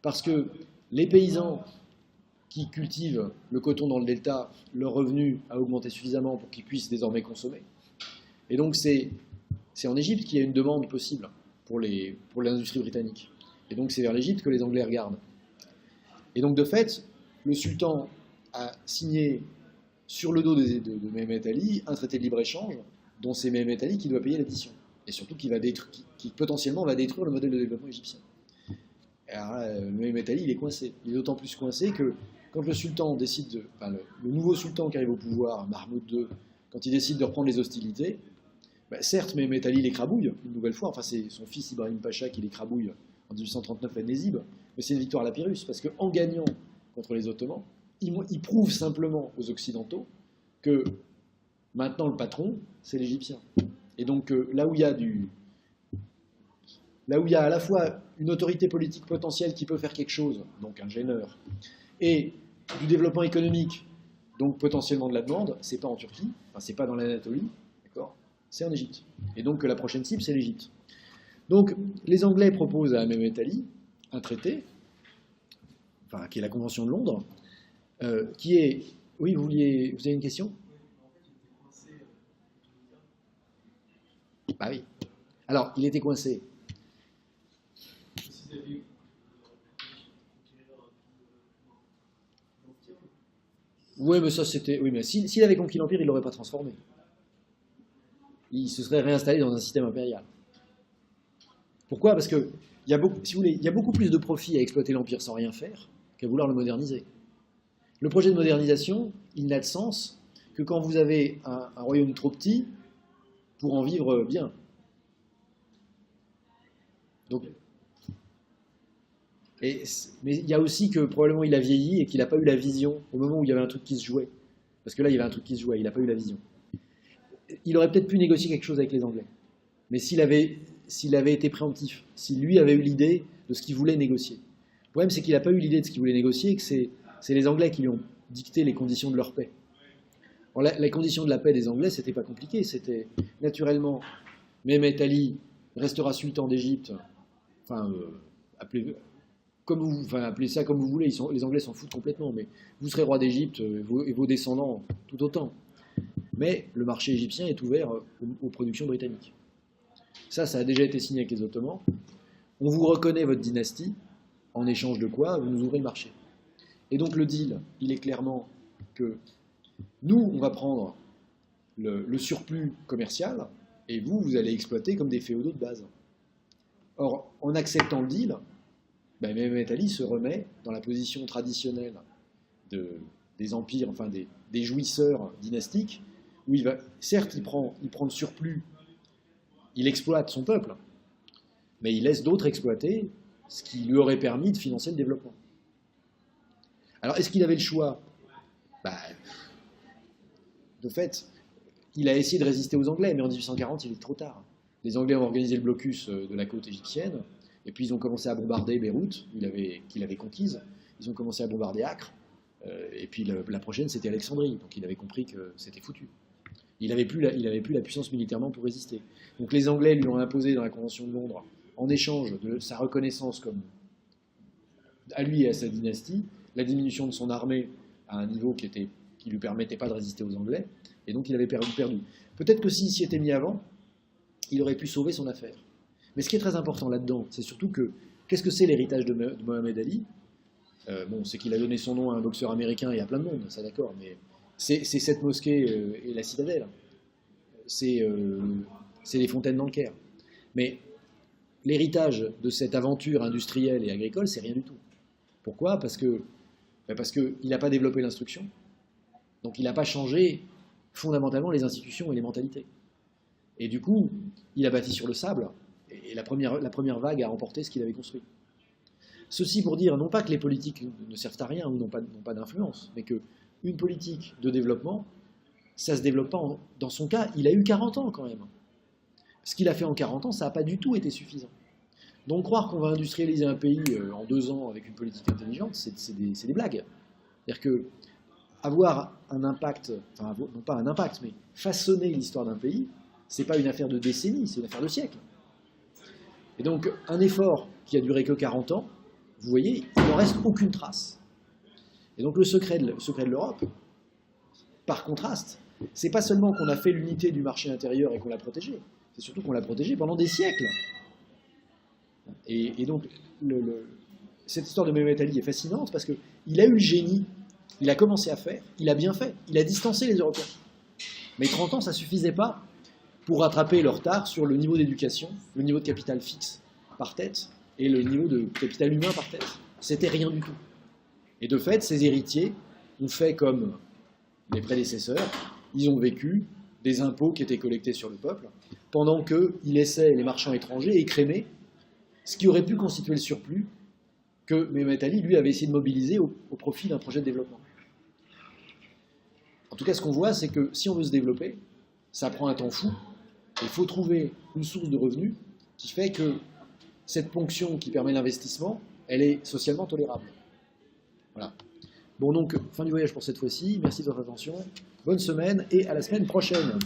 parce que les paysans qui cultivent le coton dans le delta, leur revenu a augmenté suffisamment pour qu'ils puissent désormais consommer. Et donc c'est en Égypte qu'il y a une demande possible pour l'industrie britannique. Et donc c'est vers l'Égypte que les Anglais regardent. Et donc de fait, le sultan a signé sur le dos de Mehmet Ali un traité de libre-échange dont c'est Mehmet Ali qui doit payer l'addition. Et surtout qui potentiellement va détruire le modèle de développement égyptien. Alors, Mehmet Ali, il est coincé. Il est d'autant plus coincé que quand le sultan décide le nouveau sultan qui arrive au pouvoir, Mahmoud II, quand il décide de reprendre les hostilités, certes, Mehmet Ali l'écrabouille une nouvelle fois, enfin c'est son fils Ibrahim Pacha qui l'écrabouille en 1839 à Nézib, mais c'est une victoire à la Pyrrhus, parce qu'en gagnant contre les Ottomans, il prouve simplement aux Occidentaux que maintenant le patron, c'est l'Égyptien. Et donc là où il y a à la fois une autorité politique potentielle qui peut faire quelque chose, donc un gêneur, et du développement économique, donc potentiellement de la demande, c'est pas en Turquie, enfin c'est pas dans l'Anatolie, d'accord, c'est en Égypte. Et donc la prochaine cible, c'est l'Égypte. Donc les Anglais proposent à Mehmet Ali un traité, qui est la Convention de Londres, qui est... Oui, vous avez une question? Bah oui. Alors, il était coincé. Oui, mais ça c'était. Oui, mais s'il avait conquis l'Empire, il ne l'aurait pas transformé. Il se serait réinstallé dans un système impérial. Pourquoi? Parce que si vous voulez, il y a beaucoup plus de profit à exploiter l'Empire sans rien faire qu'à vouloir le moderniser. Le projet de modernisation, il n'a de sens que quand vous avez un royaume trop petit pour en vivre bien. Donc, mais il y a aussi que probablement il a vieilli et qu'il n'a pas eu la vision au moment où il y avait un truc qui se jouait. Parce que là, il y avait un truc qui se jouait, il n'a pas eu la vision. Il aurait peut-être pu négocier quelque chose avec les Anglais. Mais s'il avait été préemptif, si lui avait eu l'idée de ce qu'il voulait négocier. Le problème, c'est qu'il n'a pas eu l'idée de ce qu'il voulait négocier et que c'est les Anglais qui lui ont dicté les conditions de leur paix. Alors, les conditions de la paix des Anglais, c'était pas compliqué. C'était naturellement, Mehmet Ali restera sultan d'Égypte, appelez ça comme vous voulez, les Anglais s'en foutent complètement, mais vous serez roi d'Égypte et vos descendants tout autant. Mais le marché égyptien est ouvert aux productions britanniques. Ça a déjà été signé avec les Ottomans. On vous reconnaît votre dynastie, en échange de quoi vous nous ouvrez le marché. Et donc le deal, il est clairement que nous, on va prendre le surplus commercial, et vous allez exploiter comme des féodaux de base. Or, en acceptant le deal, Mehmet Ali se remet dans la position traditionnelle des empires, enfin des jouisseurs dynastiques, où certes, il prend le surplus, il exploite son peuple, mais il laisse d'autres exploiter, ce qui lui aurait permis de financer le développement. Alors, est-ce qu'il avait le choix? De fait, il a essayé de résister aux Anglais, mais en 1840, il est trop tard. Les Anglais ont organisé le blocus de la côte égyptienne, et puis ils ont commencé à bombarder Beyrouth, qu'il avait conquise. Ils ont commencé à bombarder Acre, et puis la prochaine, c'était Alexandrie. Donc il avait compris que c'était foutu. Il n'avait plus la puissance militairement pour résister. Donc les Anglais lui ont imposé dans la Convention de Londres, en échange de sa reconnaissance comme à lui et à sa dynastie, la diminution de son armée à un niveau qui ne lui permettait pas de résister aux Anglais, et donc il avait perdu. Peut-être que s'il s'y était mis avant, il aurait pu sauver son affaire. Mais ce qui est très important là-dedans, c'est surtout que, qu'est-ce que c'est l'héritage de Mohamed Ali? Bon, c'est qu'il a donné son nom à un boxeur américain et à plein de monde, ça d'accord, mais c'est cette mosquée et la citadelle. C'est les fontaines dans le Caire. Mais l'héritage de cette aventure industrielle et agricole, c'est rien du tout. Pourquoi? Parce qu'il n'a pas développé l'instruction, donc il n'a pas changé fondamentalement les institutions et les mentalités. Et du coup, il a bâti sur le sable, et la première vague a emporté ce qu'il avait construit. Ceci pour dire, non pas que les politiques ne servent à rien ou n'ont pas d'influence, mais qu'une politique de développement, ça ne se développe pas. Dans son cas, il a eu 40 ans quand même. Ce qu'il a fait en 40 ans, ça n'a pas du tout été suffisant. Donc croire qu'on va industrialiser un pays en 2 ans avec une politique intelligente, c'est des blagues. C'est-à-dire que avoir un impact, enfin non pas un impact, mais façonner l'histoire d'un pays, c'est pas une affaire de décennies, c'est une affaire de siècles. Et donc un effort qui a duré que 40 ans, vous voyez, il n'en reste aucune trace. Et donc le secret de l'Europe, par contraste, c'est pas seulement qu'on a fait l'unité du marché intérieur et qu'on l'a protégé, c'est surtout qu'on l'a protégé pendant des siècles. Et donc cette histoire de Mohamed Ali est fascinante parce qu'il a eu le génie, il a commencé à faire, il a bien fait, il a distancé les Européens. Mais 30 ans, ça ne suffisait pas pour rattraper le retard sur le niveau d'éducation, le niveau de capital fixe par tête et le niveau de capital humain par tête. C'était rien du tout. Et de fait, ces héritiers ont fait comme les prédécesseurs, ils ont vécu des impôts qui étaient collectés sur le peuple, pendant qu'ils laissaient les marchands étrangers écrémer ce qui aurait pu constituer le surplus que Mohamed Ali, lui, avait essayé de mobiliser au profit d'un projet de développement. En tout cas, ce qu'on voit, c'est que si on veut se développer, ça prend un temps fou, et il faut trouver une source de revenus qui fait que cette ponction qui permet l'investissement, elle est socialement tolérable. Voilà. Bon, donc, fin du voyage pour cette fois-ci. Merci de votre attention. Bonne semaine et à la semaine prochaine.